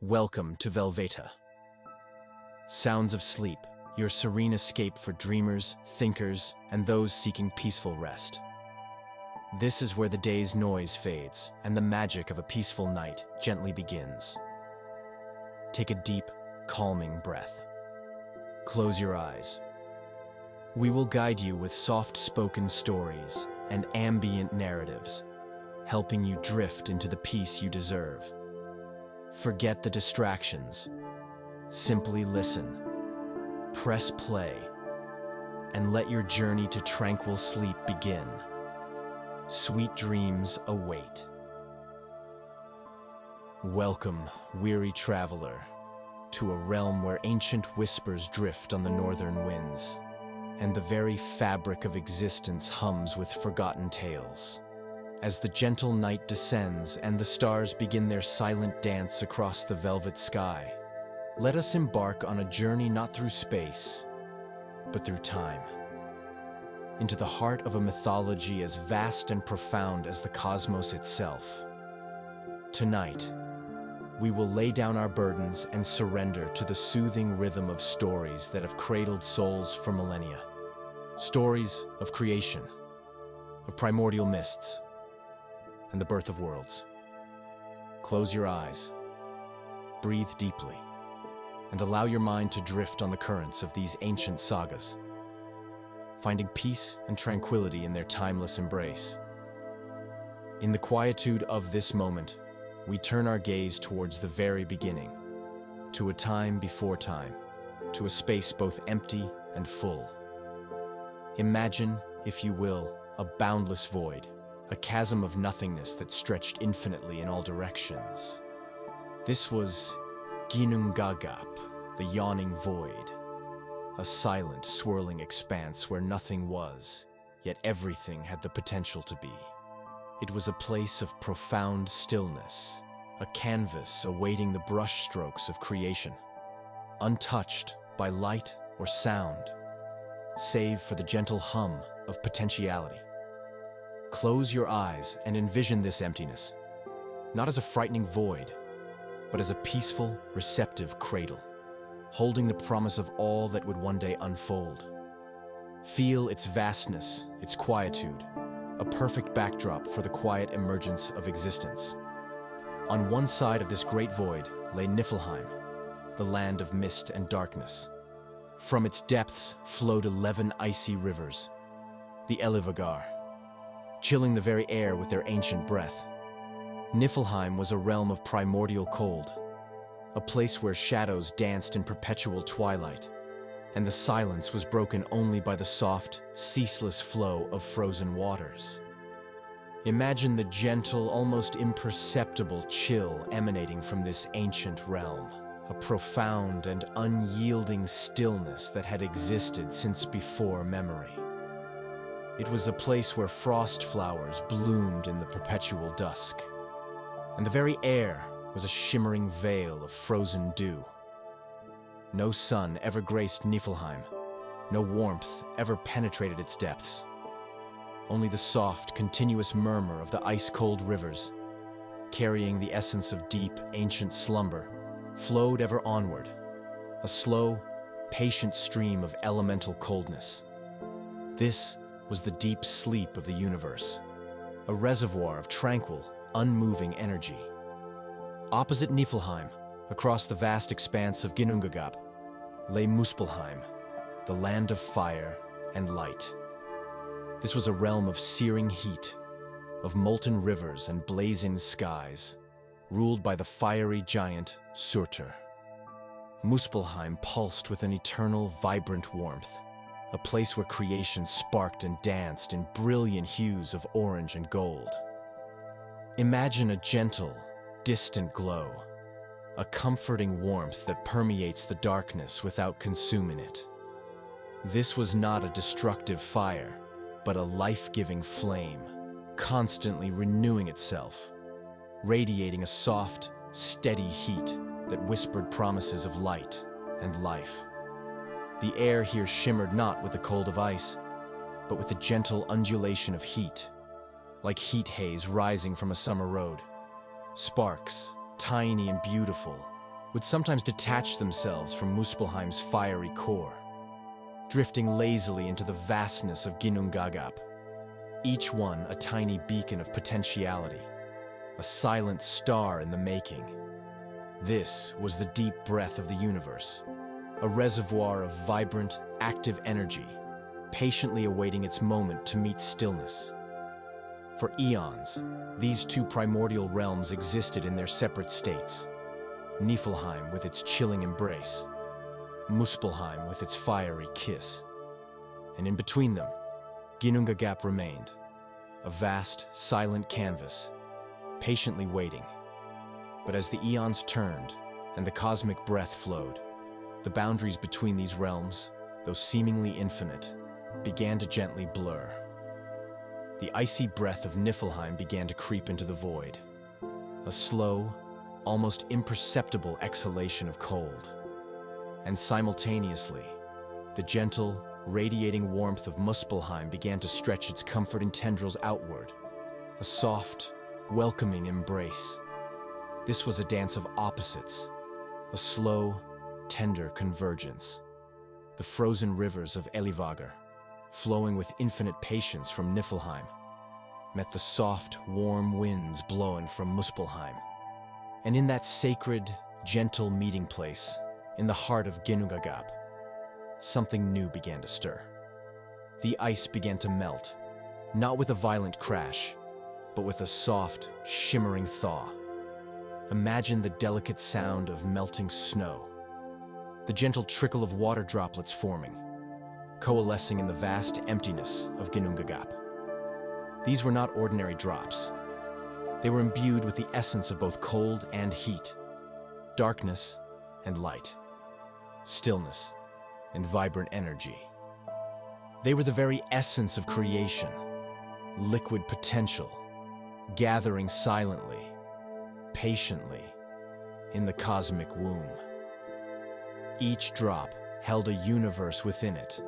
Welcome to Velveta. Sounds of sleep, your serene escape for dreamers, thinkers, and those seeking peaceful rest. This is where the day's noise fades and the magic of a peaceful night gently begins. Take a deep, calming breath. Close your eyes. We will guide you with soft-spoken stories and ambient narratives, helping you drift into the peace you deserve. Forget the distractions. Simply listen. Press play, and let your journey to tranquil sleep begin. Sweet dreams await. Welcome, weary traveler, to a realm where ancient whispers drift on the northern winds, and the very fabric of existence hums with forgotten tales. As the gentle night descends and the stars begin their silent dance across the velvet sky, let us embark on a journey not through space, but through time. Into the heart of a mythology as vast and profound as the cosmos itself. Tonight, we will lay down our burdens and surrender to the soothing rhythm of stories that have cradled souls for millennia. Stories of creation, of primordial mists, and the birth of worlds. Close your eyes, breathe deeply, and allow your mind to drift on the currents of these ancient sagas, finding peace and tranquility in their timeless embrace. In the quietude of this moment, we turn our gaze towards the very beginning, to a time before time, to a space both empty and full. Imagine, if you will, a boundless void, a chasm of nothingness that stretched infinitely in all directions. This was Ginnungagap, the yawning void, a silent, swirling expanse where nothing was, yet everything had the potential to be. It was a place of profound stillness, a canvas awaiting the brushstrokes of creation, untouched by light or sound, save for the gentle hum of potentiality. Close your eyes and envision this emptiness, not as a frightening void, but as a peaceful, receptive cradle, holding the promise of all that would one day unfold. Feel its vastness, its quietude, a perfect backdrop for the quiet emergence of existence. On one side of this great void lay Niflheim, the land of mist and darkness. From its depths flowed 11 icy rivers, the Elivagar, chilling the very air with their ancient breath. Niflheim was a realm of primordial cold, a place where shadows danced in perpetual twilight, and the silence was broken only by the soft, ceaseless flow of frozen waters. Imagine the gentle, almost imperceptible chill emanating from this ancient realm, a profound and unyielding stillness that had existed since before memory. It was a place where frost flowers bloomed in the perpetual dusk, and the very air was a shimmering veil of frozen dew. No sun ever graced Niflheim, no warmth ever penetrated its depths. Only the soft, continuous murmur of the ice-cold rivers, carrying the essence of deep, ancient slumber, flowed ever onward, a slow, patient stream of elemental coldness. This was the deep sleep of the universe, a reservoir of tranquil, unmoving energy. Opposite Niflheim, across the vast expanse of Ginnungagap, lay Muspelheim, the land of fire and light. This was a realm of searing heat, of molten rivers and blazing skies, ruled by the fiery giant Surtur. Muspelheim pulsed with an eternal, vibrant warmth, a place where creation sparked and danced in brilliant hues of orange and gold. Imagine a gentle, distant glow, a comforting warmth that permeates the darkness without consuming it. This was not a destructive fire, but a life-giving flame, constantly renewing itself, radiating a soft, steady heat that whispered promises of light and life. The air here shimmered not with the cold of ice, but with the gentle undulation of heat, like heat haze rising from a summer road. Sparks, tiny and beautiful, would sometimes detach themselves from Muspelheim's fiery core, drifting lazily into the vastness of Ginnungagap, each one a tiny beacon of potentiality, a silent star in the making. This was the deep breath of the universe, a reservoir of vibrant, active energy, patiently awaiting its moment to meet stillness. For eons, these two primordial realms existed in their separate states, Niflheim with its chilling embrace, Muspelheim with its fiery kiss. And in between them, Ginnungagap remained, a vast, silent canvas, patiently waiting. But as the eons turned and the cosmic breath flowed, the boundaries between these realms, though seemingly infinite, began to gently blur. The icy breath of Niflheim began to creep into the void, a slow, almost imperceptible exhalation of cold. And simultaneously, the gentle, radiating warmth of Muspelheim began to stretch its comforting tendrils outward, a soft, welcoming embrace. This was a dance of opposites, a slow, tender convergence. The frozen rivers of Elivagar, flowing with infinite patience from Niflheim, met the soft, warm winds blowing from Muspelheim. And in that sacred, gentle meeting place, in the heart of Ginnungagap, something new began to stir. The ice began to melt, not with a violent crash, but with a soft, shimmering thaw. Imagine the delicate sound of melting snow, the gentle trickle of water droplets forming, coalescing in the vast emptiness of Ginnungagap. These were not ordinary drops. They were imbued with the essence of both cold and heat, darkness and light, stillness and vibrant energy. They were the very essence of creation, liquid potential, gathering silently, patiently, in the cosmic womb. Each drop held a universe within it,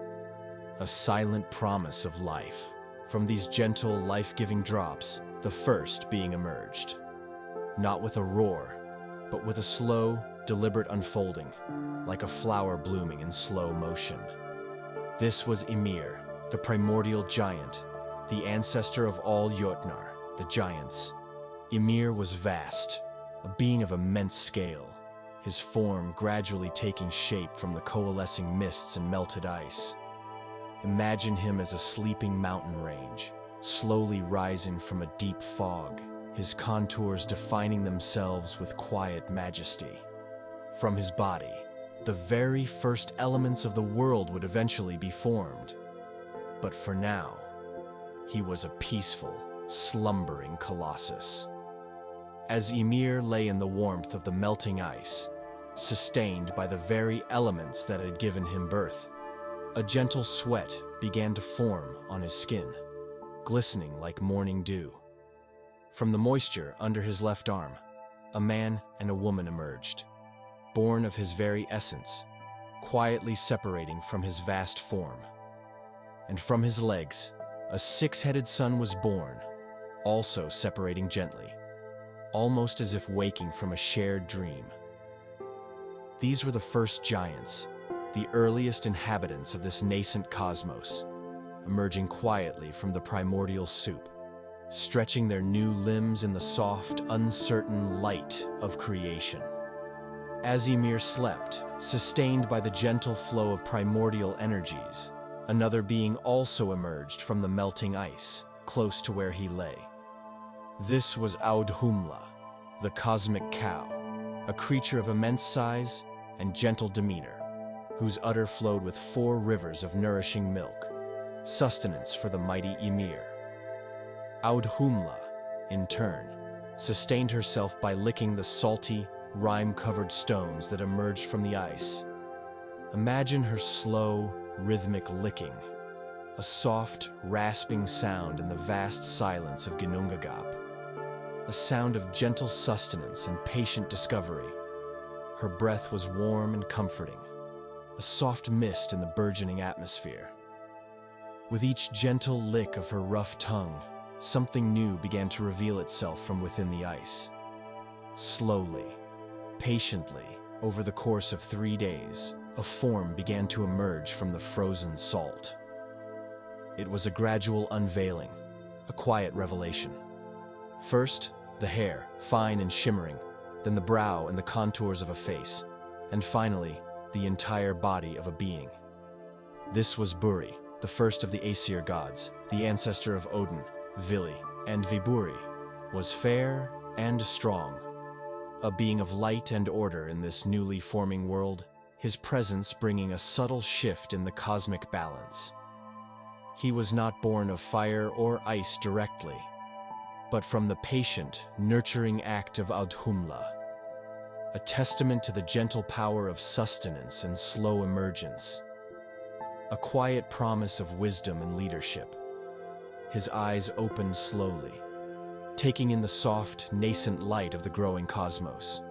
a silent promise of life. From these gentle, life-giving drops, the first being emerged, not with a roar, but with a slow, deliberate unfolding, like a flower blooming in slow motion. This was Ymir, the primordial giant, the ancestor of all Jotnar, the giants. Ymir was vast, a being of immense scale, his form gradually taking shape from the coalescing mists and melted ice. Imagine him as a sleeping mountain range, slowly rising from a deep fog, his contours defining themselves with quiet majesty. From his body, the very first elements of the world would eventually be formed. But for now, he was a peaceful, slumbering colossus. As Ymir lay in the warmth of the melting ice, sustained by the very elements that had given him birth, a gentle sweat began to form on his skin, glistening like morning dew. From the moisture under his left arm, a man and a woman emerged, born of his very essence, quietly separating from his vast form. And from his legs, a six-headed son was born, also separating gently, almost as if waking from a shared dream. These were the first giants, the earliest inhabitants of this nascent cosmos, emerging quietly from the primordial soup, stretching their new limbs in the soft, uncertain light of creation. As Ymir slept, sustained by the gentle flow of primordial energies, another being also emerged from the melting ice, close to where he lay. This was Audhumla, the cosmic cow, a creature of immense size and gentle demeanor, whose udder flowed with 4 rivers of nourishing milk, sustenance for the mighty Ymir. Audhumla, in turn, sustained herself by licking the salty, rime-covered stones that emerged from the ice. Imagine her slow, rhythmic licking, a soft, rasping sound in the vast silence of Ginnungagap, a sound of gentle sustenance and patient discovery. Her breath was warm and comforting, a soft mist in the burgeoning atmosphere. With each gentle lick of her rough tongue, something new began to reveal itself from within the ice. Slowly, patiently, Over the course of 3 days, a form began to emerge from the frozen salt. It was a gradual unveiling, a quiet revelation. First, the hair, fine and shimmering, then the brow and the contours of a face, and finally, the entire body of a being. This was Buri, the first of the Aesir gods, the ancestor of Odin, Vili, and Viburi, was fair and strong. A being of light and order in this newly forming world, his presence bringing a subtle shift in the cosmic balance. He was not born of fire or ice directly, but from the patient, nurturing act of Audhumla, a testament to the gentle power of sustenance and slow emergence, a quiet promise of wisdom and leadership. His eyes opened slowly, taking in the soft, nascent light of the growing cosmos.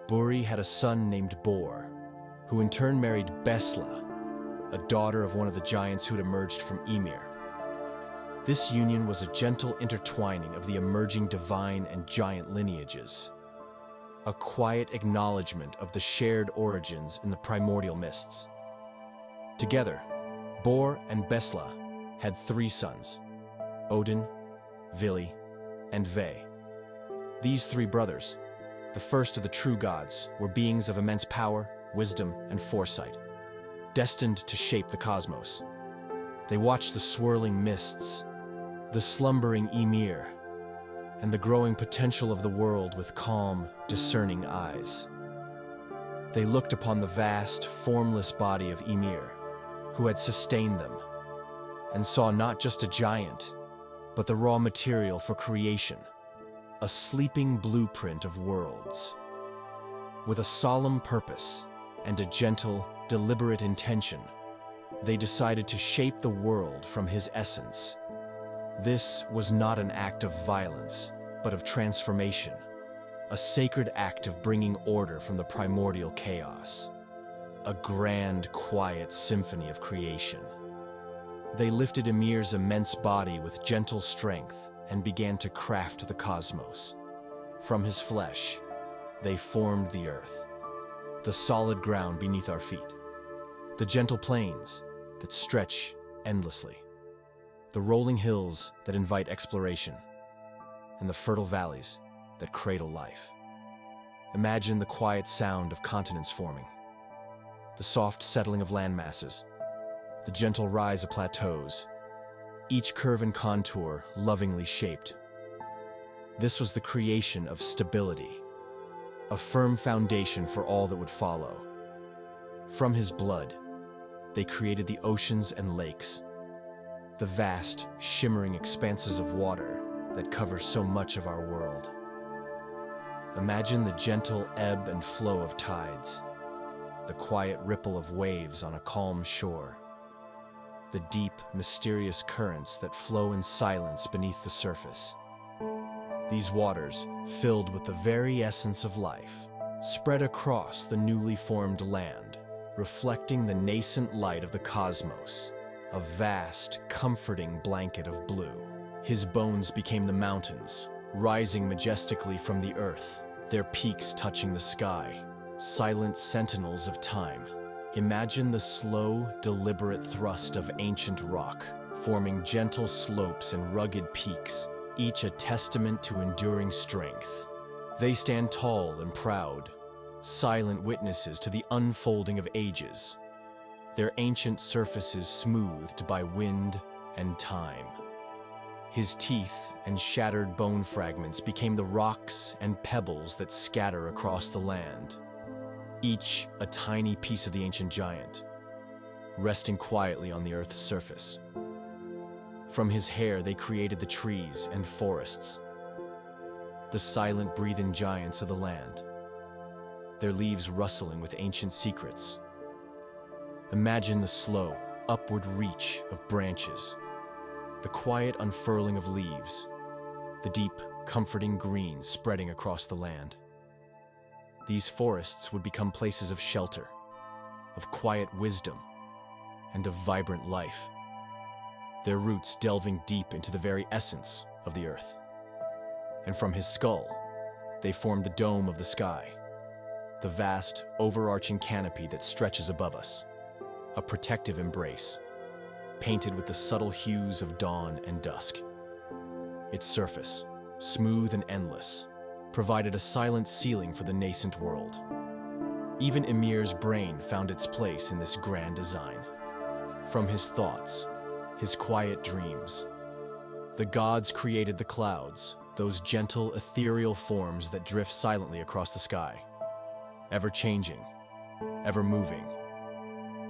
Buri had a son named Bor, who in turn married Besla, a daughter of one of the giants who'd emerged from Ymir. This union was a gentle intertwining of the emerging divine and giant lineages, a quiet acknowledgement of the shared origins in the primordial mists. Together, Bor and Besla had 3 sons, Odin, Vili, and Ve. These 3 brothers, the first of the true gods, were beings of immense power, wisdom, and foresight, destined to shape the cosmos. They watched the swirling mists, the slumbering Ymir, and the growing potential of the world with calm, discerning eyes. They looked upon the vast, formless body of Ymir, who had sustained them, and saw not just a giant, but the raw material for creation, a sleeping blueprint of worlds. With a solemn purpose and a gentle, deliberate intention, they decided to shape the world from his essence. This was not an act of violence, but of transformation, a sacred act of bringing order from the primordial chaos, a grand, quiet symphony of creation. They lifted Ymir's immense body with gentle strength and began to craft the cosmos. From his flesh, they formed the earth, the solid ground beneath our feet, the gentle plains that stretch endlessly, the rolling hills that invite exploration, and the fertile valleys that cradle life. Imagine the quiet sound of continents forming, the soft settling of land masses, the gentle rise of plateaus, each curve and contour lovingly shaped. This was the creation of stability, a firm foundation for all that would follow. From his blood, they created the oceans and lakes, the vast, shimmering expanses of water that cover so much of our world. Imagine the gentle ebb and flow of tides, the quiet ripple of waves on a calm shore, the deep, mysterious currents that flow in silence beneath the surface. These waters, filled with the very essence of life, spread across the newly formed land, reflecting the nascent light of the cosmos, a vast, comforting blanket of blue. His bones became the mountains, rising majestically from the earth, their peaks touching the sky, silent sentinels of time. Imagine the slow, deliberate thrust of ancient rock, forming gentle slopes and rugged peaks, each a testament to enduring strength. They stand tall and proud, silent witnesses to the unfolding of ages, their ancient surfaces smoothed by wind and time. His teeth and shattered bone fragments became the rocks and pebbles that scatter across the land, each a tiny piece of the ancient giant, resting quietly on the earth's surface. From his hair they created the trees and forests, the silent breathing giants of the land, their leaves rustling with ancient secrets. Imagine the slow, upward reach of branches, the quiet unfurling of leaves, the deep, comforting green spreading across the land. These forests would become places of shelter, of quiet wisdom, and of vibrant life, their roots delving deep into the very essence of the earth. And from his skull, they formed the dome of the sky, the vast, overarching canopy that stretches above us. A protective embrace, painted with the subtle hues of dawn and dusk. Its surface, smooth and endless, provided a silent ceiling for the nascent world. Even Ymir's brain found its place in this grand design. From his thoughts, his quiet dreams, the gods created the clouds, those gentle, ethereal forms that drift silently across the sky, ever-changing, ever-moving,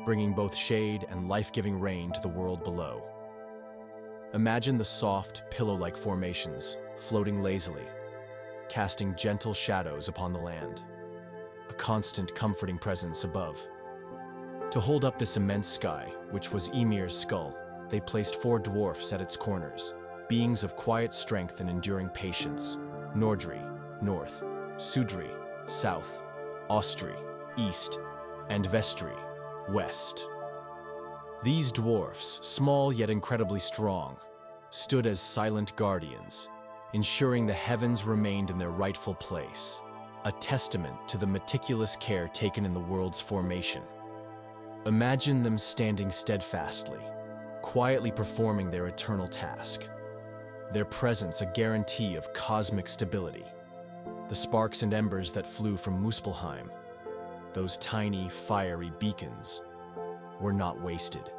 bringing both shade and life-giving rain to the world below. Imagine the soft, pillow-like formations floating lazily, casting gentle shadows upon the land, a constant comforting presence above. To hold up this immense sky, which was Ymir's skull, they placed 4 dwarfs at its corners, beings of quiet strength and enduring patience: Nordri, north; Sudri, south; Austri, east; and Vestri, west. These dwarfs, small yet incredibly strong, stood as silent guardians, ensuring the heavens remained in their rightful place, a testament to the meticulous care taken in the world's formation. Imagine them standing steadfastly, quietly performing their eternal task. Their presence a guarantee of cosmic stability. The sparks and embers that flew from Muspelheim, those tiny, fiery beacons, were not wasted.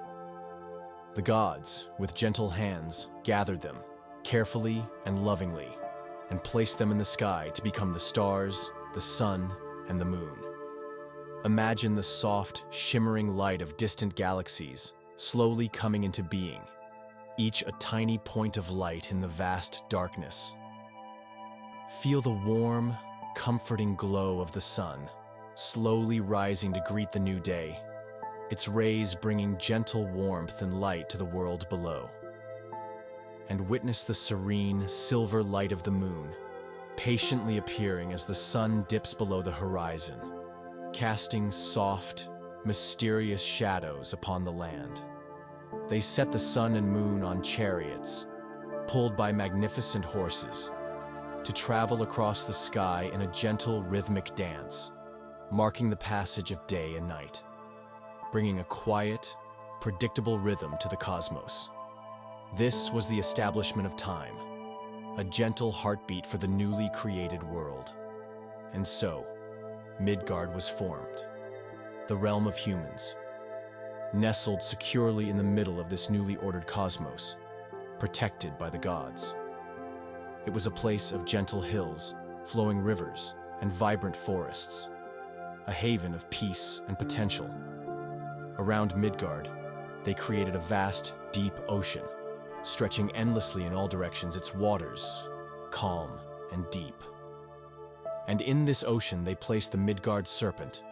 The gods, with gentle hands, gathered them, carefully and lovingly, and placed them in the sky to become the stars, the sun, and the moon. Imagine the soft, shimmering light of distant galaxies slowly coming into being, each a tiny point of light in the vast darkness. Feel the warm, comforting glow of the sun, slowly rising to greet the new day, its rays bringing gentle warmth and light to the world below. And witness the serene, silver light of the moon, patiently appearing as the sun dips below the horizon, casting soft, mysterious shadows upon the land. They set the sun and moon on chariots, pulled by magnificent horses, to travel across the sky in a gentle, rhythmic dance, marking the passage of day and night, bringing a quiet, predictable rhythm to the cosmos. This was the establishment of time, a gentle heartbeat for the newly created world. And so, Midgard was formed, the realm of humans, nestled securely in the middle of this newly ordered cosmos, protected by the gods. It was a place of gentle hills, flowing rivers, and vibrant forests, a haven of peace and potential. Around Midgard, they created a vast, deep ocean, stretching endlessly in all directions, its waters calm and deep. And in this ocean they placed the Midgard serpent,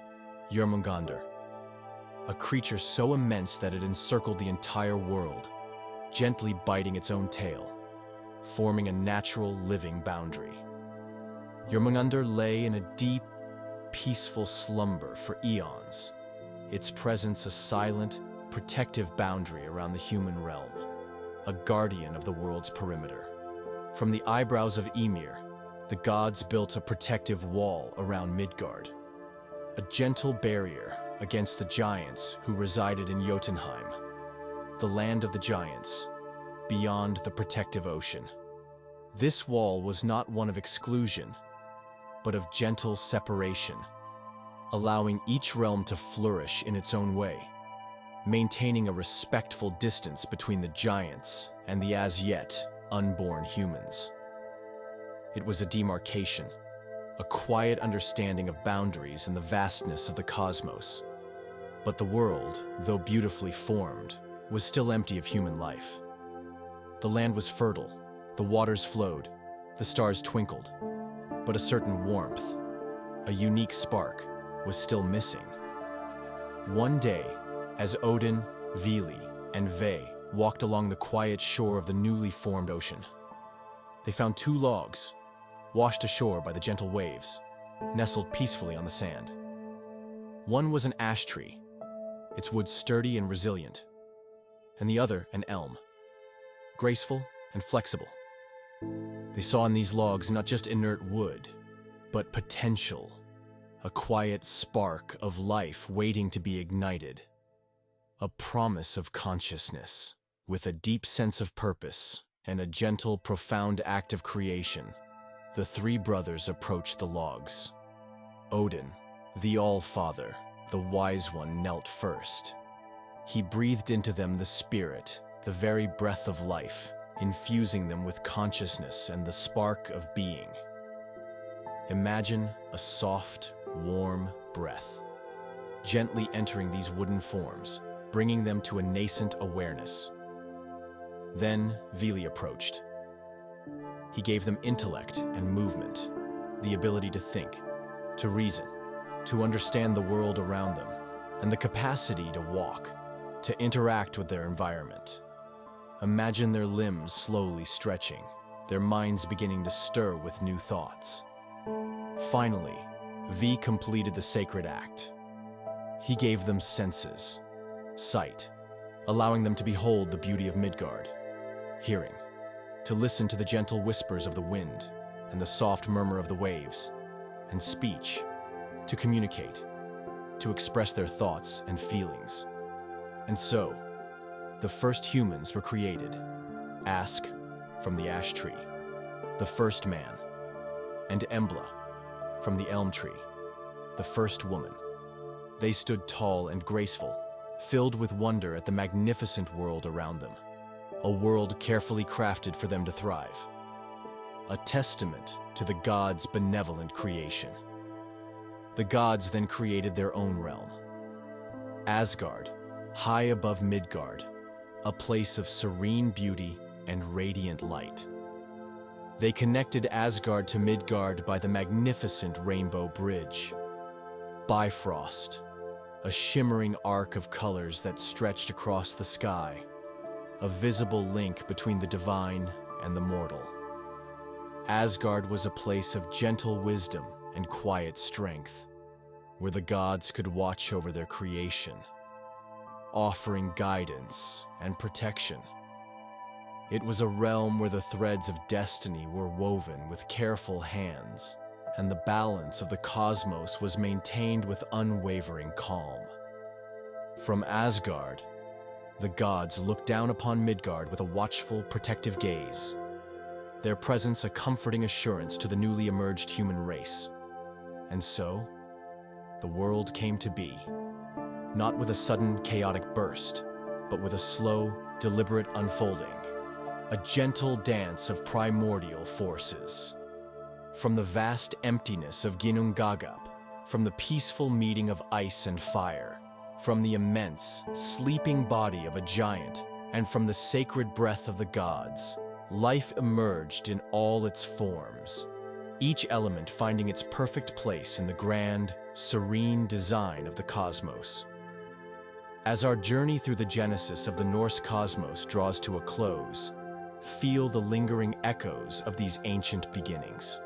Jörmungandr, a creature so immense that it encircled the entire world, gently biting its own tail, forming a natural living boundary. Jörmungandr lay in a deep, peaceful slumber for eons, its presence a silent, protective boundary around the human realm, a guardian of the world's perimeter. From the eyebrows of Ymir, the gods built a protective wall around Midgard, a gentle barrier against the giants who resided in Jotunheim, the land of the giants, beyond the protective ocean. This wall was not one of exclusion, but of gentle separation, allowing each realm to flourish in its own way, maintaining a respectful distance between the giants and the as-yet unborn humans. It was a demarcation, a quiet understanding of boundaries and the vastness of the cosmos. But the world, though beautifully formed, was still empty of human life. The land was fertile, the waters flowed, the stars twinkled, but a certain warmth, a unique spark, was still missing. One day, as Odin, Vili, and Ve walked along the quiet shore of the newly formed ocean, they found 2 logs, washed ashore by the gentle waves, nestled peacefully on the sand. One was an ash tree, its wood sturdy and resilient, and the other an elm, graceful and flexible. They saw in these logs not just inert wood, but potential, a quiet spark of life waiting to be ignited, a promise of consciousness. With a deep sense of purpose and a gentle, profound act of creation, the three brothers approached the logs. Odin, the All-Father, the Wise One, knelt first. He breathed into them the spirit, the very breath of life, infusing them with consciousness and the spark of being. Imagine a soft, warm breath, gently entering these wooden forms, bringing them to a nascent awareness. Then Vili approached. He gave them intellect and movement, the ability to think, to reason, to understand the world around them, and the capacity to walk, to interact with their environment. Imagine their limbs slowly stretching, their minds beginning to stir with new thoughts. Finally, V completed the sacred act. He gave them senses, sight, allowing them to behold the beauty of Midgard, hearing, to listen to the gentle whispers of the wind and the soft murmur of the waves, and speech, to communicate, to express their thoughts and feelings. And so, the first humans were created, Ask from the ash tree, the first man, and Embla from the elm tree, the first woman. They stood tall and graceful, filled with wonder at the magnificent world around them, a world carefully crafted for them to thrive, a testament to the gods' benevolent creation. The gods then created their own realm, Asgard, high above Midgard, a place of serene beauty and radiant light. They connected Asgard to Midgard by the magnificent Rainbow Bridge, Bifrost, a shimmering arc of colors that stretched across the sky, a visible link between the divine and the mortal. Asgard was a place of gentle wisdom and quiet strength, where the gods could watch over their creation, offering guidance and protection. It was a realm where the threads of destiny were woven with careful hands, and the balance of the cosmos was maintained with unwavering calm. From Asgard, the gods looked down upon Midgard with a watchful, protective gaze, their presence a comforting assurance to the newly emerged human race. And so, the world came to be, not with a sudden, chaotic burst, but with a slow, deliberate unfolding, a gentle dance of primordial forces. From the vast emptiness of Ginnungagap, from the peaceful meeting of ice and fire, from the immense, sleeping body of a giant, and from the sacred breath of the gods, life emerged in all its forms, each element finding its perfect place in the grand, serene design of the cosmos. As our journey through the genesis of the Norse cosmos draws to a close, feel the lingering echoes of these ancient beginnings.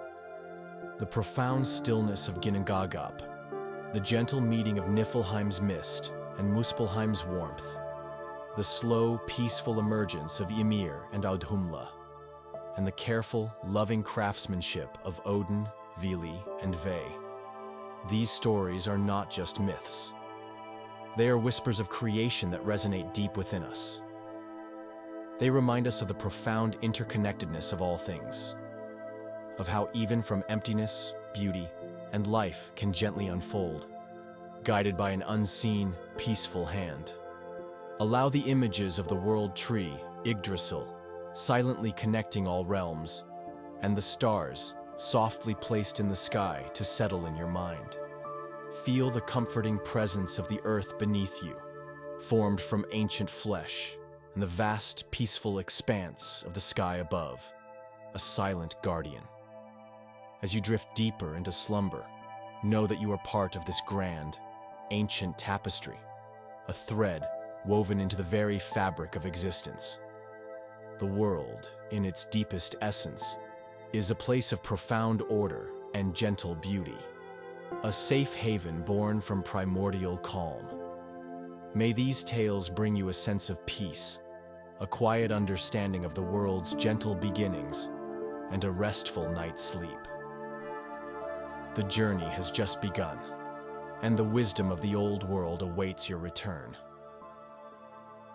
The profound stillness of Ginnungagap, the gentle meeting of Niflheim's mist and Muspelheim's warmth, the slow, peaceful emergence of Ymir and Audhumla, and the careful, loving craftsmanship of Odin, Vili, and Ve. These stories are not just myths. They are whispers of creation that resonate deep within us. They remind us of the profound interconnectedness of all things, of how even from emptiness, beauty, and life can gently unfold, guided by an unseen, peaceful hand. Allow the images of the world tree, Yggdrasil, silently connecting all realms, and the stars, softly placed in the sky, to settle in your mind. Feel the comforting presence of the earth beneath you, formed from ancient flesh, and the vast, peaceful expanse of the sky above, a silent guardian. As you drift deeper into slumber, know that you are part of this grand, ancient tapestry, a thread woven into the very fabric of existence. The world, in its deepest essence, is a place of profound order and gentle beauty, a safe haven born from primordial calm. May these tales bring you a sense of peace, a quiet understanding of the world's gentle beginnings, and a restful night's sleep. The journey has just begun, and the wisdom of the old world awaits your return.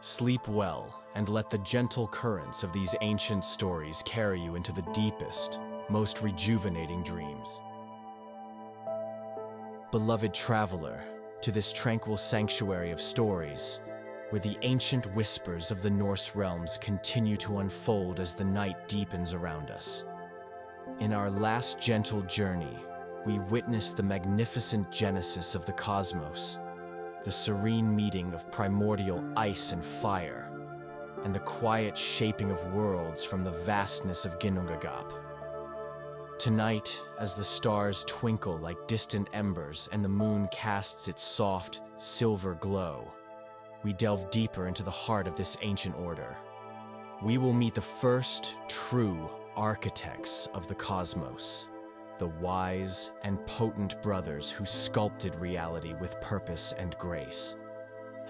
Sleep well, and let the gentle currents of these ancient stories carry you into the deepest, most rejuvenating dreams. Beloved traveler, to this tranquil sanctuary of stories, where the ancient whispers of the Norse realms continue to unfold as the night deepens around us. In our last gentle journey, we witness the magnificent genesis of the cosmos, the serene meeting of primordial ice and fire, and the quiet shaping of worlds from the vastness of Ginnungagap. Tonight, as the stars twinkle like distant embers and the moon casts its soft, silver glow, we delve deeper into the heart of this ancient order. We will meet the first true architects of the cosmos, the wise and potent brothers who sculpted reality with purpose and grace.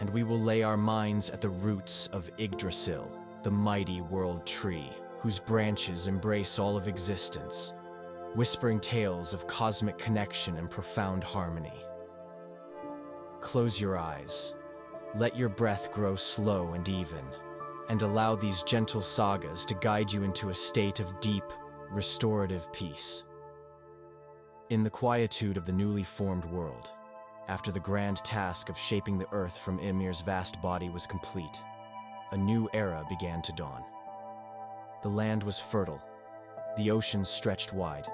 And we will lay our minds at the roots of Yggdrasil, the mighty world tree, whose branches embrace all of existence, whispering tales of cosmic connection and profound harmony. Close your eyes, let your breath grow slow and even, and allow these gentle sagas to guide you into a state of deep, restorative peace. In the quietude of the newly formed world, after the grand task of shaping the earth from Ymir's vast body was complete, a new era began to dawn. The land was fertile, the oceans stretched wide,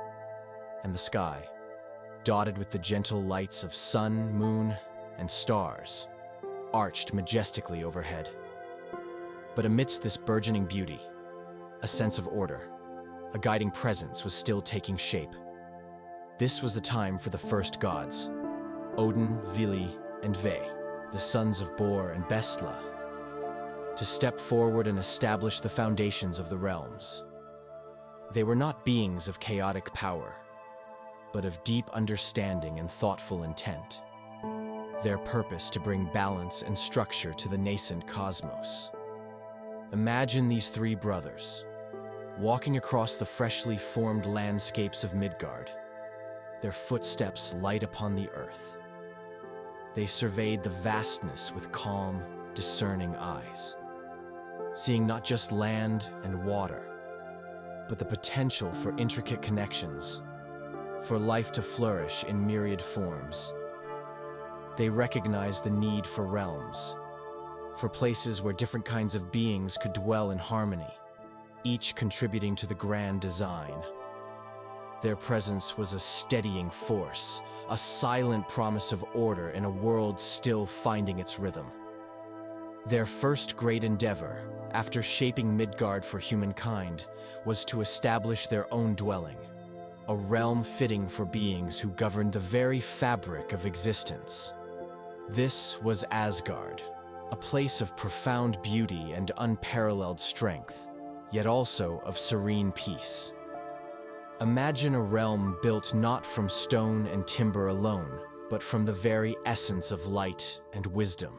and the sky, dotted with the gentle lights of sun, moon, and stars, arched majestically overhead. But amidst this burgeoning beauty, a sense of order, a guiding presence was still taking shape. This was the time for the first gods, Odin, Vili, and Ve, the sons of Bor and Bestla, to step forward and establish the foundations of the realms. They were not beings of chaotic power, but of deep understanding and thoughtful intent, their purpose to bring balance and structure to the nascent cosmos. Imagine these three brothers, walking across the freshly formed landscapes of Midgard, their footsteps light upon the earth. They surveyed the vastness with calm, discerning eyes, seeing not just land and water, but the potential for intricate connections, for life to flourish in myriad forms. They recognized the need for realms, for places where different kinds of beings could dwell in harmony, each contributing to the grand design. Their presence was a steadying force, a silent promise of order in a world still finding its rhythm. Their first great endeavor, after shaping Midgard for humankind, was to establish their own dwelling, a realm fitting for beings who governed the very fabric of existence. This was Asgard, a place of profound beauty and unparalleled strength, yet also of serene peace. Imagine a realm built not from stone and timber alone, but from the very essence of light and wisdom.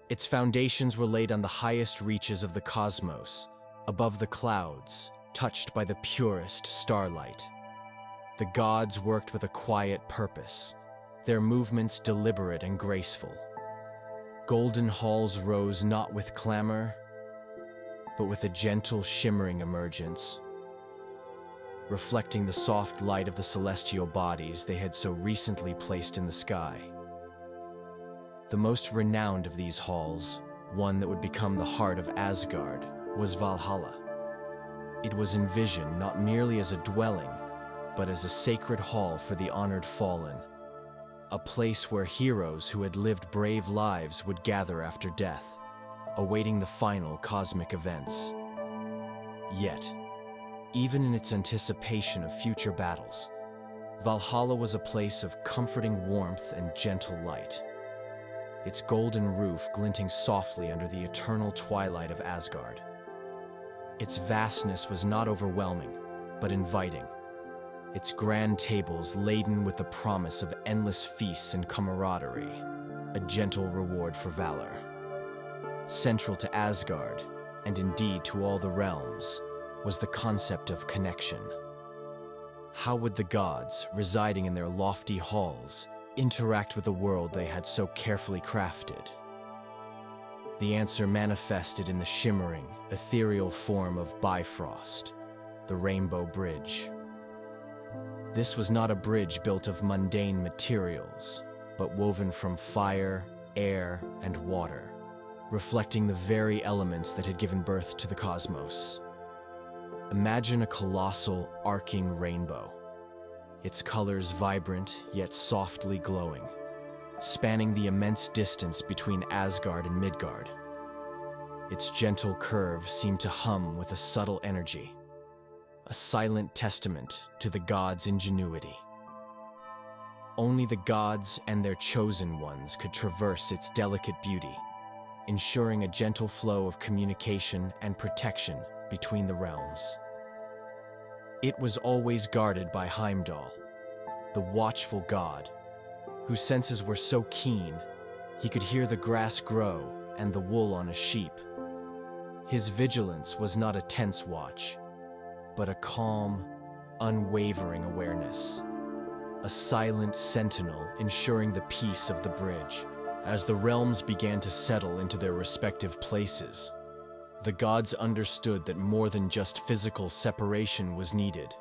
Its foundations were laid on the highest reaches of the cosmos, above the clouds, touched by the purest starlight. The gods worked with a quiet purpose, their movements deliberate and graceful. Golden halls rose not with clamor, but with a gentle shimmering emergence, reflecting the soft light of the celestial bodies they had so recently placed in the sky. The most renowned of these halls, one that would become the heart of Asgard, was Valhalla. It was envisioned not merely as a dwelling, but as a sacred hall for the honored fallen, a place where heroes who had lived brave lives would gather after death, awaiting the final cosmic events. Yet, even in its anticipation of future battles, Valhalla was a place of comforting warmth and gentle light, its golden roof glinting softly under the eternal twilight of Asgard. Its vastness was not overwhelming, but inviting, its grand tables laden with the promise of endless feasts and camaraderie, a gentle reward for valor. Central to Asgard, and indeed to all the realms, was the concept of connection. How would the gods, residing in their lofty halls, interact with the world they had so carefully crafted? The answer manifested in the shimmering, ethereal form of Bifrost, the Rainbow Bridge. This was not a bridge built of mundane materials, but woven from fire, air, and water, reflecting the very elements that had given birth to the cosmos. Imagine a colossal, arcing rainbow, its colors vibrant yet softly glowing, spanning the immense distance between Asgard and Midgard. Its gentle curve seemed to hum with a subtle energy, a silent testament to the gods' ingenuity. Only the gods and their chosen ones could traverse its delicate beauty, ensuring a gentle flow of communication and protection between the realms. It was always guarded by Heimdall, the watchful god, whose senses were so keen he could hear the grass grow and the wool on a sheep. His vigilance was not a tense watch, but a calm, unwavering awareness, a silent sentinel ensuring the peace of the bridge. As the realms began to settle into their respective places, the gods understood that more than just physical separation was needed.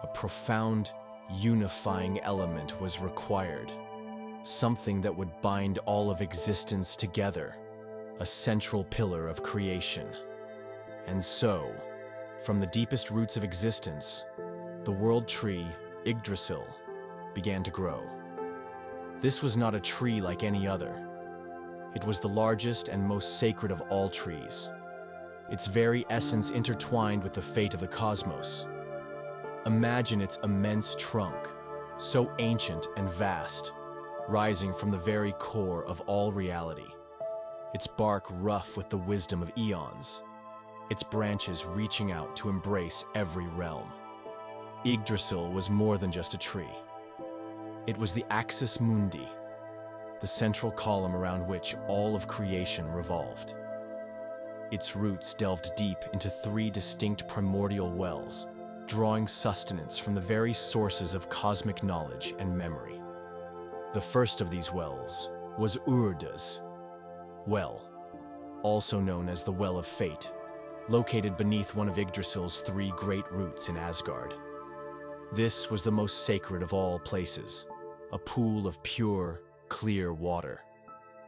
A profound, unifying element was required, something that would bind all of existence together, a central pillar of creation. And so, from the deepest roots of existence, the world tree, Yggdrasil, began to grow. This was not a tree like any other. It was the largest and most sacred of all trees, its very essence intertwined with the fate of the cosmos. Imagine its immense trunk, so ancient and vast, rising from the very core of all reality, its bark rough with the wisdom of eons, its branches reaching out to embrace every realm. Yggdrasil was more than just a tree. It was the axis mundi, the central column around which all of creation revolved. Its roots delved deep into 3 distinct primordial wells, drawing sustenance from the very sources of cosmic knowledge and memory. The first of these wells was Urda's well, also known as the Well of Fate, located beneath one of Yggdrasil's 3 great roots in Asgard. This was the most sacred of all places, a pool of pure, clear water,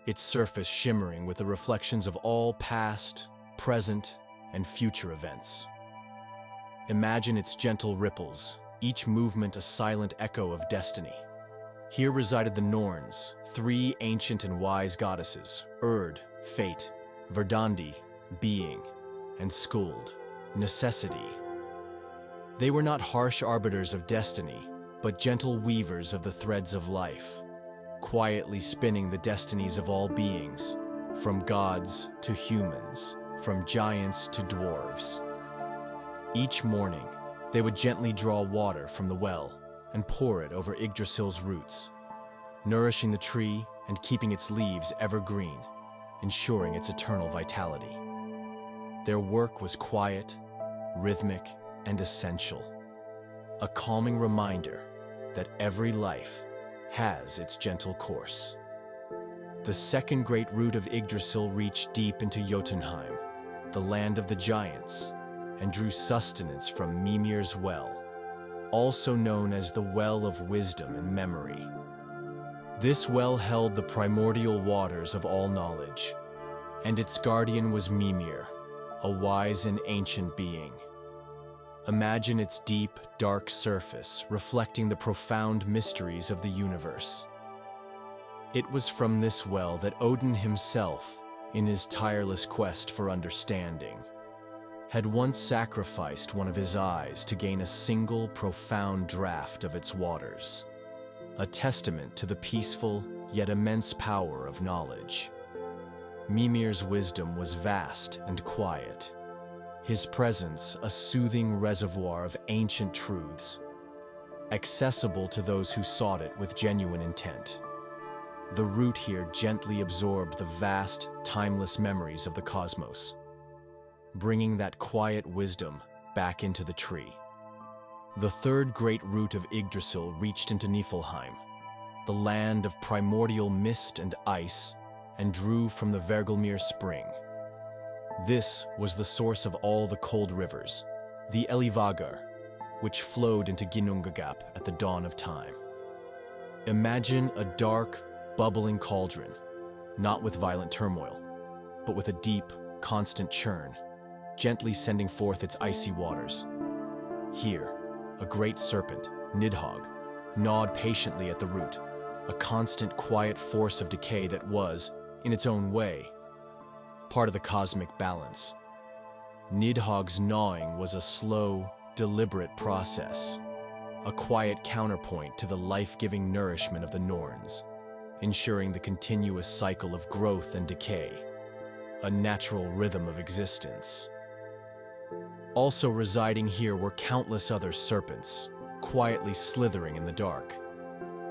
its surface shimmering with the reflections of all past, present, and future events. Imagine its gentle ripples, each movement a silent echo of destiny. Here resided the Norns, 3 ancient and wise goddesses, Urd, fate, Verdandi, being, and Skuld, necessity. They were not harsh arbiters of destiny, but gentle weavers of the threads of life, quietly spinning the destinies of all beings, from gods to humans, from giants to dwarves. Each morning, they would gently draw water from the well and pour it over Yggdrasil's roots, nourishing the tree and keeping its leaves evergreen, ensuring its eternal vitality. Their work was quiet, rhythmic, and essential, a calming reminder that every life has its gentle course. The second great root of Yggdrasil reached deep into Jotunheim, the land of the giants, and drew sustenance from Mimir's well, also known as the Well of Wisdom and Memory. This well held the primordial waters of all knowledge, and its guardian was Mimir, a wise and ancient being. Imagine its deep, dark surface reflecting the profound mysteries of the universe. It was from this well that Odin himself, in his tireless quest for understanding, had once sacrificed one of his eyes to gain a single profound draught of its waters, a testament to the peaceful yet immense power of knowledge. Mimir's wisdom was vast and quiet, his presence a soothing reservoir of ancient truths, accessible to those who sought it with genuine intent. The root here gently absorbed the vast, timeless memories of the cosmos, bringing that quiet wisdom back into the tree. The third great root of Yggdrasil reached into Niflheim, the land of primordial mist and ice, and drew from the Vergelmir spring. This was the source of all the cold rivers, the Elivagar, which flowed into Ginnungagap at the dawn of time. Imagine a dark, bubbling cauldron, not with violent turmoil, but with a deep, constant churn, gently sending forth its icy waters. Here, a great serpent, Nidhogg, gnawed patiently at the root, a constant, quiet force of decay that was, in its own way, part of the cosmic balance. Nidhogg's gnawing was a slow, deliberate process, a quiet counterpoint to the life-giving nourishment of the Norns, ensuring the continuous cycle of growth and decay, a natural rhythm of existence. Also residing here were countless other serpents, quietly slithering in the dark,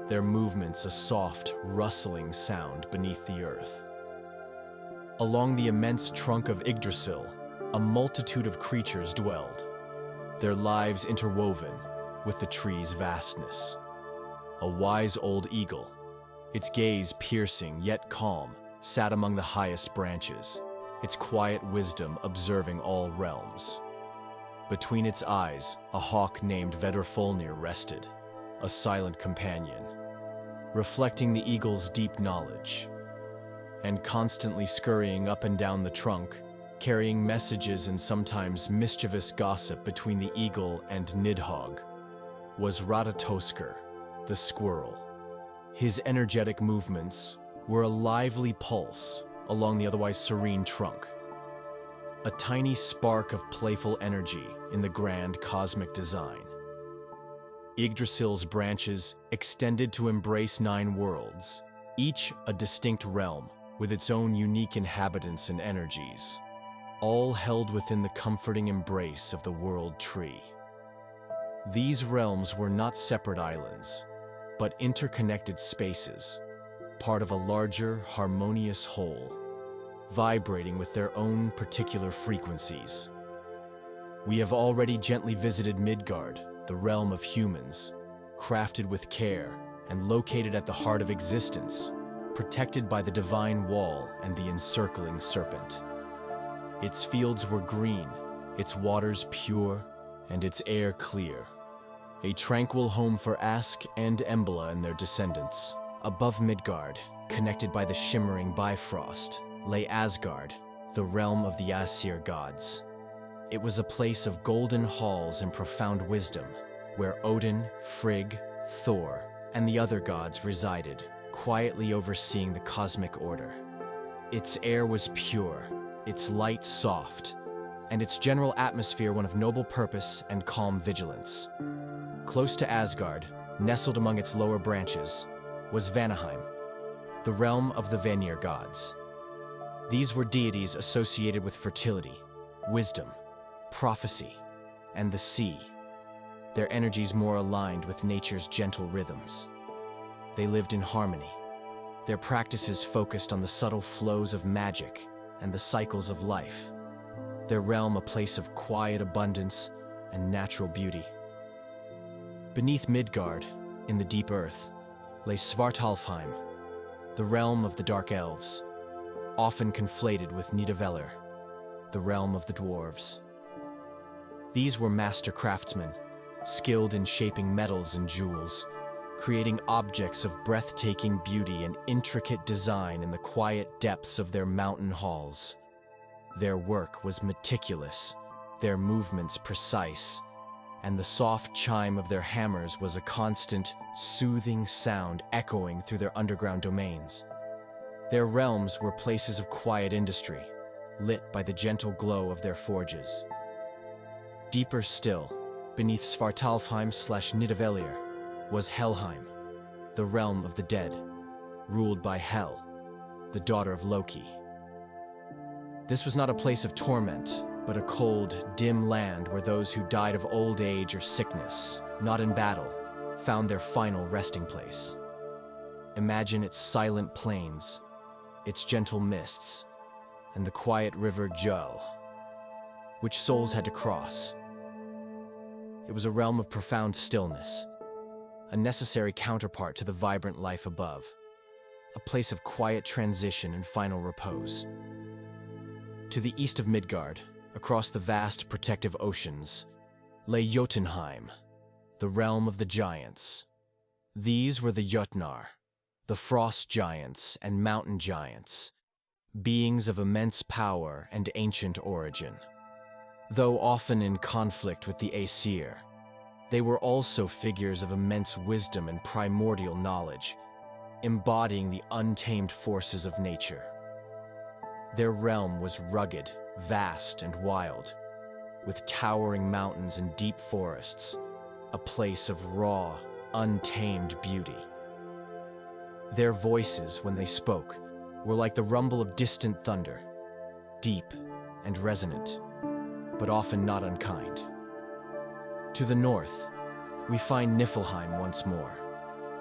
their movements a soft, rustling sound beneath the earth. Along the immense trunk of Yggdrasil, a multitude of creatures dwelled, their lives interwoven with the tree's vastness. A wise old eagle, its gaze piercing yet calm, sat among the highest branches, its quiet wisdom observing all realms. Between its eyes, a hawk named Vedrfolnir rested, a silent companion, reflecting the eagle's deep knowledge, and constantly scurrying up and down the trunk, carrying messages and sometimes mischievous gossip between the eagle and Nidhogg, was Ratatoskr, the squirrel. His energetic movements were a lively pulse along the otherwise serene trunk, a tiny spark of playful energy in the grand cosmic design. Yggdrasil's branches extended to embrace 9 worlds, each a distinct realm with its own unique inhabitants and energies, all held within the comforting embrace of the world tree. These realms were not separate islands, but interconnected spaces, part of a larger, harmonious whole, vibrating with their own particular frequencies. We have already gently visited Midgard, the realm of humans, crafted with care and located at the heart of existence, protected by the divine wall and the encircling serpent. Its fields were green, its waters pure, and its air clear. A tranquil home for Ask and Embla and their descendants. Above Midgard, connected by the shimmering Bifrost, lay Asgard, the realm of the Aesir gods. It was a place of golden halls and profound wisdom, where Odin, Frigg, Thor, and the other gods resided, quietly overseeing the cosmic order. Its air was pure, its light soft, and its general atmosphere one of noble purpose and calm vigilance. Close to Asgard, nestled among its lower branches, was Vanaheim, the realm of the Vanir gods. These were deities associated with fertility, wisdom, prophecy, and the sea, their energies more aligned with nature's gentle rhythms. They lived in harmony, their practices focused on the subtle flows of magic and the cycles of life, their realm a place of quiet abundance and natural beauty. Beneath Midgard, in the deep earth, lay Svartalfheim, the realm of the dark elves, often conflated with Nidavellir, the realm of the dwarves. These were master craftsmen, skilled in shaping metals and jewels, creating objects of breathtaking beauty and intricate design in the quiet depths of their mountain halls. Their work was meticulous, their movements precise, and the soft chime of their hammers was a constant, soothing sound echoing through their underground domains. Their realms were places of quiet industry, lit by the gentle glow of their forges. Deeper still, beneath Svartalfheim/Nidavellir, was Helheim, the realm of the dead, ruled by Hel, the daughter of Loki. This was not a place of torment, but a cold, dim land where those who died of old age or sickness, not in battle, found their final resting place. Imagine its silent plains, its gentle mists, and the quiet river Gjöll, which souls had to cross. It was a realm of profound stillness, a necessary counterpart to the vibrant life above, a place of quiet transition and final repose. To the east of Midgard, across the vast protective oceans, lay Jotunheim, the realm of the giants. These were the Jötnar, the frost giants and mountain giants, beings of immense power and ancient origin. Though often in conflict with the Aesir, they were also figures of immense wisdom and primordial knowledge, embodying the untamed forces of nature. Their realm was rugged, vast, and wild, with towering mountains and deep forests, a place of raw, untamed beauty. Their voices, when they spoke, were like the rumble of distant thunder, deep and resonant, but often not unkind. To the north, we find Niflheim once more,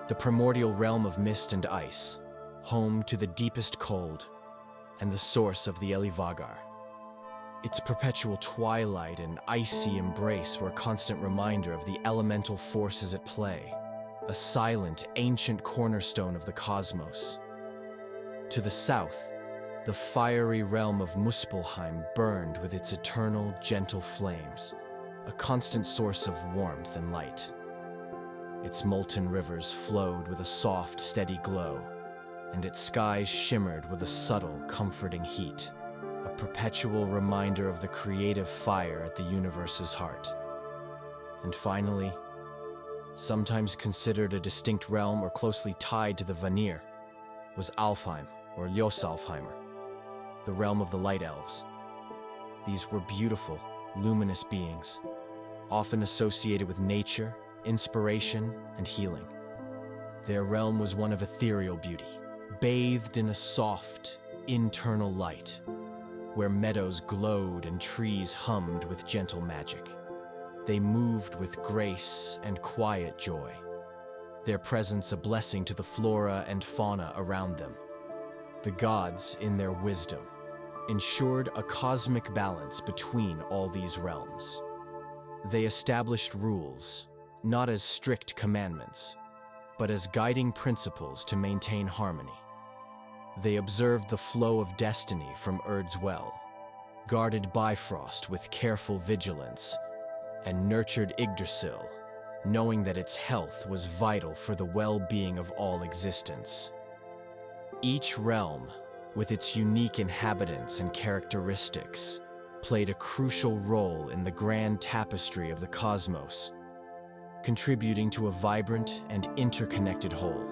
the primordial realm of mist and ice, home to the deepest cold and the source of the Elivagar. Its perpetual twilight and icy embrace were a constant reminder of the elemental forces at play, a silent, ancient cornerstone of the cosmos. To the south, the fiery realm of Muspelheim burned with its eternal, gentle flames, a constant source of warmth and light. Its molten rivers flowed with a soft, steady glow, and its skies shimmered with a subtle, comforting heat, a perpetual reminder of the creative fire at the universe's heart. And finally, sometimes considered a distinct realm or closely tied to the Vanir, was Alfheim, or Ljosalfheimr, the realm of the Light Elves. These were beautiful, luminous beings, often associated with nature, inspiration, and healing. Their realm was one of ethereal beauty, bathed in a soft, internal light, where meadows glowed and trees hummed with gentle magic. They moved with grace and quiet joy, their presence a blessing to the flora and fauna around them. The gods, in their wisdom, ensured a cosmic balance between all these realms. They established rules, not as strict commandments, but as guiding principles to maintain harmony. They observed the flow of destiny from Urd's well, guarded Bifrost with careful vigilance, and nurtured Yggdrasil, knowing that its health was vital for the well-being of all existence. Each realm, with its unique inhabitants and characteristics, played a crucial role in the grand tapestry of the cosmos, contributing to a vibrant and interconnected whole.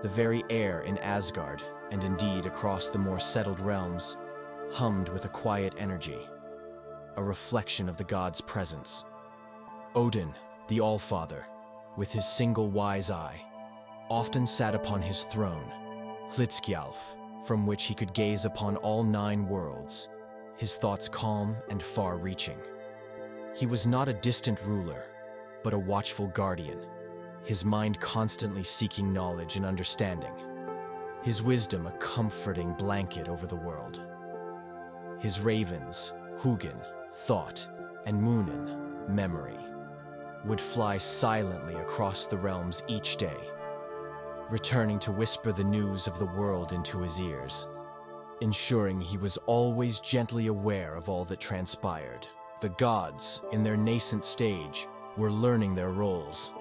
The very air in Asgard, and indeed across the more settled realms, hummed with a quiet energy, a reflection of the gods' presence. Odin, the Allfather, with his single wise eye, often sat upon his throne, Hlidskjalf, from which he could gaze upon all 9 worlds, his thoughts calm and far-reaching. He was not a distant ruler, but a watchful guardian, his mind constantly seeking knowledge and understanding, his wisdom a comforting blanket over the world. His ravens, Hugin, Thought, and Munin, Memory, would fly silently across the realms each day, returning to whisper the news of the world into his ears, ensuring he was always gently aware of all that transpired. The gods, in their nascent stage, were learning their roles,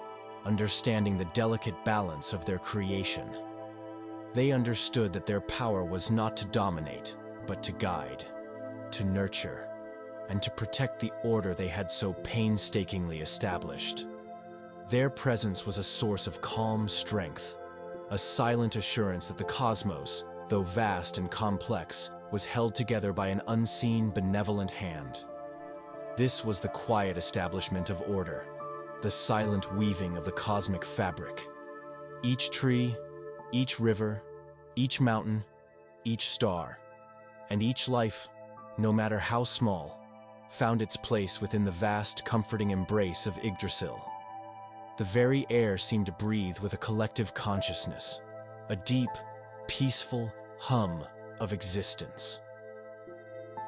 understanding the delicate balance of their creation. They understood that their power was not to dominate, but to guide, to nurture, and to protect the order they had so painstakingly established. Their presence was a source of calm strength, a silent assurance that the cosmos, though vast and complex, was held together by an unseen, benevolent hand. This was the quiet establishment of order, the silent weaving of the cosmic fabric. Each tree, each river, each mountain, each star, and each life, no matter how small, found its place within the vast, comforting embrace of Yggdrasil. The very air seemed to breathe with a collective consciousness, a deep, peaceful hum of existence.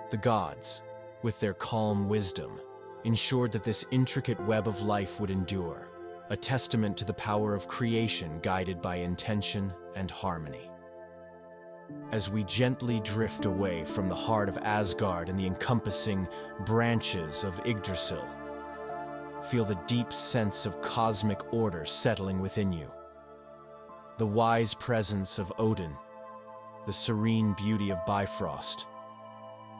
The gods, with their calm wisdom, ensured that this intricate web of life would endure, a testament to the power of creation guided by intention and harmony. As we gently drift away from the heart of Asgard and the encompassing branches of Yggdrasil, feel the deep sense of cosmic order settling within you. The wise presence of Odin, the serene beauty of Bifrost,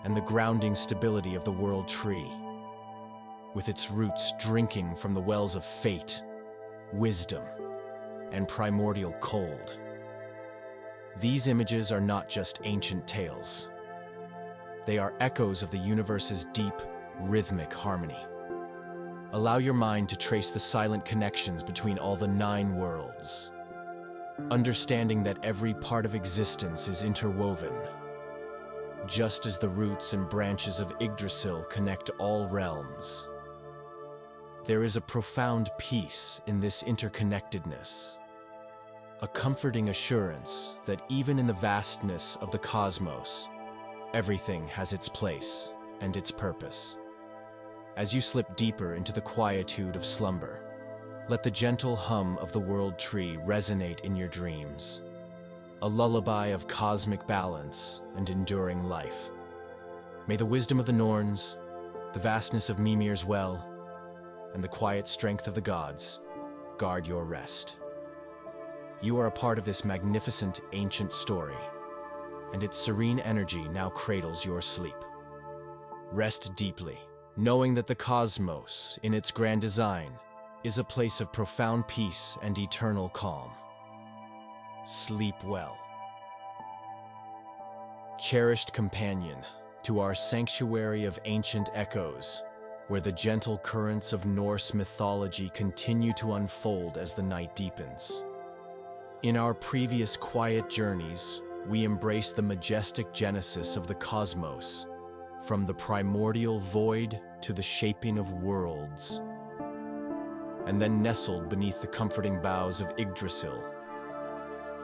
and the grounding stability of the world tree, with its roots drinking from the wells of fate, wisdom, and primordial cold. These images are not just ancient tales. They are echoes of the universe's deep, rhythmic harmony. Allow your mind to trace the silent connections between all the 9 worlds, understanding that every part of existence is interwoven, just as the roots and branches of Yggdrasil connect all realms. There is a profound peace in this interconnectedness, a comforting assurance that even in the vastness of the cosmos, everything has its place and its purpose. As you slip deeper into the quietude of slumber, let the gentle hum of the world tree resonate in your dreams, a lullaby of cosmic balance and enduring life. May the wisdom of the Norns, the vastness of Mimir's well, and the quiet strength of the gods guard your rest. You are a part of this magnificent ancient story, and its serene energy now cradles your sleep. Rest deeply, knowing that the cosmos, in its grand design, is a place of profound peace and eternal calm. Sleep well. Cherished companion to our sanctuary of ancient echoes, where the gentle currents of Norse mythology continue to unfold as the night deepens. In our previous quiet journeys, we embrace the majestic genesis of the cosmos, from the primordial void to the shaping of worlds, and then nestled beneath the comforting boughs of Yggdrasil,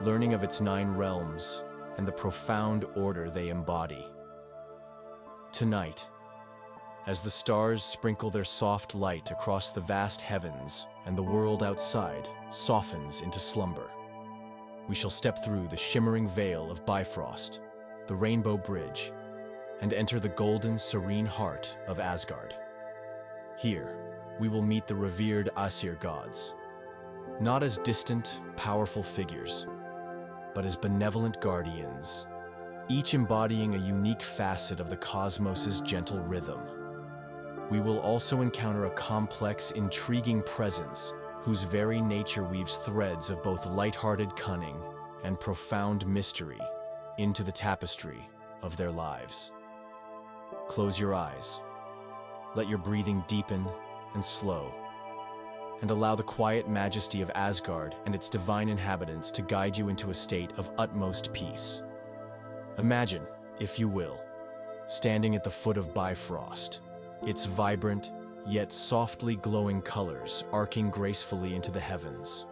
learning of its 9 realms and the profound order they embody. Tonight, as the stars sprinkle their soft light across the vast heavens and the world outside softens into slumber, we shall step through the shimmering veil of Bifrost, the rainbow bridge, and enter the golden, serene heart of Asgard. Here, we will meet the revered Aesir gods, not as distant, powerful figures, but as benevolent guardians, each embodying a unique facet of the cosmos's gentle rhythm. We will also encounter a complex, intriguing presence whose very nature weaves threads of both light-hearted cunning and profound mystery into the tapestry of their lives. Close your eyes, let your breathing deepen and slow, and allow the quiet majesty of Asgard and its divine inhabitants to guide you into a state of utmost peace. Imagine, if you will, standing at the foot of Bifrost, its vibrant, yet softly glowing colors arcing gracefully into the heavens.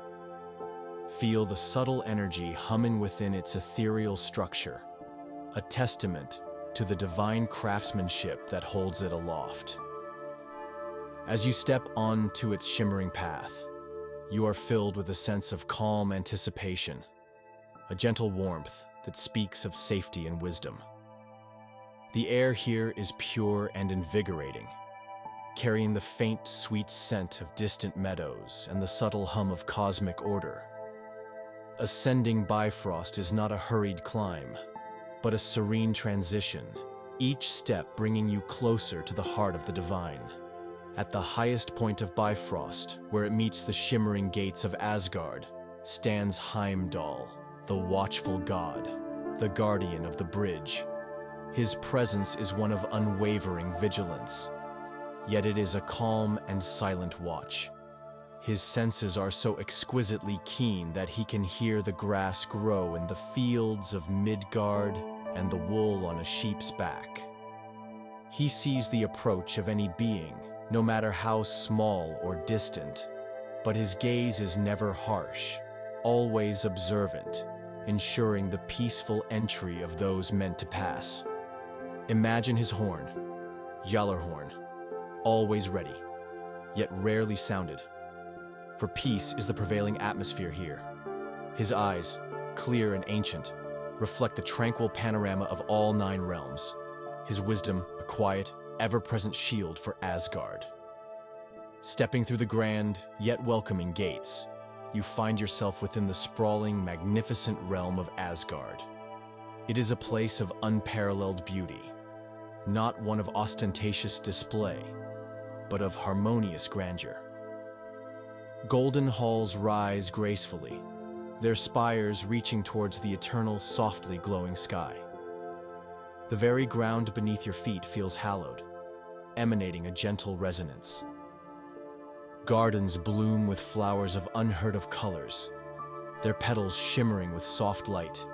Feel the subtle energy humming within its ethereal structure, a testament to the divine craftsmanship that holds it aloft. As you step onto its shimmering path, you are filled with a sense of calm anticipation, a gentle warmth that speaks of safety and wisdom. The air here is pure and invigorating, carrying the faint, sweet scent of distant meadows and the subtle hum of cosmic order. Ascending Bifrost is not a hurried climb, but a serene transition, each step bringing you closer to the heart of the divine. At the highest point of Bifrost, where it meets the shimmering gates of Asgard, stands Heimdall, the watchful god, the guardian of the bridge. His presence is one of unwavering vigilance, yet it is a calm and silent watch. His senses are so exquisitely keen that he can hear the grass grow in the fields of Midgard and the wool on a sheep's back. He sees the approach of any being, no matter how small or distant, but his gaze is never harsh, always observant, ensuring the peaceful entry of those meant to pass. Imagine his horn, Gjallarhorn, always ready, yet rarely sounded. For peace is the prevailing atmosphere here. His eyes, clear and ancient, reflect the tranquil panorama of all 9 realms. His wisdom, a quiet, ever-present shield for Asgard. Stepping through the grand, yet welcoming gates, you find yourself within the sprawling, magnificent realm of Asgard. It is a place of unparalleled beauty, not one of ostentatious display, but of harmonious grandeur. Golden halls rise gracefully, their spires reaching towards the eternal, softly glowing sky. The very ground beneath your feet feels hallowed, emanating a gentle resonance. Gardens bloom with flowers of unheard-of colors, their petals shimmering with soft light,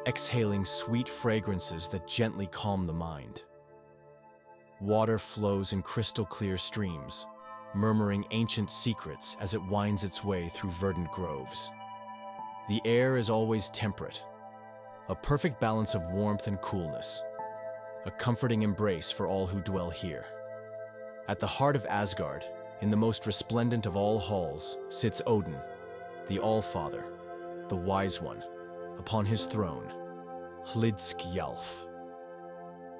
exhaling sweet fragrances that gently calm the mind. Water flows in crystal-clear streams, murmuring ancient secrets as it winds its way through verdant groves. The air is always temperate, a perfect balance of warmth and coolness, a comforting embrace for all who dwell here. At the heart of Asgard, in the most resplendent of all halls, sits Odin, the All-Father, the Wise One, upon his throne, Hlidskjalf.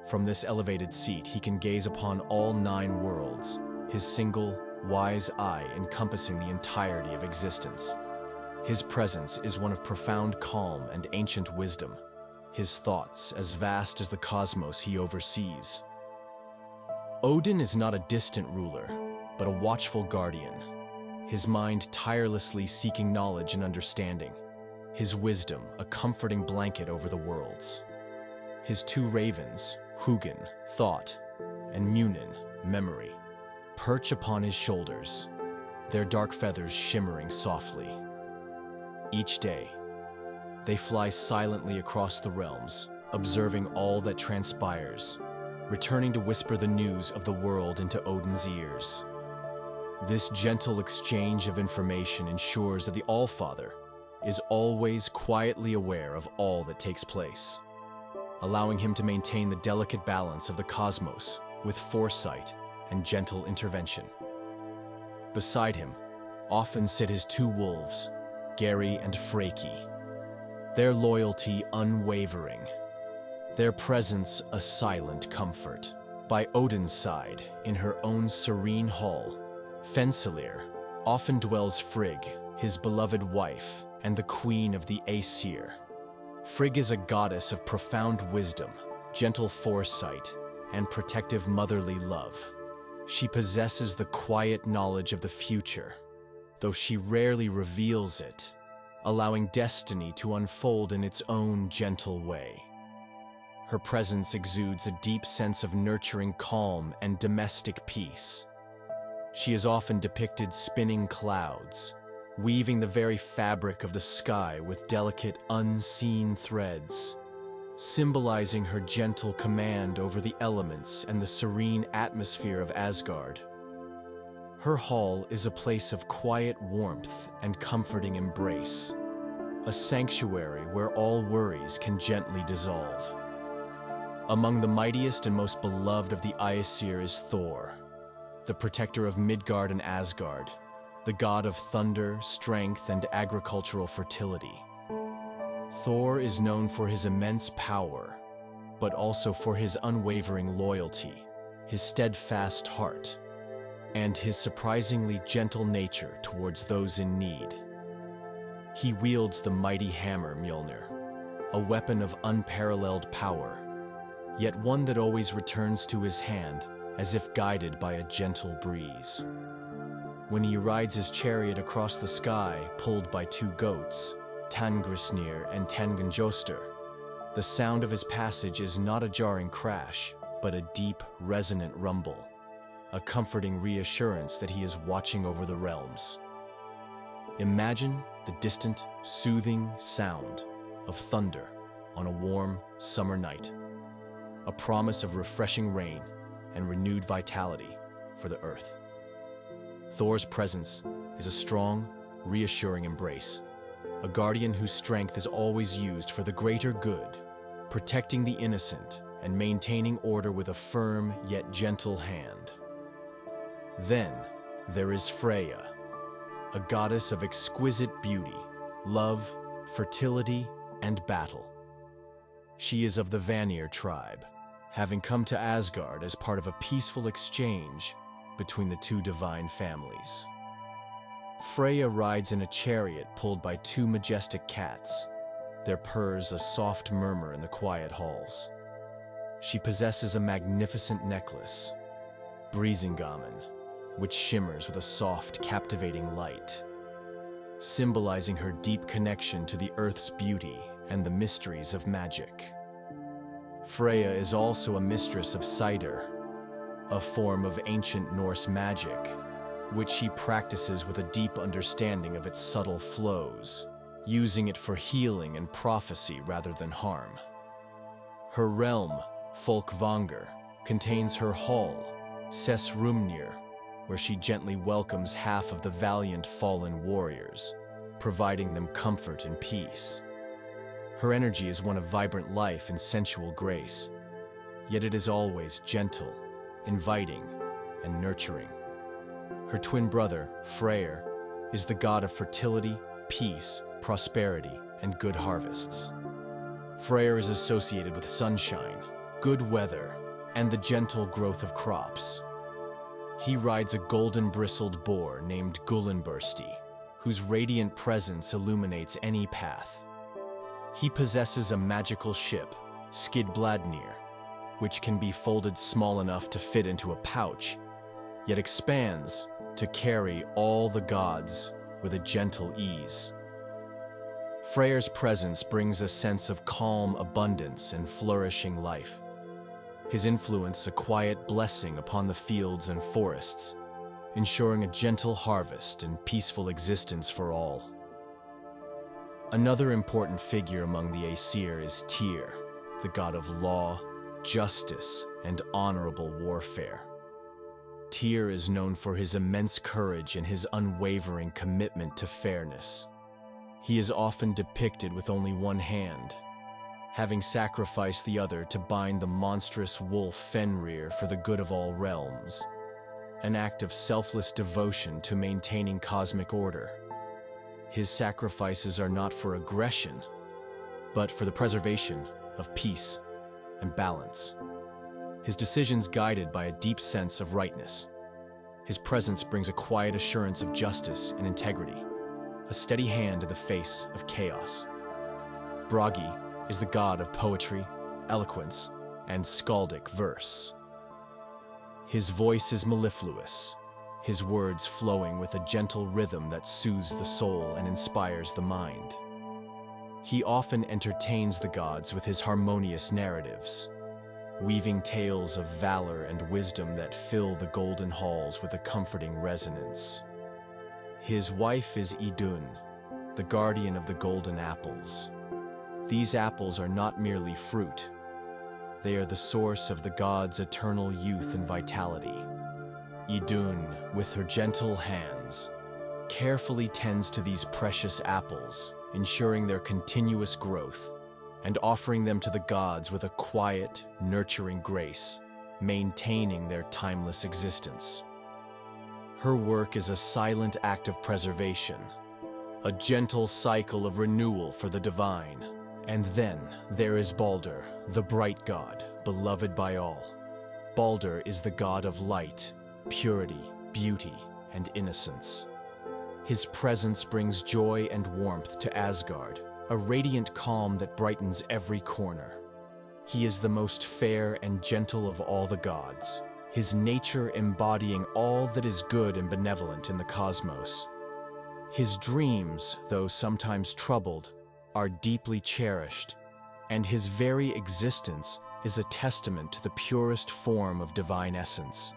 From this elevated seat, he can gaze upon all 9 worlds, his single, wise eye encompassing the entirety of existence. His presence is one of profound calm and ancient wisdom, his thoughts as vast as the cosmos he oversees. Odin is not a distant ruler, but a watchful guardian, his mind tirelessly seeking knowledge and understanding, his wisdom a comforting blanket over the worlds. His 2 ravens, Hugin, thought, and Munin, memory, perch upon his shoulders, their dark feathers shimmering softly. Each day, they fly silently across the realms, observing all that transpires, returning to whisper the news of the world into Odin's ears. This gentle exchange of information ensures that the All-Father is always quietly aware of all that takes place, allowing him to maintain the delicate balance of the cosmos with foresight and gentle intervention. Beside him often sit his 2 wolves, Geri and Freki, their loyalty unwavering, their presence a silent comfort. By Odin's side, in her own serene hall, Fenrir often dwells Frigg, his beloved wife, and the queen of the Aesir. Frigg is a goddess of profound wisdom, gentle foresight, and protective motherly love. She possesses the quiet knowledge of the future, though she rarely reveals it, allowing destiny to unfold in its own gentle way. Her presence exudes a deep sense of nurturing calm and domestic peace. She is often depicted spinning clouds, weaving the very fabric of the sky with delicate, unseen threads, symbolizing her gentle command over the elements and the serene atmosphere of Asgard. Her hall is a place of quiet warmth and comforting embrace, a sanctuary where all worries can gently dissolve. Among the mightiest and most beloved of the Aesir is Thor, the protector of Midgard and Asgard, the god of thunder, strength, and agricultural fertility. Thor is known for his immense power, but also for his unwavering loyalty, his steadfast heart, and his surprisingly gentle nature towards those in need. He wields the mighty hammer Mjolnir, a weapon of unparalleled power, yet one that always returns to his hand as if guided by a gentle breeze. When he rides his chariot across the sky, pulled by 2 goats, Tangrisnir and Tangenjoster, the sound of his passage is not a jarring crash, but a deep, resonant rumble, a comforting reassurance that he is watching over the realms. Imagine the distant, soothing sound of thunder on a warm summer night, a promise of refreshing rain and renewed vitality for the earth. Thor's presence is a strong, reassuring embrace, a guardian whose strength is always used for the greater good, protecting the innocent and maintaining order with a firm yet gentle hand. Then there is Freya, a goddess of exquisite beauty, love, fertility, and battle. She is of the Vanir tribe, having come to Asgard as part of a peaceful exchange between the two divine families. Freya rides in a chariot pulled by two majestic cats, their purrs a soft murmur in the quiet halls. She possesses a magnificent necklace, Brisingamen, which shimmers with a soft, captivating light, symbolizing her deep connection to the earth's beauty and the mysteries of magic. Freya is also a mistress of cider, a form of ancient Norse magic, which she practices with a deep understanding of its subtle flows, using it for healing and prophecy rather than harm. Her realm, Folkvanger, contains her hall, Sessrumnir, where she gently welcomes half of the valiant fallen warriors, providing them comfort and peace. Her energy is one of vibrant life and sensual grace, yet it is always gentle, inviting, and nurturing. Her twin brother, Freyr, is the god of fertility, peace, prosperity, and good harvests. Freyr is associated with sunshine, good weather, and the gentle growth of crops. He rides a golden-bristled boar named Gullinbursti, whose radiant presence illuminates any path. He possesses a magical ship, Skidbladnir, which can be folded small enough to fit into a pouch, yet expands to carry all the gods with a gentle ease. Freyr's presence brings a sense of calm abundance and flourishing life. His influence a quiet blessing upon the fields and forests, ensuring a gentle harvest and peaceful existence for all. Another important figure among the Aesir is Tyr, the god of law, justice, and honorable warfare. Tyr is known for his immense courage and his unwavering commitment to fairness. He is often depicted with only one hand, having sacrificed the other to bind the monstrous wolf Fenrir for the good of all realms, an act of selfless devotion to maintaining cosmic order. His sacrifices are not for aggression, but for the preservation of peace and balance. His decisions guided by a deep sense of rightness. His presence brings a quiet assurance of justice and integrity, a steady hand in the face of chaos. Bragi is the god of poetry, eloquence, and skaldic verse. His voice is mellifluous, his words flowing with a gentle rhythm that soothes the soul and inspires the mind. He often entertains the gods with his harmonious narratives, weaving tales of valor and wisdom that fill the golden halls with a comforting resonance. His wife is Idun, the guardian of the golden apples. These apples are not merely fruit. They are the source of the gods' eternal youth and vitality. Idun, with her gentle hands, carefully tends to these precious apples, ensuring their continuous growth, and offering them to the gods with a quiet, nurturing grace, maintaining their timeless existence. Her work is a silent act of preservation, a gentle cycle of renewal for the divine. And then there is Baldur, the bright god, beloved by all. Baldur is the god of light, purity, beauty, and innocence. His presence brings joy and warmth to Asgard, a radiant calm that brightens every corner. He is the most fair and gentle of all the gods, his nature embodying all that is good and benevolent in the cosmos. His dreams, though sometimes troubled, are deeply cherished, and his very existence is a testament to the purest form of divine essence.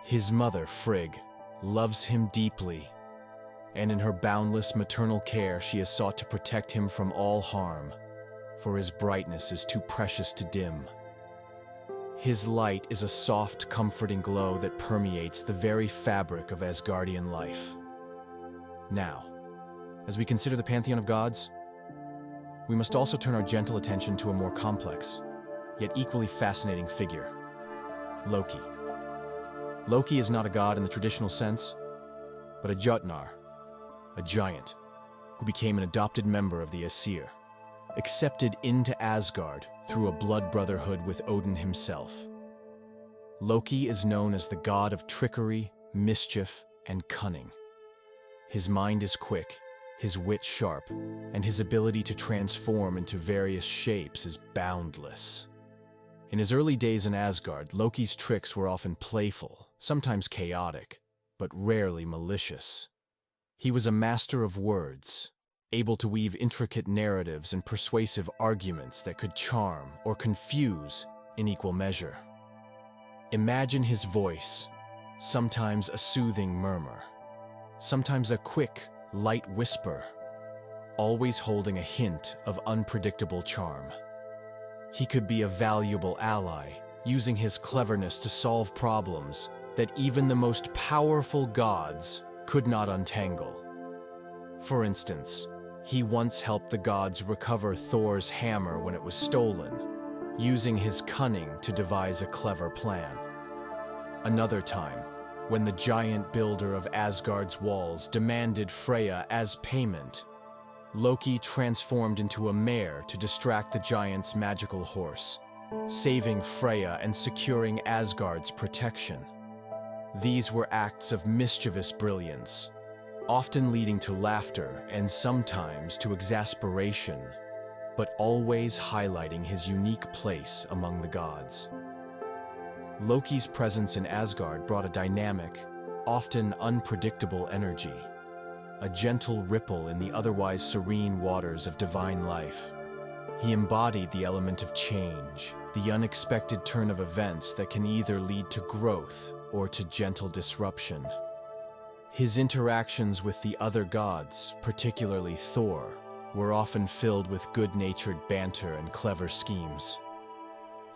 His mother, Frigg, loves him deeply, and in her boundless maternal care she has sought to protect him from all harm, for his brightness is too precious to dim. His light is a soft, comforting glow that permeates the very fabric of Asgardian life. Now, as we consider the pantheon of gods, we must also turn our gentle attention to a more complex, yet equally fascinating figure, Loki. Loki is not a god in the traditional sense, but a Jotnar, a giant, who became an adopted member of the Aesir, accepted into Asgard through a blood brotherhood with Odin himself. Loki is known as the god of trickery, mischief, and cunning. His mind is quick, his wit sharp, and his ability to transform into various shapes is boundless. In his early days in Asgard, Loki's tricks were often playful, sometimes chaotic, but rarely malicious. He was a master of words, able to weave intricate narratives and persuasive arguments that could charm or confuse in equal measure. Imagine his voice, sometimes a soothing murmur, sometimes a quick, light whisper, always holding a hint of unpredictable charm. He could be a valuable ally, using his cleverness to solve problems that even the most powerful gods could not untangle. For instance, he once helped the gods recover Thor's hammer when it was stolen, using his cunning to devise a clever plan. Another time, when the giant builder of Asgard's walls demanded Freya as payment, Loki transformed into a mare to distract the giant's magical horse, saving Freya and securing Asgard's protection. These were acts of mischievous brilliance, often leading to laughter and sometimes to exasperation, but always highlighting his unique place among the gods. Loki's presence in Asgard brought a dynamic, often unpredictable energy, a gentle ripple in the otherwise serene waters of divine life. He embodied the element of change, the unexpected turn of events that can either lead to growth or to gentle disruption. His interactions with the other gods, particularly Thor, were often filled with good-natured banter and clever schemes.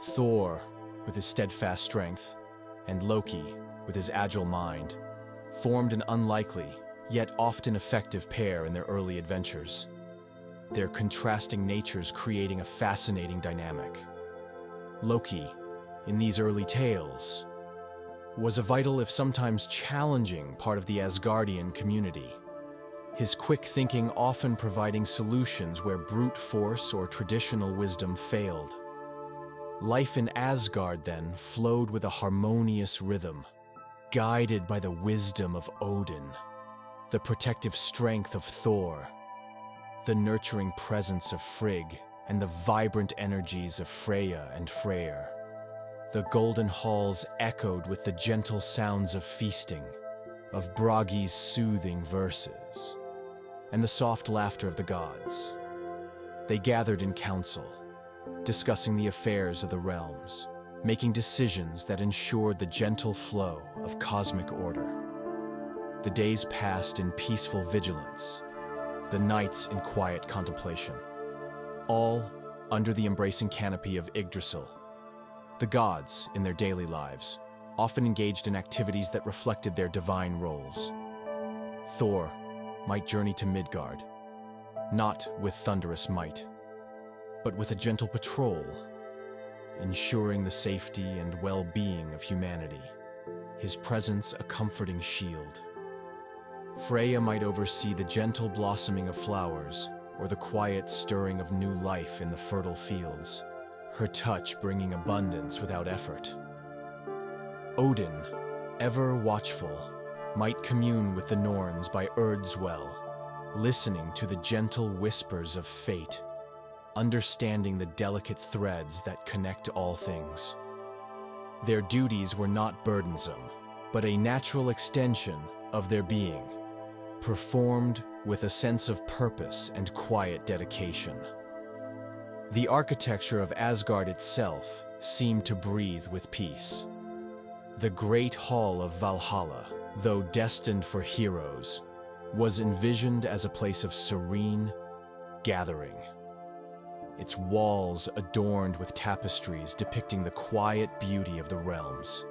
Thor, with his steadfast strength, and Loki, with his agile mind, formed an unlikely, yet often effective pair in their early adventures, their contrasting natures creating a fascinating dynamic. Loki, in these early tales, was a vital if sometimes challenging part of the Asgardian community, his quick thinking often providing solutions where brute force or traditional wisdom failed. Life in Asgard, then, flowed with a harmonious rhythm, guided by the wisdom of Odin, the protective strength of Thor, the nurturing presence of Frigg, and the vibrant energies of Freya and Freyr. The golden halls echoed with the gentle sounds of feasting, of Bragi's soothing verses, and the soft laughter of the gods. They gathered in council, discussing the affairs of the realms, making decisions that ensured the gentle flow of cosmic order. The days passed in peaceful vigilance, the nights in quiet contemplation, all under the embracing canopy of Yggdrasil. The gods, in their daily lives, often engaged in activities that reflected their divine roles. Thor might journey to Midgard, not with thunderous might, but with a gentle patrol, ensuring the safety and well-being of humanity, his presence a comforting shield. Freya might oversee the gentle blossoming of flowers or the quiet stirring of new life in the fertile fields, her touch bringing abundance without effort. Odin, ever watchful, might commune with the Norns by Urd's well, listening to the gentle whispers of fate, understanding the delicate threads that connect all things. Their duties were not burdensome, but a natural extension of their being, performed with a sense of purpose and quiet dedication. The architecture of Asgard itself seemed to breathe with peace. The great hall of Valhalla, though destined for heroes, was envisioned as a place of serene gathering. Its walls adorned with tapestries depicting the quiet beauty of the realms.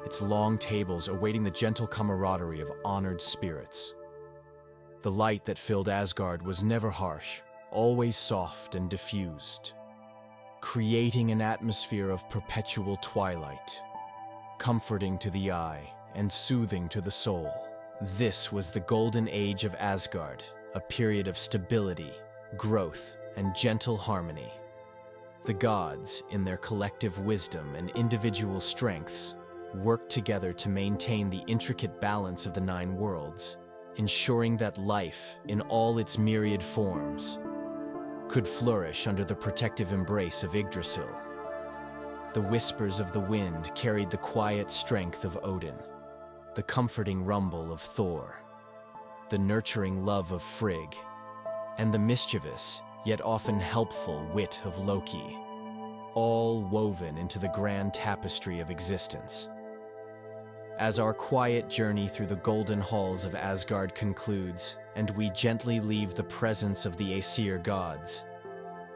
Its long tables awaiting the gentle camaraderie of honored spirits. The light that filled Asgard was never harsh, always soft and diffused, creating an atmosphere of perpetual twilight. comforting to the eye and soothing to the soul. This was the golden age of Asgard, a period of stability, growth, and gentle harmony. The gods, in their collective wisdom and individual strengths, worked together to maintain the intricate balance of the 9 worlds, ensuring that life, in all its myriad forms, could flourish under the protective embrace of Yggdrasil. The whispers of the wind carried the quiet strength of Odin, the comforting rumble of Thor, the nurturing love of Frigg, and the mischievous, yet often helpful wit of Loki, all woven into the grand tapestry of existence. As our quiet journey through the golden halls of Asgard concludes, and we gently leave the presence of the Aesir gods,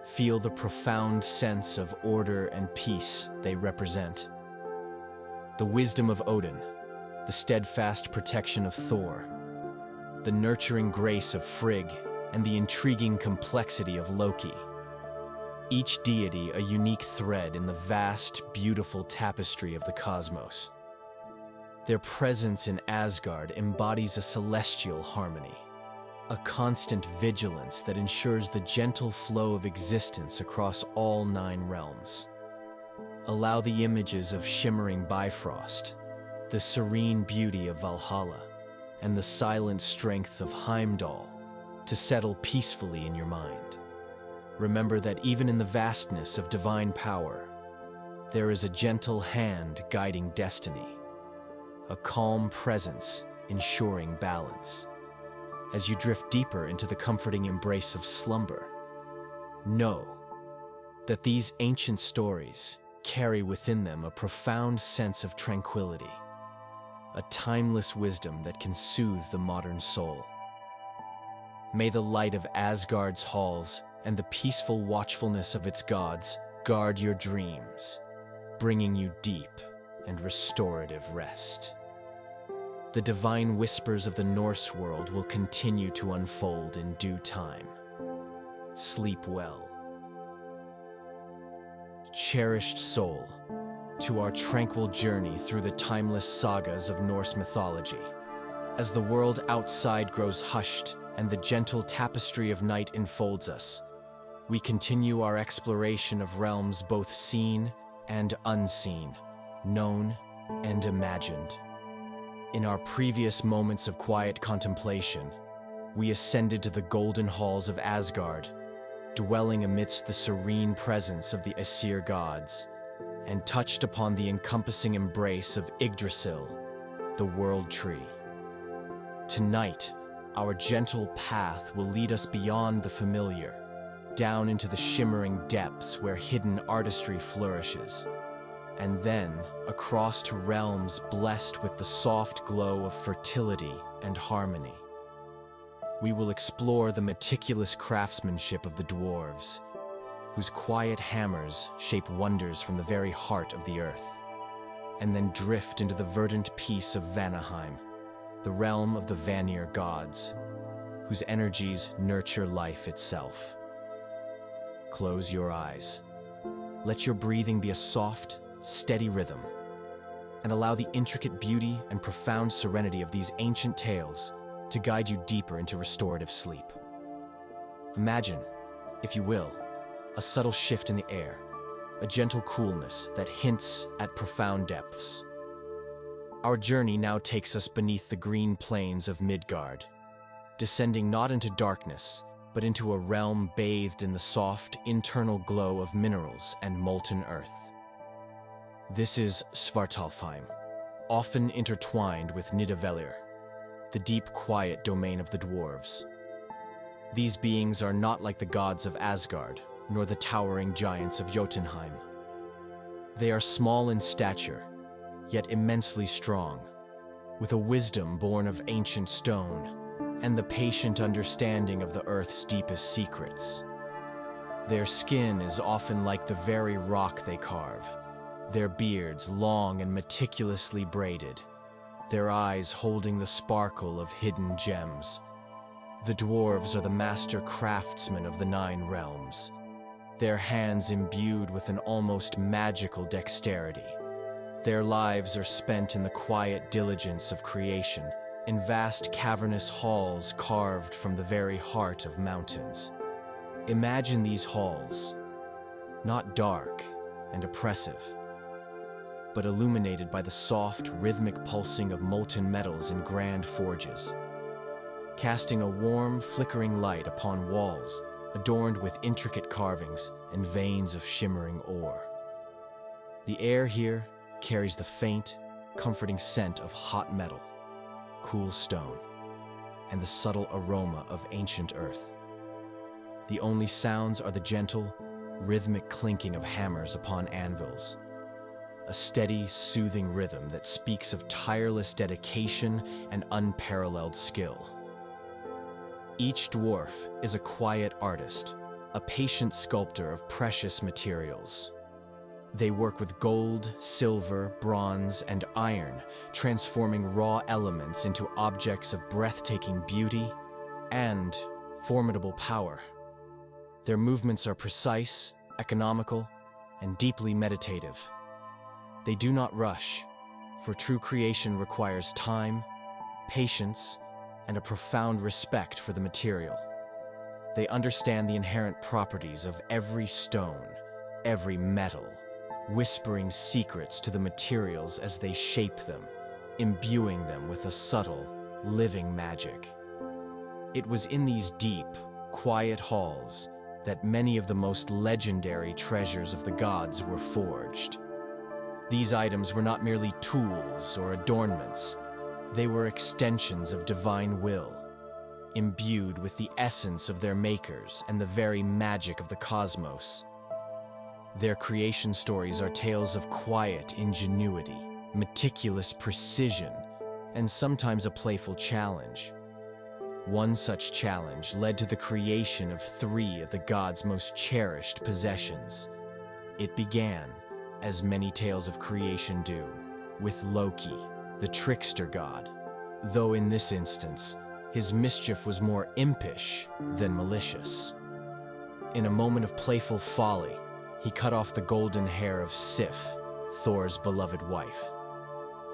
feel the profound sense of order and peace they represent. The wisdom of Odin, the steadfast protection of Thor, the nurturing grace of Frigg, and the intriguing complexity of Loki. Each deity a unique thread in the vast, beautiful tapestry of the cosmos. Their presence in Asgard embodies a celestial harmony, a constant vigilance that ensures the gentle flow of existence across all 9 realms. Allow the images of shimmering Bifrost, the serene beauty of Valhalla, and the silent strength of Heimdall to settle peacefully in your mind. Remember that even in the vastness of divine power, there is a gentle hand guiding destiny, a calm presence ensuring balance. As you drift deeper into the comforting embrace of slumber, know that these ancient stories carry within them a profound sense of tranquility, a timeless wisdom that can soothe the modern soul. May the light of Asgard's halls and the peaceful watchfulness of its gods guard your dreams, bringing you deep and restorative rest. The divine whispers of the Norse world will continue to unfold in due time. Sleep well. Cherished soul, to our tranquil journey through the timeless sagas of Norse mythology. As the world outside grows hushed and the gentle tapestry of night enfolds us, we continue our exploration of realms both seen and unseen, known and imagined. In our previous moments of quiet contemplation, we ascended to the golden halls of Asgard, dwelling amidst the serene presence of the Aesir gods, and touched upon the encompassing embrace of Yggdrasil, the world tree. Tonight, our gentle path will lead us beyond the familiar, down into the shimmering depths where hidden artistry flourishes, and then across to realms blessed with the soft glow of fertility and harmony. We will explore the meticulous craftsmanship of the dwarves, whose quiet hammers shape wonders from the very heart of the earth, and then drift into the verdant peace of Vanaheim, the realm of the Vanir gods, whose energies nurture life itself. Close your eyes. Let your breathing be a soft, steady rhythm, and allow the intricate beauty and profound serenity of these ancient tales to guide you deeper into restorative sleep. Imagine, if you will, a subtle shift in the air, a gentle coolness that hints at profound depths. Our journey now takes us beneath the green plains of Midgard, descending not into darkness, but into a realm bathed in the soft, internal glow of minerals and molten earth. This is Svartalfheim, often intertwined with Nidavellir, the deep, quiet domain of the dwarves. These beings are not like the gods of Asgard, nor the towering giants of Jotunheim. They are small in stature, yet immensely strong, with a wisdom born of ancient stone, and the patient understanding of the earth's deepest secrets. Their skin is often like the very rock they carve, their beards long and meticulously braided, their eyes holding the sparkle of hidden gems. The dwarves are the master craftsmen of the 9 realms, their hands imbued with an almost magical dexterity, Their lives are spent in the quiet diligence of creation, in vast cavernous halls carved from the very heart of mountains. Imagine these halls, not dark and oppressive, but illuminated by the soft, rhythmic pulsing of molten metals in grand forges, casting a warm, flickering light upon walls adorned with intricate carvings and veins of shimmering ore. The air here carries the faint, comforting scent of hot metal, cool stone, and the subtle aroma of ancient earth. The only sounds are the gentle, rhythmic clinking of hammers upon anvils, a steady, soothing rhythm that speaks of tireless dedication and unparalleled skill. Each dwarf is a quiet artist, a patient sculptor of precious materials. They work with gold, silver, bronze, and iron, transforming raw elements into objects of breathtaking beauty and formidable power. Their movements are precise, economical, and deeply meditative. They do not rush, for true creation requires time, patience, and a profound respect for the material. They understand the inherent properties of every stone, every metal, whispering secrets to the materials as they shape them, imbuing them with a subtle, living magic. It was in these deep, quiet halls that many of the most legendary treasures of the gods were forged. These items were not merely tools or adornments. They were extensions of divine will, imbued with the essence of their makers and the very magic of the cosmos. Their creation stories are tales of quiet ingenuity, meticulous precision, and sometimes a playful challenge. One such challenge led to the creation of 3 of the gods' most cherished possessions. It began, as many tales of creation do, with Loki, the trickster god, though in this instance, his mischief was more impish than malicious. In a moment of playful folly, he cut off the golden hair of Sif, Thor's beloved wife.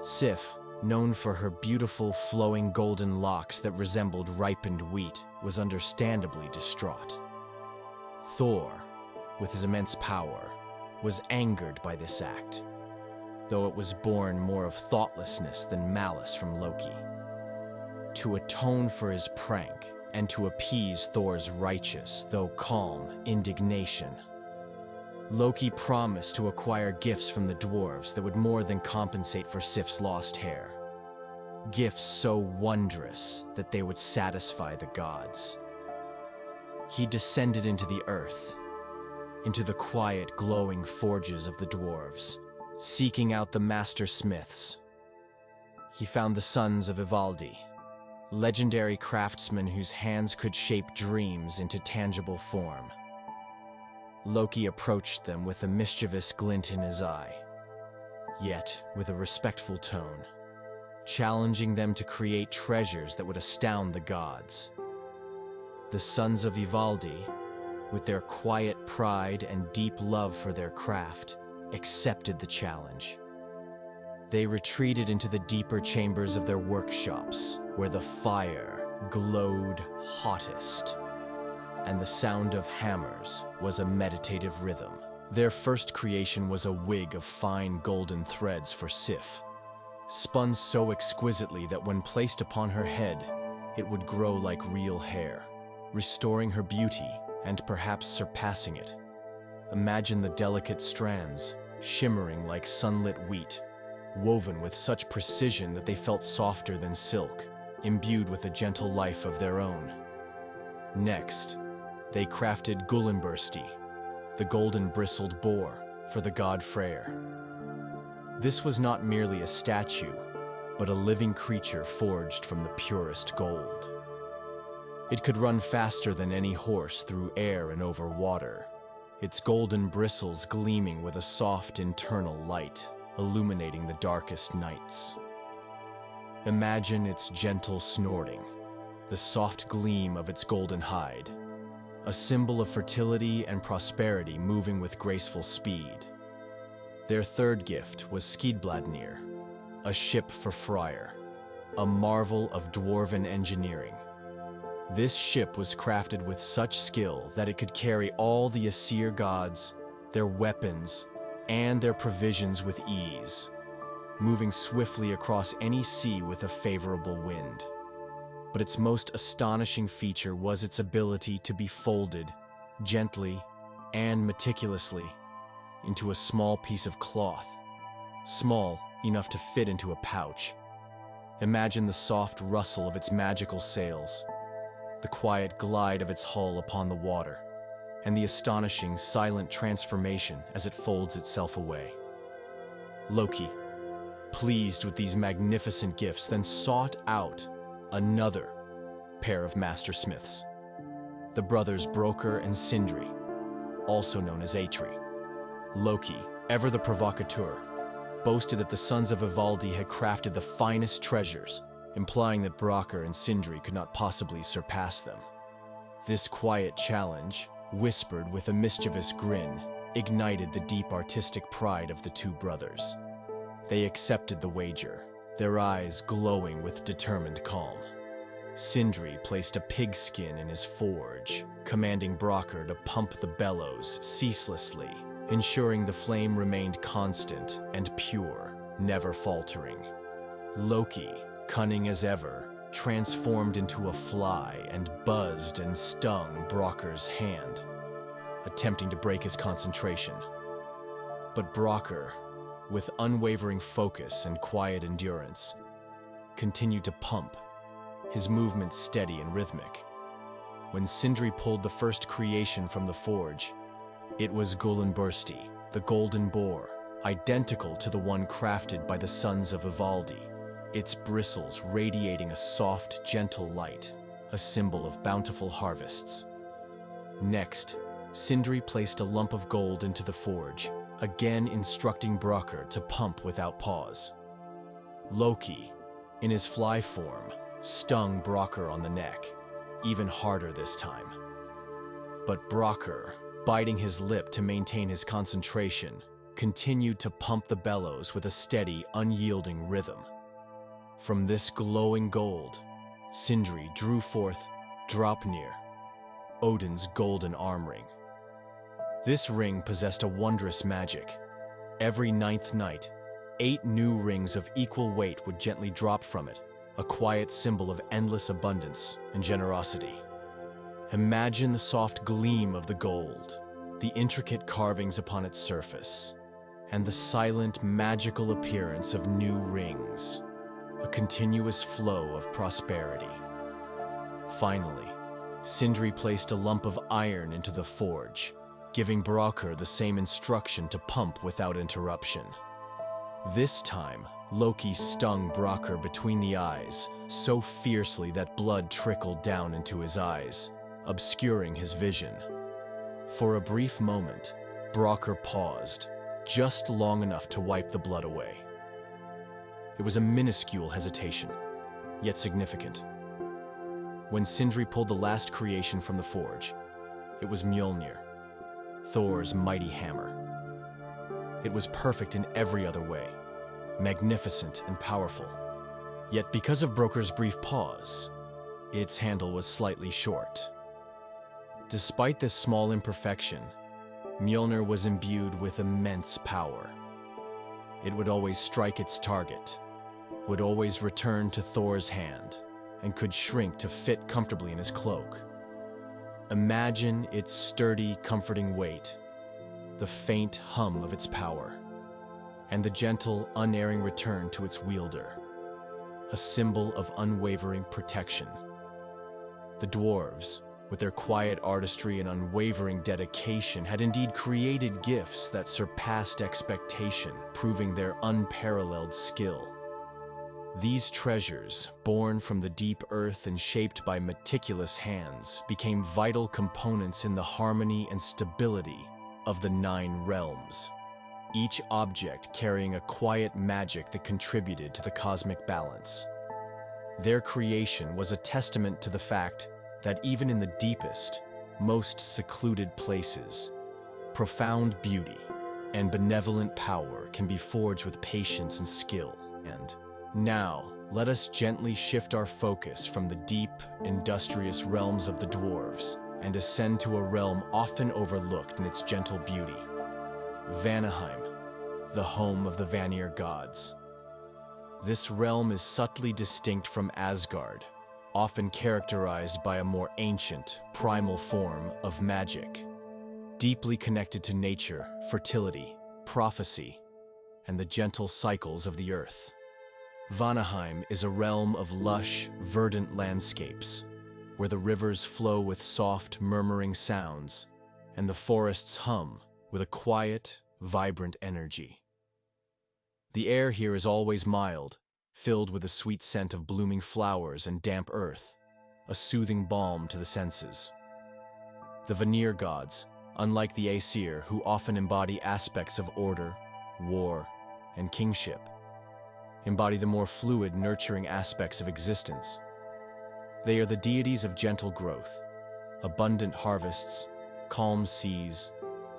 Sif, known for her beautiful flowing golden locks that resembled ripened wheat, was understandably distraught. Thor, with his immense power, was angered by this act, though it was born more of thoughtlessness than malice from Loki. To atone for his prank, and to appease Thor's righteous, though calm, indignation, Loki promised to acquire gifts from the dwarves that would more than compensate for Sif's lost hair. Gifts so wondrous that they would satisfy the gods. He descended into the earth, into the quiet, glowing forges of the dwarves, seeking out the master smiths. He found the sons of Ivaldi, legendary craftsmen whose hands could shape dreams into tangible form. Loki approached them with a mischievous glint in his eye, yet with a respectful tone, challenging them to create treasures that would astound the gods. The sons of Ivaldi, with their quiet pride and deep love for their craft, accepted the challenge. They retreated into the deeper chambers of their workshops, where the fire glowed hottest, and the sound of hammers was a meditative rhythm. Their first creation was a wig of fine golden threads for Sif, spun so exquisitely that when placed upon her head, it would grow like real hair, restoring her beauty and perhaps surpassing it. Imagine the delicate strands, shimmering like sunlit wheat, woven with such precision that they felt softer than silk, imbued with a gentle life of their own. Next, they crafted Gullinbursti, the golden-bristled boar, for the god Freyr. This was not merely a statue, but a living creature forged from the purest gold. It could run faster than any horse through air and over water, its golden bristles gleaming with a soft internal light, illuminating the darkest nights. Imagine its gentle snorting, the soft gleam of its golden hide, a symbol of fertility and prosperity moving with graceful speed. Their third gift was Skidbladnir, a ship for Freyr, a marvel of dwarven engineering. This ship was crafted with such skill that it could carry all the Aesir gods, their weapons, and their provisions with ease, moving swiftly across any sea with a favorable wind. But its most astonishing feature was its ability to be folded, gently and meticulously, into a small piece of cloth, small enough to fit into a pouch. Imagine the soft rustle of its magical sails, the quiet glide of its hull upon the water, and the astonishing silent transformation as it folds itself away. Loki, pleased with these magnificent gifts, then sought out another pair of master smiths, the brothers Brokkr and Sindri, also known as Atri. Loki, ever the provocateur, boasted that the sons of Ivaldi had crafted the finest treasures, implying that Brokkr and Sindri could not possibly surpass them. This quiet challenge, whispered with a mischievous grin, ignited the deep artistic pride of the two brothers. They accepted the wager, their eyes glowing with determined calm. Sindri placed a pigskin in his forge, commanding Brokkr to pump the bellows ceaselessly, ensuring the flame remained constant and pure, never faltering. Loki, cunning as ever, transformed into a fly and buzzed and stung Brokkr's hand, attempting to break his concentration. But Brokkr, with unwavering focus and quiet endurance, continued to pump, his movements steady and rhythmic. When Sindri pulled the first creation from the forge, it was Gullinbursti, the golden boar, identical to the one crafted by the sons of Ivaldi, its bristles radiating a soft, gentle light, a symbol of bountiful harvests. Next, Sindri placed a lump of gold into the forge, again instructing Brokkr to pump without pause. Loki, in his fly form, stung Brokkr on the neck, even harder this time. But Brokkr, biting his lip to maintain his concentration, continued to pump the bellows with a steady, unyielding rhythm. From this glowing gold, Sindri drew forth Draupnir, Odin's golden arm ring. This ring possessed a wondrous magic. Every 9th night, 8 new rings of equal weight would gently drop from it, a quiet symbol of endless abundance and generosity. Imagine the soft gleam of the gold, the intricate carvings upon its surface, and the silent, magical appearance of new rings, a continuous flow of prosperity. Finally, Sindri placed a lump of iron into the forge, giving Brokkr the same instruction to pump without interruption. This time, Loki stung Brokkr between the eyes so fiercely that blood trickled down into his eyes, obscuring his vision. For a brief moment, Brokkr paused, just long enough to wipe the blood away. It was a minuscule hesitation, yet significant. When Sindri pulled the last creation from the forge, it was Mjolnir, Thor's mighty hammer. It was perfect in every other way, magnificent and powerful. Yet because of Brokkr's brief pause, its handle was slightly short. Despite this small imperfection, Mjolnir was imbued with immense power. It would always strike its target, would always return to Thor's hand, and could shrink to fit comfortably in his cloak. Imagine its sturdy, comforting weight, the faint hum of its power, and the gentle, unerring return to its wielder, a symbol of unwavering protection. The dwarves, with their quiet artistry and unwavering dedication, had indeed created gifts that surpassed expectation, proving their unparalleled skill. These treasures, born from the deep earth and shaped by meticulous hands, became vital components in the harmony and stability of the 9 realms, each object carrying a quiet magic that contributed to the cosmic balance. Their creation was a testament to the fact that even in the deepest, most secluded places, profound beauty, and benevolent power can be forged with patience and skill. And now, let us gently shift our focus from the deep, industrious realms of the dwarves and ascend to a realm often overlooked in its gentle beauty. Vanaheim, the home of the Vanir gods. This realm is subtly distinct from Asgard, often characterized by a more ancient, primal form of magic, deeply connected to nature, fertility, prophecy, and the gentle cycles of the earth. Vanaheim is a realm of lush, verdant landscapes, where the rivers flow with soft, murmuring sounds, and the forests hum with a quiet, vibrant energy. The air here is always mild, filled with the sweet scent of blooming flowers and damp earth, a soothing balm to the senses. The Vanir gods, unlike the Aesir, who often embody aspects of order, war, and kingship, embody the more fluid, nurturing aspects of existence. They are the deities of gentle growth, abundant harvests, calm seas,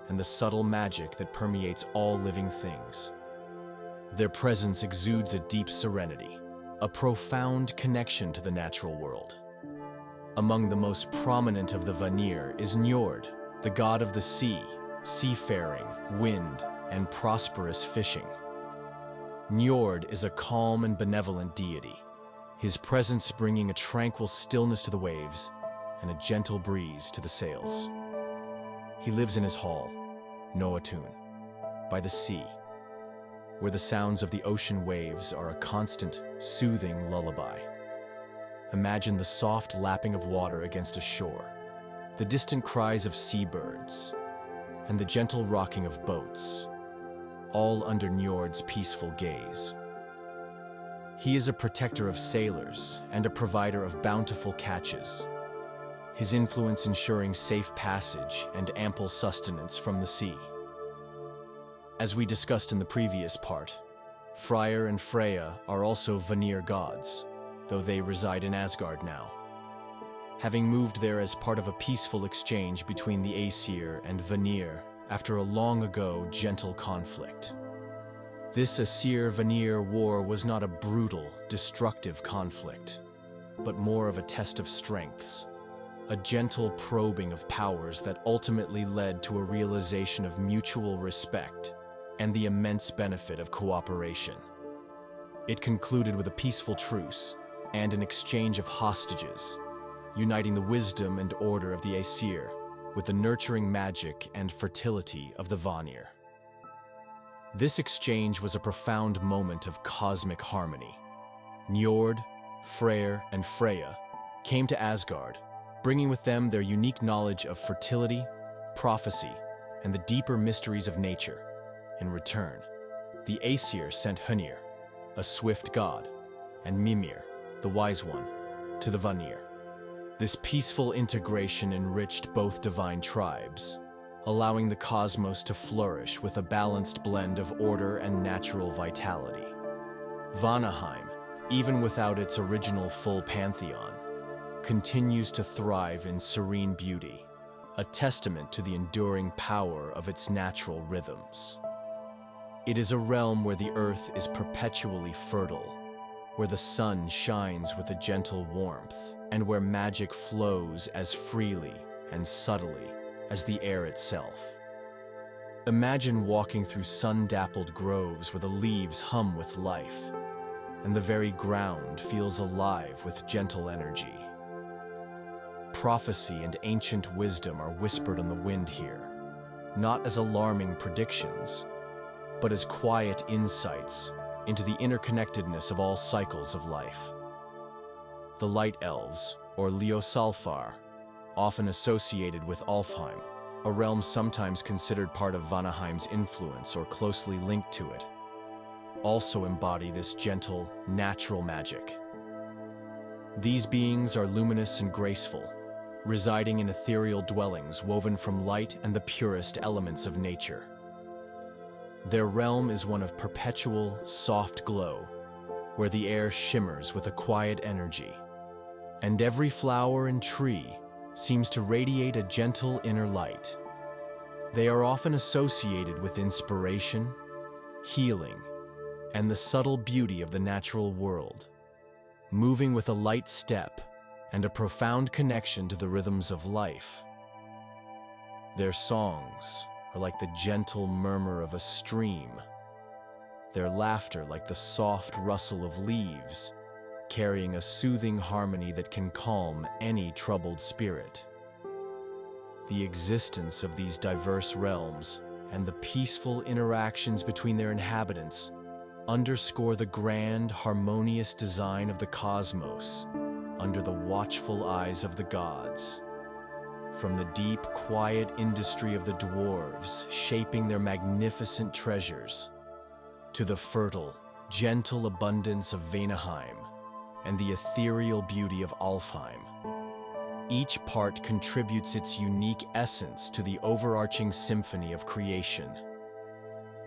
and the subtle magic that permeates all living things. Their presence exudes a deep serenity, a profound connection to the natural world. Among the most prominent of the Vanir is Njord, the god of the sea, seafaring, wind, and prosperous fishing. Njord is a calm and benevolent deity, his presence bringing a tranquil stillness to the waves and a gentle breeze to the sails. He lives in his hall, Noatun, by the sea, where the sounds of the ocean waves are a constant, soothing lullaby. Imagine the soft lapping of water against a shore, the distant cries of seabirds, and the gentle rocking of boats, all under Njord's peaceful gaze. He is a protector of sailors and a provider of bountiful catches, his influence ensuring safe passage and ample sustenance from the sea. As we discussed in the previous part, Freyr and Freya are also Vanir gods, though they reside in Asgard now, having moved there as part of a peaceful exchange between the Aesir and Vanir after a long ago gentle conflict. This Aesir-Vanir war was not a brutal, destructive conflict, but more of a test of strengths, a gentle probing of powers that ultimately led to a realization of mutual respect and the immense benefit of cooperation. It concluded with a peaceful truce and an exchange of hostages, uniting the wisdom and order of the Aesir with the nurturing magic and fertility of the Vanir. This exchange was a profound moment of cosmic harmony. Njord, Freyr, and Freya came to Asgard, bringing with them their unique knowledge of fertility, prophecy, and the deeper mysteries of nature. In return, the Aesir sent Hönir, a swift god, and Mimir, the wise one, to the Vanir. This peaceful integration enriched both divine tribes, allowing the cosmos to flourish with a balanced blend of order and natural vitality. Vanaheim, even without its original full pantheon, continues to thrive in serene beauty, a testament to the enduring power of its natural rhythms. It is a realm where the earth is perpetually fertile, where the sun shines with a gentle warmth, and where magic flows as freely and subtly as the air itself. Imagine walking through sun-dappled groves where the leaves hum with life, and the very ground feels alive with gentle energy. Prophecy and ancient wisdom are whispered on the wind here, not as alarming predictions, but as quiet insights into the interconnectedness of all cycles of life. The Light Elves, or Ljósálfar, often associated with Alfheim, a realm sometimes considered part of Vanaheim's influence or closely linked to it, also embody this gentle, natural magic. These beings are luminous and graceful, residing in ethereal dwellings woven from light and the purest elements of nature. Their realm is one of perpetual, soft glow, where the air shimmers with a quiet energy, and every flower and tree seems to radiate a gentle inner light. They are often associated with inspiration, healing, and the subtle beauty of the natural world, moving with a light step and a profound connection to the rhythms of life. Their songs are like the gentle murmur of a stream, their laughter like the soft rustle of leaves, carrying a soothing harmony that can calm any troubled spirit. The existence of these diverse realms and the peaceful interactions between their inhabitants underscore the grand, harmonious design of the cosmos under the watchful eyes of the gods. From the deep, quiet industry of the dwarves shaping their magnificent treasures, to the fertile, gentle abundance of Vanaheim and the ethereal beauty of Alfheim, each part contributes its unique essence to the overarching symphony of creation.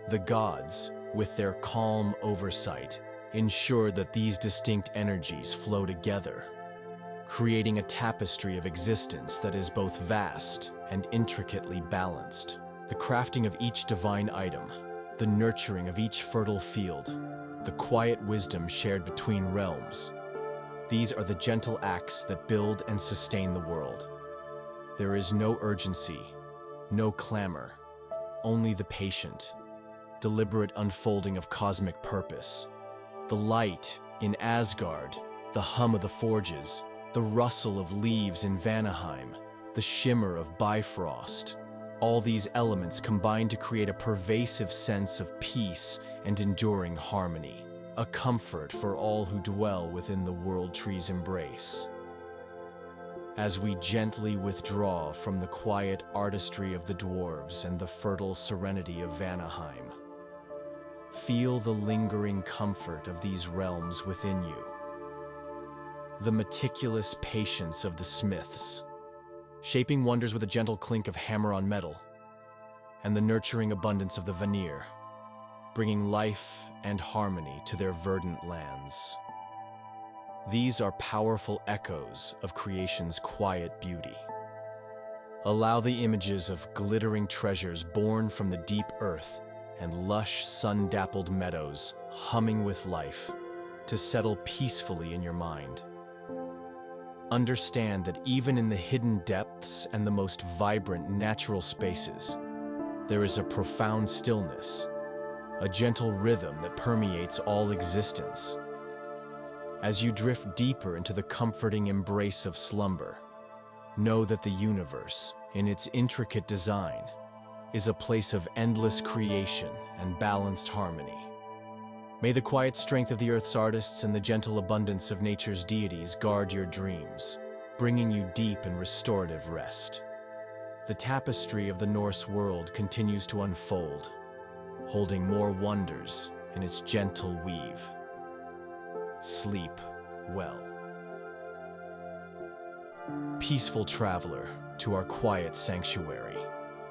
The gods, with their calm oversight, ensure that these distinct energies flow together, creating a tapestry of existence that is both vast and intricately balanced. The crafting of each divine item, the nurturing of each fertile field, the quiet wisdom shared between realms. These are the gentle acts that build and sustain the world. There is no urgency, no clamor, only the patient, deliberate unfolding of cosmic purpose. The light in Asgard, the hum of the forges, the rustle of leaves in Vanaheim, the shimmer of Bifrost. All these elements combine to create a pervasive sense of peace and enduring harmony, a comfort for all who dwell within the world tree's embrace. As we gently withdraw from the quiet artistry of the dwarves and the fertile serenity of Vanaheim, feel the lingering comfort of these realms within you. The meticulous patience of the smiths, shaping wonders with a gentle clink of hammer on metal, and the nurturing abundance of the Vanir, bringing life and harmony to their verdant lands. These are powerful echoes of creation's quiet beauty. Allow the images of glittering treasures born from the deep earth and lush, sun-dappled meadows humming with life to settle peacefully in your mind. Understand that even in the hidden depths and the most vibrant natural spaces, there is a profound stillness, a gentle rhythm that permeates all existence. As you drift deeper into the comforting embrace of slumber, know that the universe, in its intricate design, is a place of endless creation and balanced harmony. May the quiet strength of the earth's artists and the gentle abundance of nature's deities guard your dreams, bringing you deep and restorative rest. The tapestry of the Norse world continues to unfold, holding more wonders in its gentle weave. Sleep well. Peaceful traveler to our quiet sanctuary,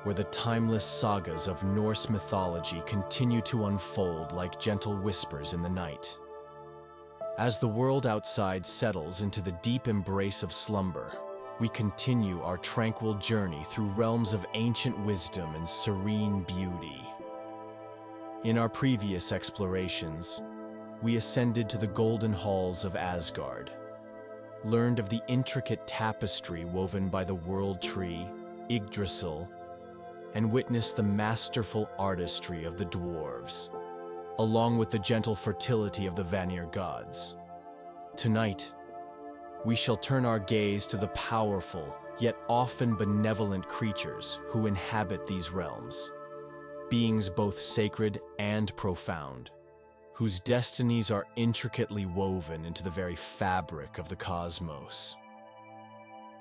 where the timeless sagas of Norse mythology continue to unfold like gentle whispers in the night. As the world outside settles into the deep embrace of slumber, we continue our tranquil journey through realms of ancient wisdom and serene beauty. In our previous explorations, we ascended to the golden halls of Asgard, learned of the intricate tapestry woven by the world tree, Yggdrasil, and witnessed the masterful artistry of the dwarves, along with the gentle fertility of the Vanir gods. Tonight, we shall turn our gaze to the powerful, yet often benevolent creatures who inhabit these realms, beings both sacred and profound, whose destinies are intricately woven into the very fabric of the cosmos.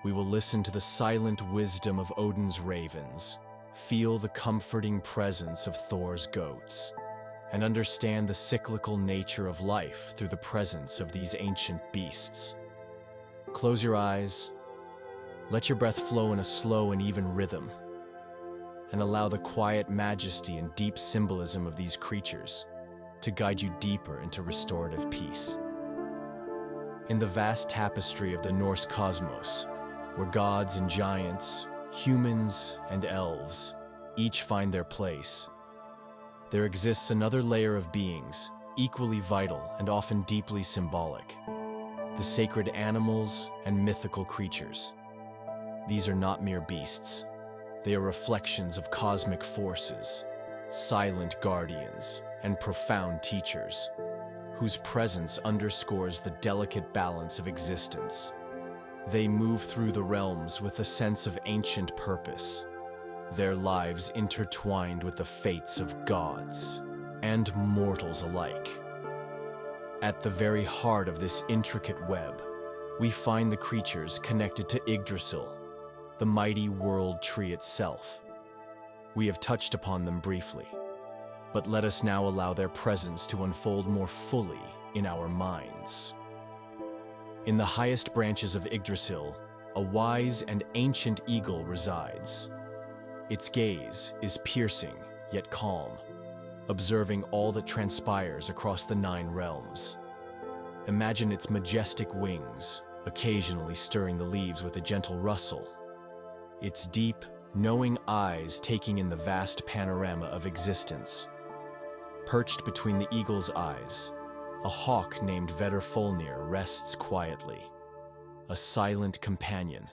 We will listen to the silent wisdom of Odin's ravens, feel the comforting presence of Thor's goats, and understand the cyclical nature of life through the presence of these ancient beasts. Close your eyes, let your breath flow in a slow and even rhythm, and allow the quiet majesty and deep symbolism of these creatures to guide you deeper into restorative peace. In the vast tapestry of the Norse cosmos, where gods and giants, humans and elves, each find their place. There exists another layer of beings, equally vital and often deeply symbolic: the sacred animals and mythical creatures. These are not mere beasts. They are reflections of cosmic forces, silent guardians, and profound teachers, whose presence underscores the delicate balance of existence. They move through the realms with a sense of ancient purpose, their lives intertwined with the fates of gods and mortals alike. At the very heart of this intricate web, we find the creatures connected to Yggdrasil, the mighty world tree itself. We have touched upon them briefly, but let us now allow their presence to unfold more fully in our minds. In the highest branches of Yggdrasil, a wise and ancient eagle resides. Its gaze is piercing yet calm, observing all that transpires across the 9 realms. Imagine its majestic wings, occasionally stirring the leaves with a gentle rustle, its deep, knowing eyes taking in the vast panorama of existence. Perched between the eagle's eyes, a hawk named Fenrir rests quietly, a silent companion,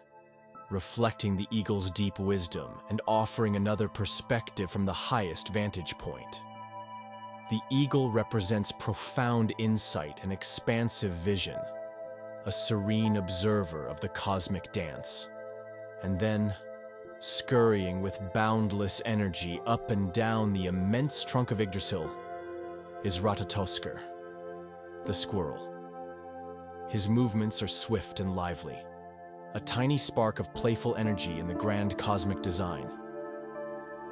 reflecting the eagle's deep wisdom and offering another perspective from the highest vantage point. The eagle represents profound insight and expansive vision, a serene observer of the cosmic dance. And then, scurrying with boundless energy up and down the immense trunk of Yggdrasil, is Ratatoskr, the squirrel. His movements are swift and lively, a tiny spark of playful energy in the grand cosmic design.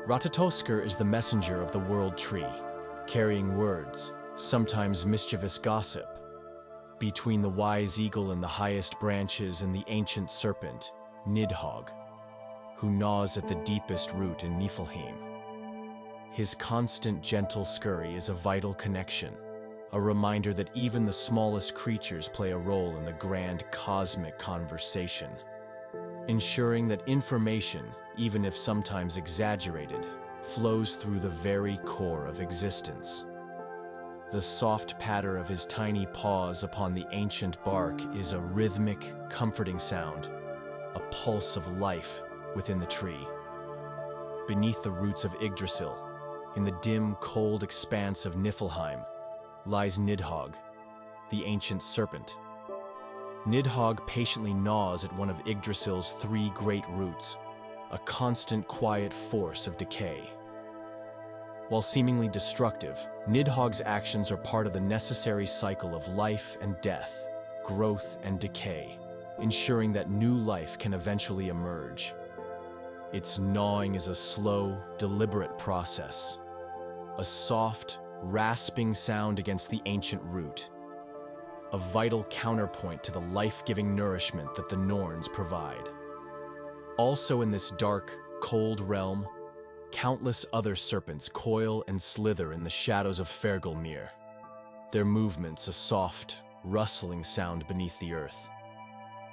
Ratatoskr is the messenger of the world tree, carrying words, sometimes mischievous gossip, between the wise eagle in the highest branches and the ancient serpent, Nidhogg, who gnaws at the deepest root in Niflheim. His constant gentle scurry is a vital connection, a reminder that even the smallest creatures play a role in the grand cosmic conversation, ensuring that information, even if sometimes exaggerated, flows through the very core of existence. The soft patter of his tiny paws upon the ancient bark is a rhythmic, comforting sound, a pulse of life within the tree. Beneath the roots of Yggdrasil, in the dim, cold expanse of Niflheim, lies Nidhogg, the ancient serpent. Nidhogg patiently gnaws at one of Yggdrasil's 3 great roots, a constant, quiet force of decay. While seemingly destructive, Nidhogg's actions are part of the necessary cycle of life and death, growth and decay, ensuring that new life can eventually emerge. Its gnawing is a slow, deliberate process, a soft, rasping sound against the ancient root, a vital counterpoint to the life-giving nourishment that the Norns provide. Also in this dark, cold realm, countless other serpents coil and slither in the shadows of Fergelmir, their movements a soft, rustling sound beneath the earth,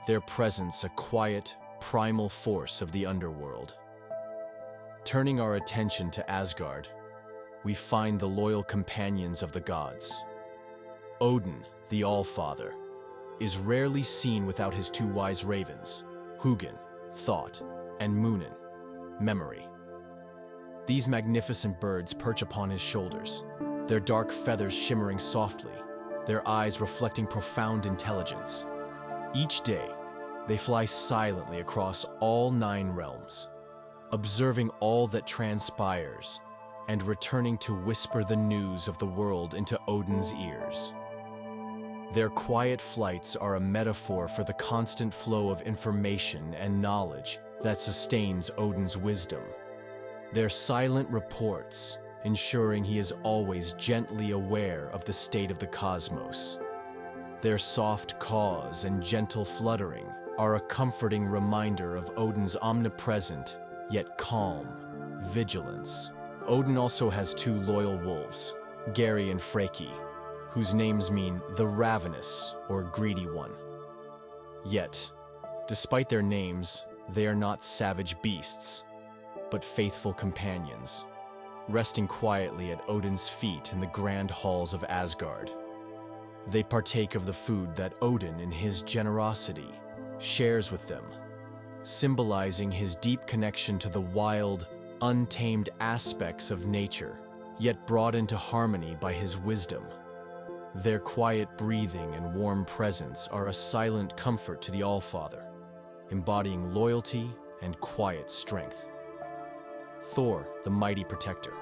their presence a quiet, primal force of the underworld. Turning our attention to Asgard, we find the loyal companions of the gods. Odin, the Allfather, is rarely seen without his 2 wise ravens, Hugin, thought, and Munin, memory. These magnificent birds perch upon his shoulders, their dark feathers shimmering softly, their eyes reflecting profound intelligence. Each day, they fly silently across all 9 realms, observing all that transpires and returning to whisper the news of the world into Odin's ears. Their quiet flights are a metaphor for the constant flow of information and knowledge that sustains Odin's wisdom. Their silent reports, ensuring he is always gently aware of the state of the cosmos. Their soft caws and gentle fluttering are a comforting reminder of Odin's omnipresent, yet calm, vigilance. Odin also has 2 loyal wolves, Geri and Freki, whose names mean the ravenous or greedy one. Yet, despite their names, they are not savage beasts, but faithful companions, resting quietly at Odin's feet in the grand halls of Asgard. They partake of the food that Odin, in his generosity, shares with them, symbolizing his deep connection to the wild, untamed aspects of nature, yet brought into harmony by his wisdom. Their quiet breathing and warm presence are a silent comfort to the Allfather, embodying loyalty and quiet strength. Thor, the mighty protector,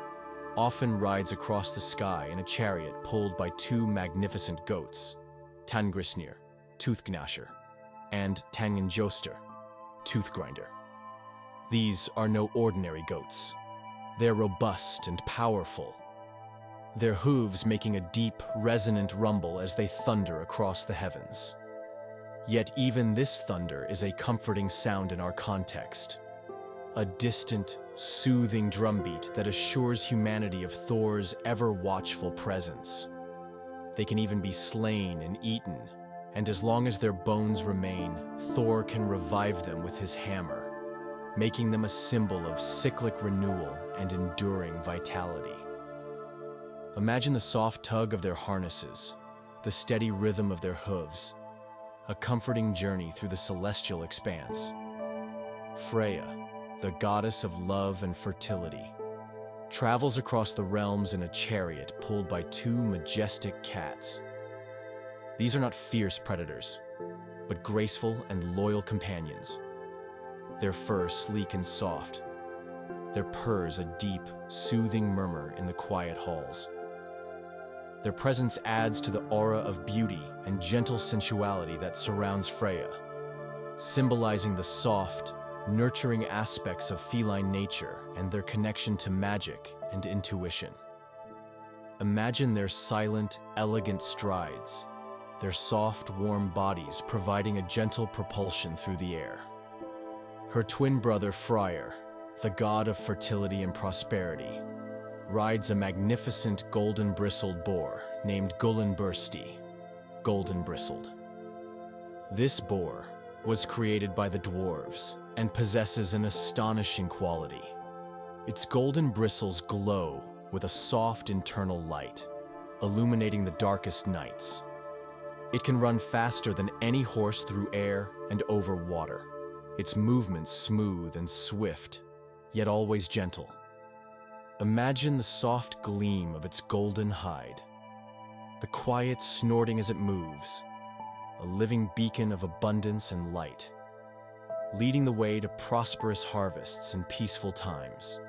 often rides across the sky in a chariot pulled by two magnificent goats, Tangrisnir, Toothgnasher, and Tangenjoster, Toothgrinder. These are no ordinary goats. They're robust and powerful, their hooves making a deep, resonant rumble as they thunder across the heavens. Yet even this thunder is a comforting sound in our context, a distant, soothing drumbeat that assures humanity of Thor's ever-watchful presence. They can even be slain and eaten, and as long as their bones remain, Thor can revive them with his hammer, making them a symbol of cyclic renewal and enduring vitality. Imagine the soft tug of their harnesses, the steady rhythm of their hooves, a comforting journey through the celestial expanse. Freya, the goddess of love and fertility, travels across the realms in a chariot pulled by two majestic cats. These are not fierce predators, but graceful and loyal companions. Their fur sleek and soft, their purrs a deep, soothing murmur in the quiet halls. Their presence adds to the aura of beauty and gentle sensuality that surrounds Freya, symbolizing the soft, nurturing aspects of feline nature and their connection to magic and intuition. Imagine their silent, elegant strides, their soft, warm bodies providing a gentle propulsion through the air. Her twin brother Freyr, the god of fertility and prosperity, rides a magnificent golden-bristled boar named Gullinbursti, golden-bristled. This boar was created by the dwarves and possesses an astonishing quality. Its golden bristles glow with a soft internal light, illuminating the darkest nights. It can run faster than any horse through air and over water, its movements smooth and swift, yet always gentle. Imagine the soft gleam of its golden hide, the quiet snorting as it moves, a living beacon of abundance and light, leading the way to prosperous harvests and peaceful times.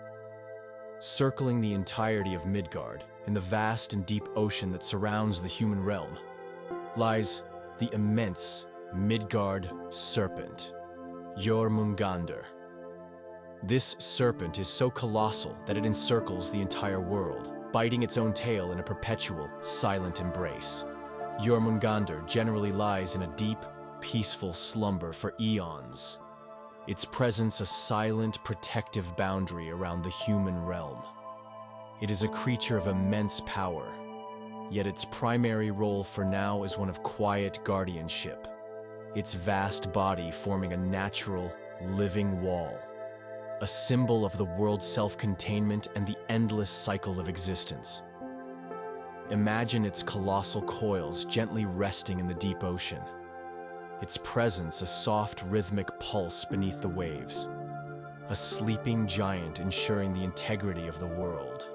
Circling the entirety of Midgard, in the vast and deep ocean that surrounds the human realm, lies the immense Midgard serpent, Jormungandr. This serpent is so colossal that it encircles the entire world, biting its own tail in a perpetual, silent embrace. Jormungandr generally lies in a deep, peaceful slumber for eons, its presence a silent, protective boundary around the human realm. It is a creature of immense power, yet its primary role for now is one of quiet guardianship, its vast body forming a natural, living wall, a symbol of the world's self-containment and the endless cycle of existence. Imagine its colossal coils gently resting in the deep ocean, its presence a soft rhythmic pulse beneath the waves, a sleeping giant ensuring the integrity of the world.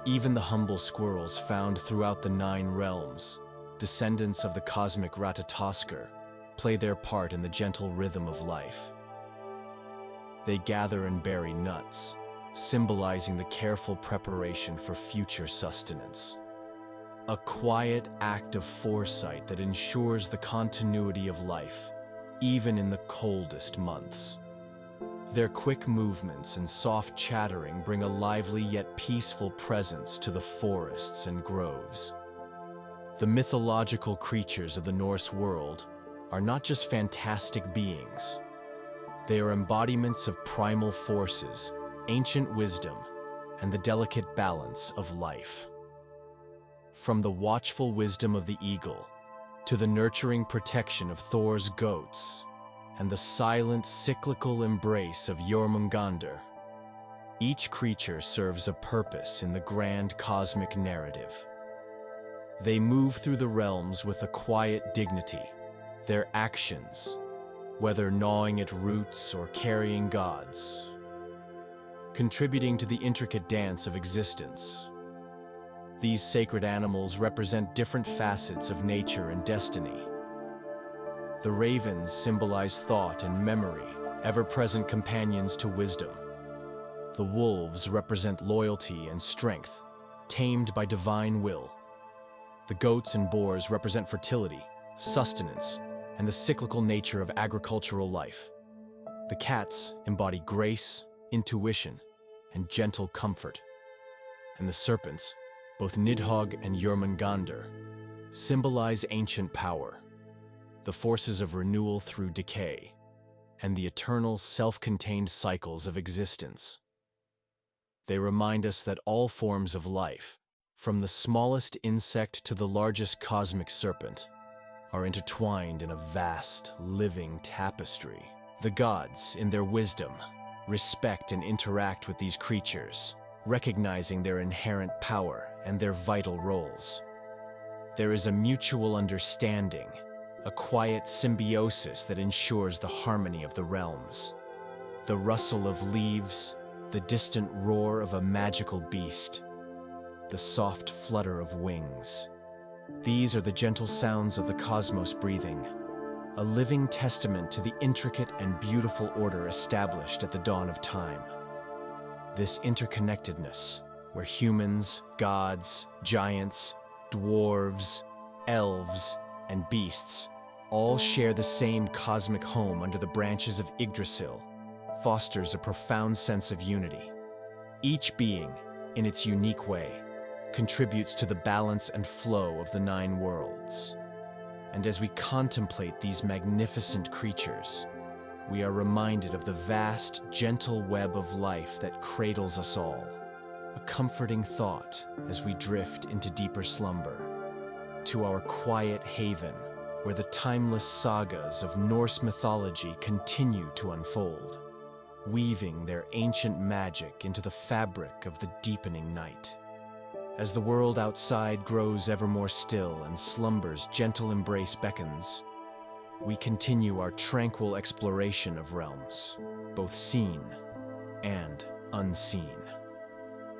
Even the humble squirrels found throughout the 9 realms, descendants of the cosmic Ratatoskr, play their part in the gentle rhythm of life. They gather and bury nuts, symbolizing the careful preparation for future sustenance. A quiet act of foresight that ensures the continuity of life, even in the coldest months. Their quick movements and soft chattering bring a lively yet peaceful presence to the forests and groves. The mythological creatures of the Norse world are not just fantastic beings. They are embodiments of primal forces, ancient wisdom, and the delicate balance of life. From the watchful wisdom of the eagle, to the nurturing protection of Thor's goats, and the silent, cyclical embrace of Jormungandr. Each creature serves a purpose in the grand cosmic narrative. They move through the realms with a quiet dignity. Their actions, whether gnawing at roots or carrying gods, contributing to the intricate dance of existence. These sacred animals represent different facets of nature and destiny. The ravens symbolize thought and memory, ever-present companions to wisdom. The wolves represent loyalty and strength, tamed by divine will. The goats and boars represent fertility, sustenance, and the cyclical nature of agricultural life. The cats embody grace, intuition, and gentle comfort. And the serpents, both Nidhogg and Jormungandr, symbolize ancient power, the forces of renewal through decay, and the eternal self-contained cycles of existence. They remind us that all forms of life, from the smallest insect to the largest cosmic serpent, are intertwined in a vast, living tapestry. The gods, in their wisdom, respect and interact with these creatures, recognizing their inherent power and their vital roles. There is a mutual understanding, a quiet symbiosis that ensures the harmony of the realms. The rustle of leaves, the distant roar of a magical beast, the soft flutter of wings. These are the gentle sounds of the cosmos breathing, a living testament to the intricate and beautiful order established at the dawn of time. This interconnectedness, where humans, gods, giants, dwarves, elves, and beasts all share the same cosmic home under the branches of Yggdrasil, fosters a profound sense of unity. Each being, in its unique way, contributes to the balance and flow of the 9 worlds. And as we contemplate these magnificent creatures, we are reminded of the vast, gentle web of life that cradles us all, a comforting thought as we drift into deeper slumber, to our quiet haven where the timeless sagas of Norse mythology continue to unfold, weaving their ancient magic into the fabric of the deepening night. As the world outside grows ever more still and slumber's gentle embrace beckons, we continue our tranquil exploration of realms, both seen and unseen.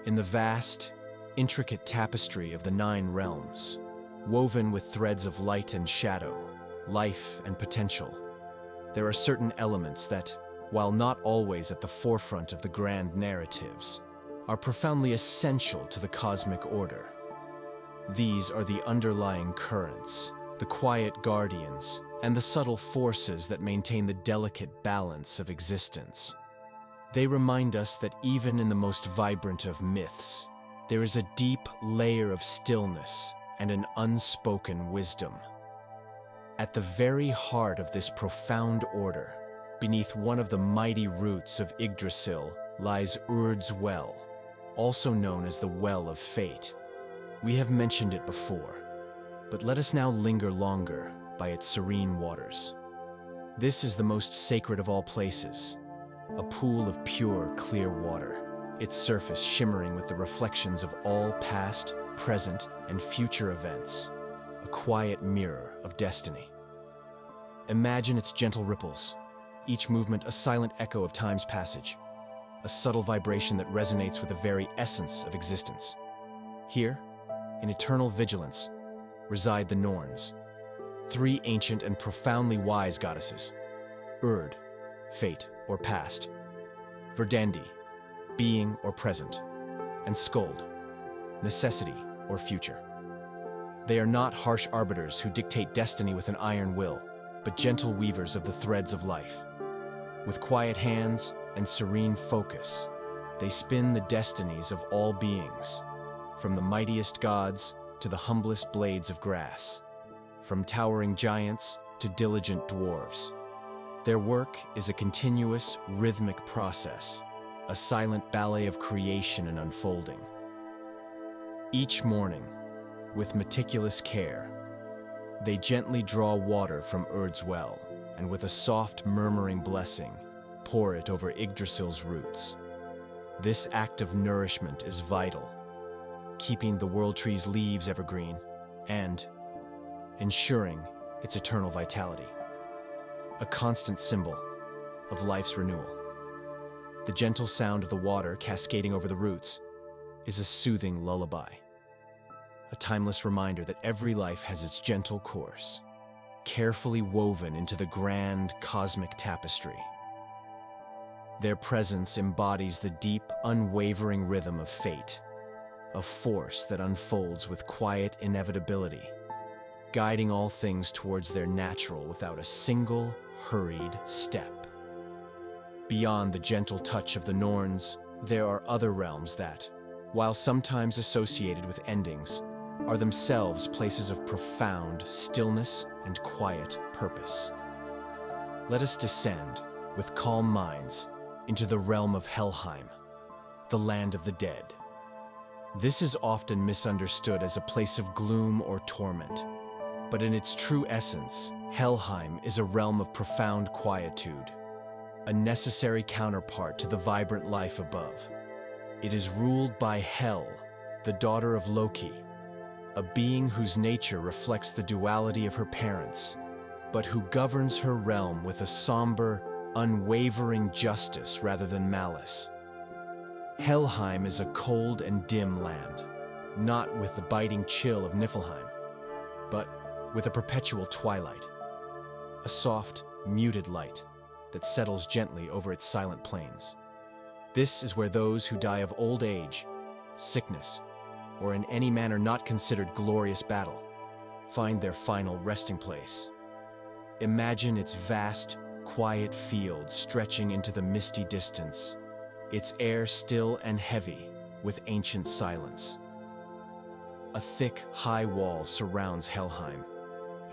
In the vast, intricate tapestry of the 9 realms, woven with threads of light and shadow, life and potential, there are certain elements that, while not always at the forefront of the grand narratives, are profoundly essential to the cosmic order. These are the underlying currents, the quiet guardians, and the subtle forces that maintain the delicate balance of existence. They remind us that even in the most vibrant of myths, there is a deep layer of stillness and an unspoken wisdom. At the very heart of this profound order, beneath one of the mighty roots of Yggdrasil, lies Urd's Well, also known as the Well of Fate. We have mentioned it before, but let us now linger longer by its serene waters. This is the most sacred of all places, a pool of pure, clear water, its surface shimmering with the reflections of all past, present, and future events, a quiet mirror of destiny. Imagine its gentle ripples, each movement a silent echo of time's passage, a subtle vibration that resonates with the very essence of existence. Here, in eternal vigilance, reside the Norns, 3 ancient and profoundly wise goddesses: Urd, fate or past; Verdandi, being or present; and Skuld, necessity or future. They are not harsh arbiters who dictate destiny with an iron will, but gentle weavers of the threads of life. With quiet hands and serene focus, they spin the destinies of all beings, from the mightiest gods to the humblest blades of grass, from towering giants to diligent dwarves. Their work is a continuous, rhythmic process, a silent ballet of creation and unfolding. Each morning, with meticulous care, they gently draw water from Urd's Well, and with a soft, murmuring blessing, pour it over Yggdrasil's roots. This act of nourishment is vital, keeping the world tree's leaves evergreen and ensuring its eternal vitality. A constant symbol of life's renewal. The gentle sound of the water cascading over the roots is a soothing lullaby, a timeless reminder that every life has its gentle course, carefully woven into the grand cosmic tapestry. Their presence embodies the deep, unwavering rhythm of fate, a force that unfolds with quiet inevitability, guiding all things towards their natural without a single hurried step. Beyond the gentle touch of the Norns, there are other realms that, while sometimes associated with endings, are themselves places of profound stillness and quiet purpose. Let us descend, with calm minds, into the realm of Helheim, the land of the dead. This is often misunderstood as a place of gloom or torment, but in its true essence, Helheim is a realm of profound quietude, a necessary counterpart to the vibrant life above. It is ruled by Hel, the daughter of Loki, a being whose nature reflects the duality of her parents, but who governs her realm with a somber, unwavering justice rather than malice. Helheim is a cold and dim land, not with the biting chill of Niflheim, but with a perpetual twilight, a soft, muted light that settles gently over its silent plains. This is where those who die of old age, sickness, or in any manner not considered glorious battle, find their final resting place. Imagine its vast, quiet fields stretching into the misty distance, its air still and heavy with ancient silence. A thick, high wall surrounds Helheim,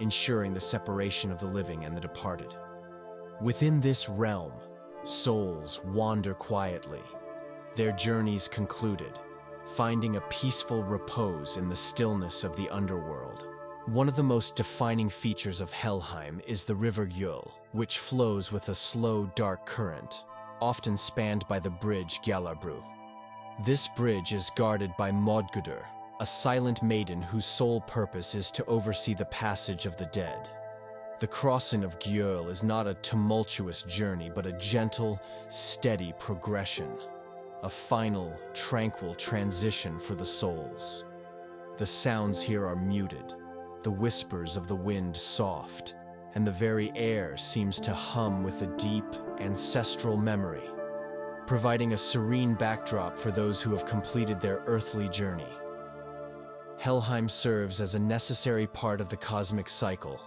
ensuring the separation of the living and the departed. Within this realm, souls wander quietly, their journeys concluded, finding a peaceful repose in the stillness of the underworld. One of the most defining features of Helheim is the river Gjol, which flows with a slow, dark current, often spanned by the bridge Gjallarbru. This bridge is guarded by Modgudur, a silent maiden whose sole purpose is to oversee the passage of the dead. The crossing of Gjol is not a tumultuous journey, but a gentle, steady progression, a final, tranquil transition for the souls. The sounds here are muted, the whispers of the wind soft, and the very air seems to hum with a deep, ancestral memory, providing a serene backdrop for those who have completed their earthly journey. Helheim serves as a necessary part of the cosmic cycle,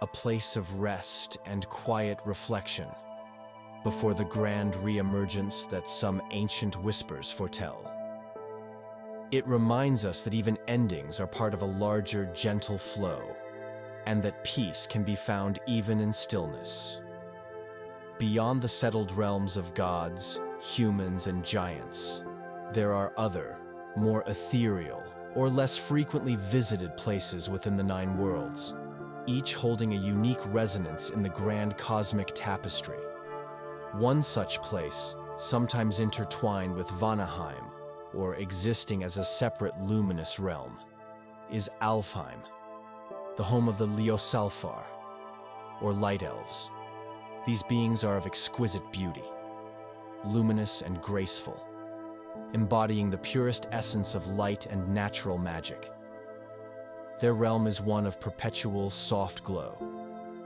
a place of rest and quiet reflection, before the grand re-emergence that some ancient whispers foretell. It reminds us that even endings are part of a larger, gentle flow, and that peace can be found even in stillness. Beyond the settled realms of gods, humans, and giants, there are other, more ethereal, or less frequently visited places within the Nine Worlds, each holding a unique resonance in the grand cosmic tapestry. One such place, sometimes intertwined with Vanaheim, or existing as a separate luminous realm, is Alfheim, the home of the Ljósalfar, or light elves. These beings are of exquisite beauty, luminous and graceful, embodying the purest essence of light and natural magic. Their realm is one of perpetual soft glow,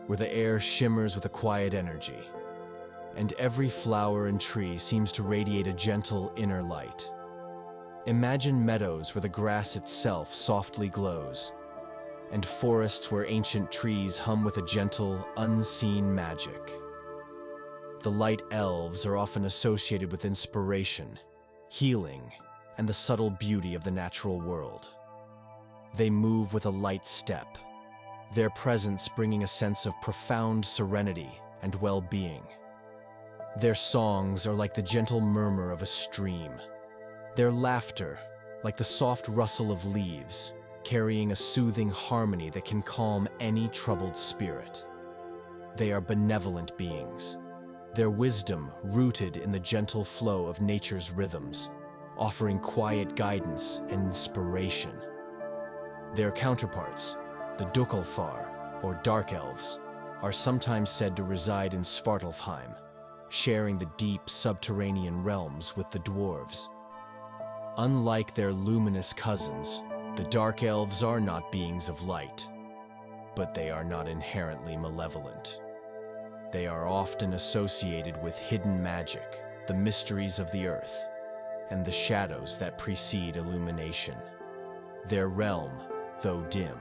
where the air shimmers with a quiet energy, and every flower and tree seems to radiate a gentle inner light. Imagine meadows where the grass itself softly glows, and forests where ancient trees hum with a gentle, unseen magic. The light elves are often associated with inspiration, healing, and the subtle beauty of the natural world. They move with a light step, their presence bringing a sense of profound serenity and well-being. Their songs are like the gentle murmur of a stream, their laughter like the soft rustle of leaves, carrying a soothing harmony that can calm any troubled spirit. They are benevolent beings, their wisdom rooted in the gentle flow of nature's rhythms, offering quiet guidance and inspiration. Their counterparts, the Dukkelfar, or Dark Elves, are sometimes said to reside in Svartalfheim, sharing the deep subterranean realms with the dwarves. Unlike their luminous cousins, the Dark Elves are not beings of light, but they are not inherently malevolent. They are often associated with hidden magic, the mysteries of the earth, and the shadows that precede illumination. Their realm, though dim,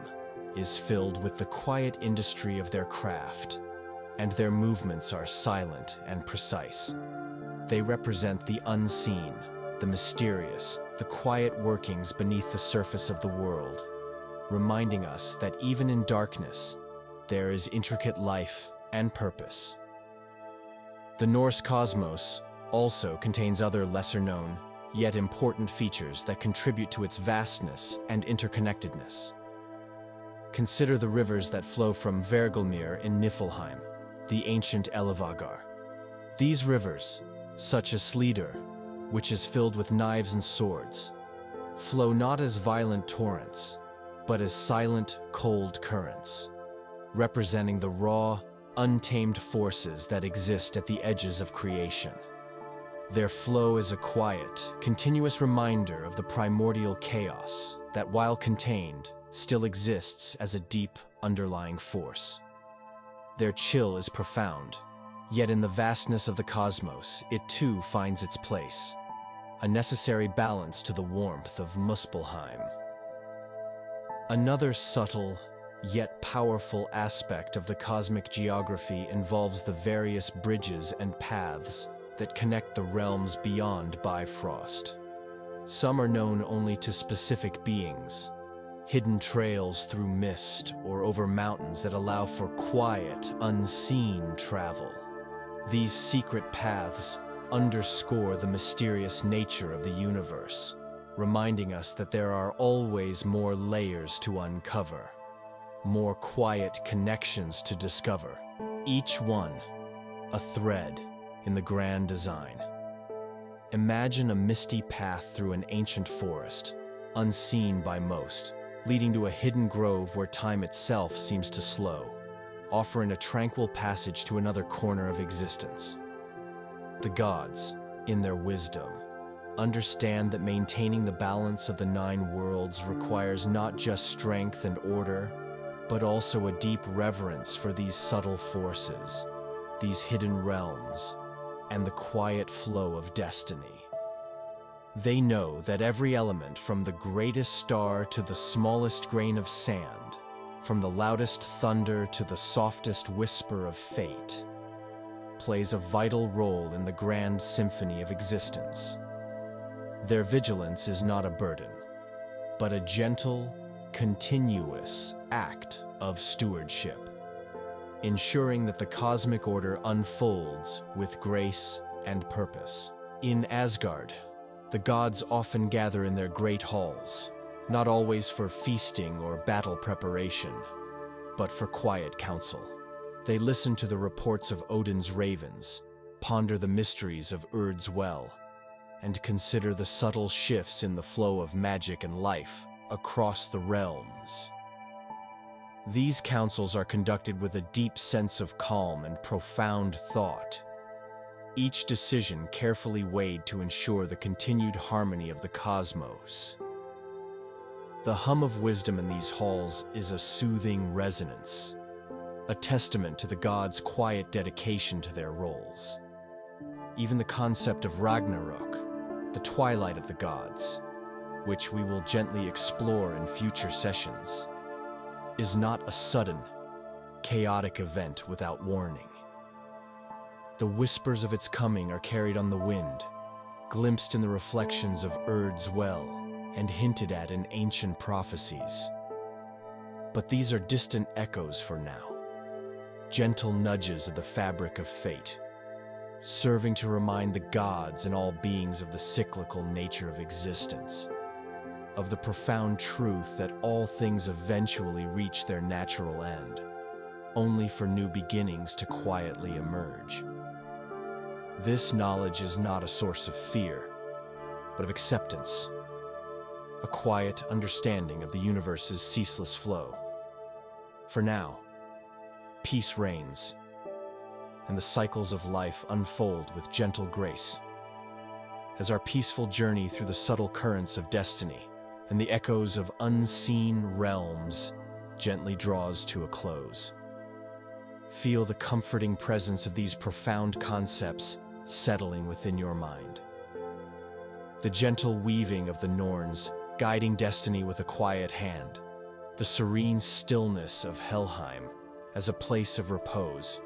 is filled with the quiet industry of their craft, and their movements are silent and precise. They represent the unseen, the mysterious, the quiet workings beneath the surface of the world, reminding us that even in darkness, there is intricate life and purpose. The Norse cosmos also contains other lesser-known, yet important features that contribute to its vastness and interconnectedness. Consider the rivers that flow from Hvergelmir in Niflheim, the ancient Elevagar. These rivers, such as Slidr, which is filled with knives and swords, flow not as violent torrents, but as silent, cold currents, representing the raw, untamed forces that exist at the edges of creation. Their flow is a quiet, continuous reminder of the primordial chaos that, while contained, still exists as a deep, underlying force. Their chill is profound, yet in the vastness of the cosmos, it too finds its place, a necessary balance to the warmth of Muspelheim. Another subtle, yet powerful aspect of the cosmic geography involves the various bridges and paths that connect the realms beyond Bifrost. Some are known only to specific beings, hidden trails through mist or over mountains that allow for quiet, unseen travel. These secret paths underscore the mysterious nature of the universe, reminding us that there are always more layers to uncover, more quiet connections to discover, each one a thread in the grand design. Imagine a misty path through an ancient forest, unseen by most, leading to a hidden grove where time itself seems to slow, offering a tranquil passage to another corner of existence. The gods, in their wisdom, understand that maintaining the balance of the 9 worlds requires not just strength and order, but also a deep reverence for these subtle forces, these hidden realms, and the quiet flow of destiny. They know that every element, from the greatest star to the smallest grain of sand, from the loudest thunder to the softest whisper of fate, plays a vital role in the grand symphony of existence. Their vigilance is not a burden, but a gentle, continuous act of stewardship, ensuring that the cosmic order unfolds with grace and purpose. In Asgard, the gods often gather in their great halls, not always for feasting or battle preparation, but for quiet counsel. They listen to the reports of Odin's ravens, ponder the mysteries of Urd's well, and consider the subtle shifts in the flow of magic and life across the realms. These councils are conducted with a deep sense of calm and profound thought, each decision carefully weighed to ensure the continued harmony of the cosmos. The hum of wisdom in these halls is a soothing resonance, a testament to the gods' quiet dedication to their roles. Even the concept of Ragnarok, the twilight of the gods, which we will gently explore in future sessions, is not a sudden, chaotic event without warning. The whispers of its coming are carried on the wind, glimpsed in the reflections of Urd's well, and hinted at in ancient prophecies. But these are distant echoes for now, gentle nudges of the fabric of fate, serving to remind the gods and all beings of the cyclical nature of existence, of the profound truth that all things eventually reach their natural end, only for new beginnings to quietly emerge. This knowledge is not a source of fear, but of acceptance, a quiet understanding of the universe's ceaseless flow. For now, peace reigns, and the cycles of life unfold with gentle grace. As our peaceful journey through the subtle currents of destiny and the echoes of unseen realms gently draws to a close, feel the comforting presence of these profound concepts settling within your mind. The gentle weaving of the Norns, guiding destiny with a quiet hand, the serene stillness of Helheim as a place of repose,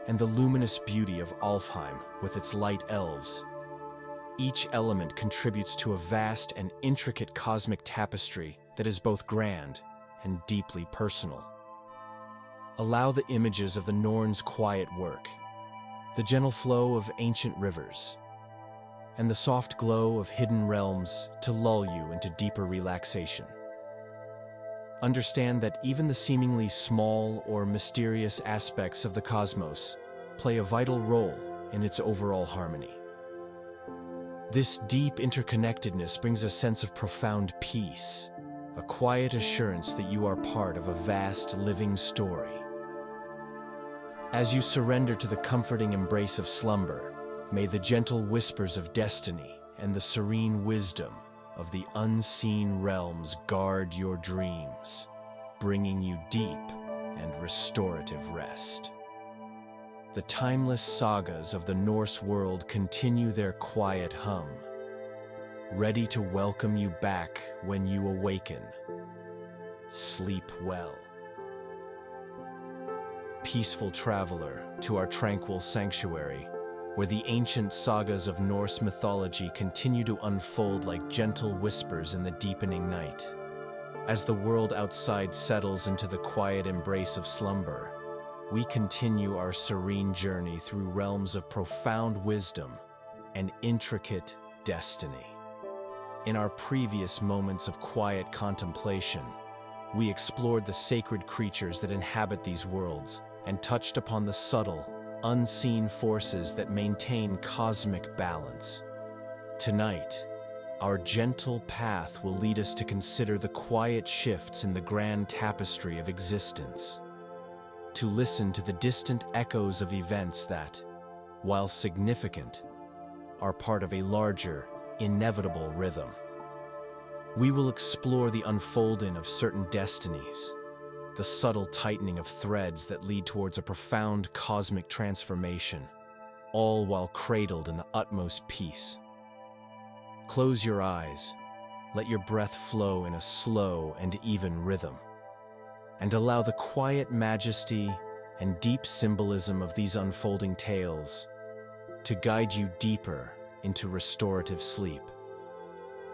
and the luminous beauty of Alfheim with its light elves. Each element contributes to a vast and intricate cosmic tapestry that is both grand and deeply personal. Allow the images of the Norns' quiet work, the gentle flow of ancient rivers, and the soft glow of hidden realms to lull you into deeper relaxation. Understand that even the seemingly small or mysterious aspects of the cosmos play a vital role in its overall harmony. This deep interconnectedness brings a sense of profound peace, a quiet assurance that you are part of a vast living story. As you surrender to the comforting embrace of slumber, may the gentle whispers of destiny and the serene wisdom of the unseen realms guard your dreams, bringing you deep and restorative rest. The timeless sagas of the Norse world continue their quiet hum, ready to welcome you back when you awaken. Sleep well. Peaceful traveler to our tranquil sanctuary, where the ancient sagas of Norse mythology continue to unfold like gentle whispers in the deepening night. As the world outside settles into the quiet embrace of slumber, we continue our serene journey through realms of profound wisdom and intricate destiny. In our previous moments of quiet contemplation, we explored the sacred creatures that inhabit these worlds and touched upon the subtle, unseen forces that maintain cosmic balance. Tonight, our gentle path will lead us to consider the quiet shifts in the grand tapestry of existence, to listen to the distant echoes of events that, while significant, are part of a larger, inevitable rhythm. We will explore the unfolding of certain destinies, the subtle tightening of threads that lead towards a profound cosmic transformation, all while cradled in the utmost peace. Close your eyes, let your breath flow in a slow and even rhythm, and allow the quiet majesty and deep symbolism of these unfolding tales to guide you deeper into restorative sleep.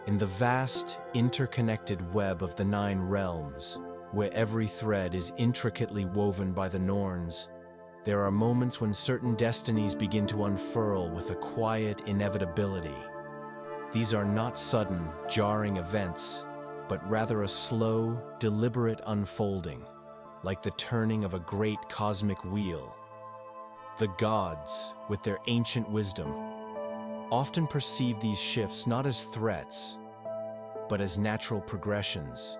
In the vast, interconnected web of the 9 realms, where every thread is intricately woven by the Norns, there are moments when certain destinies begin to unfurl with a quiet inevitability. These are not sudden, jarring events, but rather a slow, deliberate unfolding, like the turning of a great cosmic wheel. The gods, with their ancient wisdom, often perceive these shifts not as threats, but as natural progressions,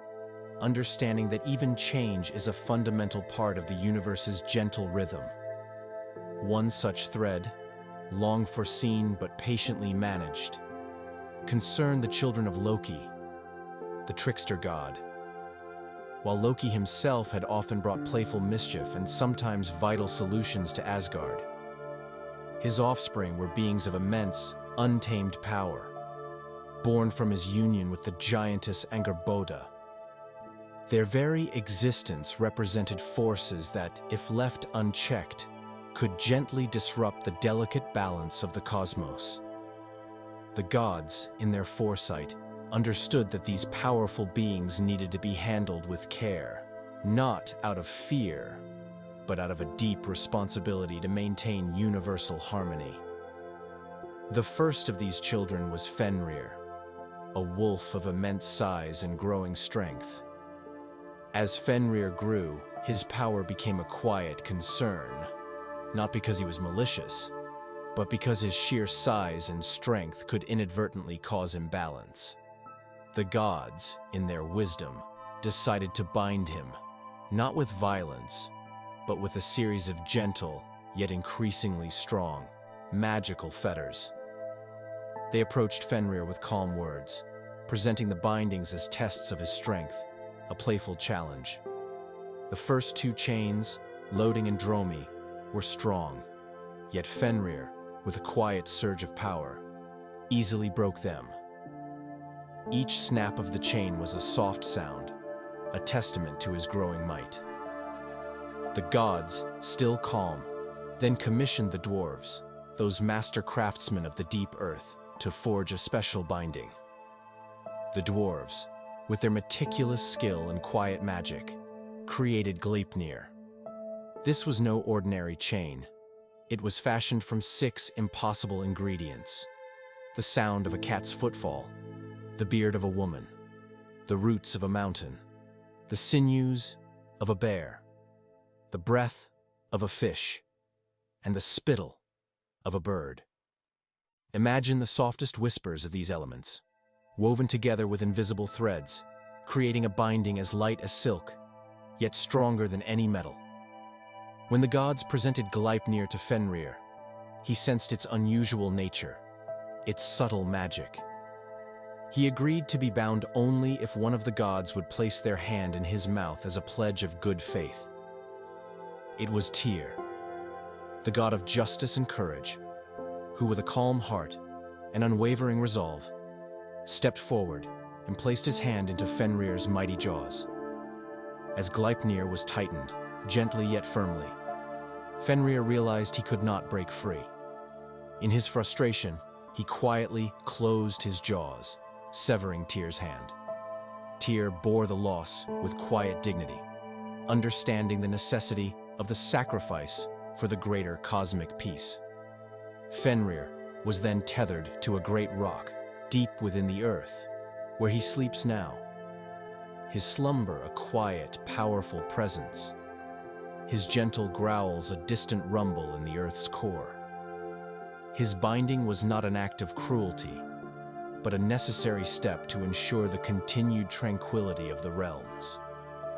understanding that even change is a fundamental part of the universe's gentle rhythm. One such thread, long foreseen but patiently managed, concerned the children of Loki, the trickster god. While Loki himself had often brought playful mischief and sometimes vital solutions to Asgard, his offspring were beings of immense, untamed power, born from his union with the giantess Angerboda. Their very existence represented forces that, if left unchecked, could gently disrupt the delicate balance of the cosmos. The gods, in their foresight, understood that these powerful beings needed to be handled with care, not out of fear, but out of a deep responsibility to maintain universal harmony. The first of these children was Fenrir, a wolf of immense size and growing strength. As Fenrir grew, His power became a quiet concern, not because he was malicious, but because his sheer size and strength could inadvertently cause imbalance. The gods, in their wisdom, decided to bind him, not with violence, but with a series of gentle, yet increasingly strong, magical fetters. They approached Fenrir with calm words, presenting the bindings as tests of his strength, a playful challenge. The first two chains, Loading and Dromi, were strong, yet Fenrir, with a quiet surge of power, easily broke them. Each snap of the chain was a soft sound, a testament to his growing might. The gods, still calm, then commissioned the dwarves, those master craftsmen of the deep earth, to forge a special binding. The dwarves, with their meticulous skill and quiet magic, created Gleipnir. This was no ordinary chain. It was fashioned from 6 impossible ingredients: the sound of a cat's footfall, the beard of a woman, the roots of a mountain, the sinews of a bear, the breath of a fish, and the spittle of a bird. Imagine the softest whispers of these elements, woven together with invisible threads, creating a binding as light as silk, yet stronger than any metal. When the gods presented Gleipnir to Fenrir, he sensed its unusual nature, its subtle magic. He agreed to be bound only if one of the gods would place their hand in his mouth as a pledge of good faith. It was Tyr, the god of justice and courage, who with a calm heart and unwavering resolve, stepped forward and placed his hand into Fenrir's mighty jaws. As Gleipnir was tightened, gently yet firmly, Fenrir realized he could not break free. In his frustration, he quietly closed his jaws, severing Tyr's hand. Tyr bore the loss with quiet dignity, understanding the necessity of the sacrifice for the greater cosmic peace. Fenrir was then tethered to a great rock, deep within the earth, where he sleeps now. His slumber a quiet, powerful presence. His gentle growls a distant rumble in the earth's core. His binding was not an act of cruelty, but a necessary step to ensure the continued tranquility of the realms.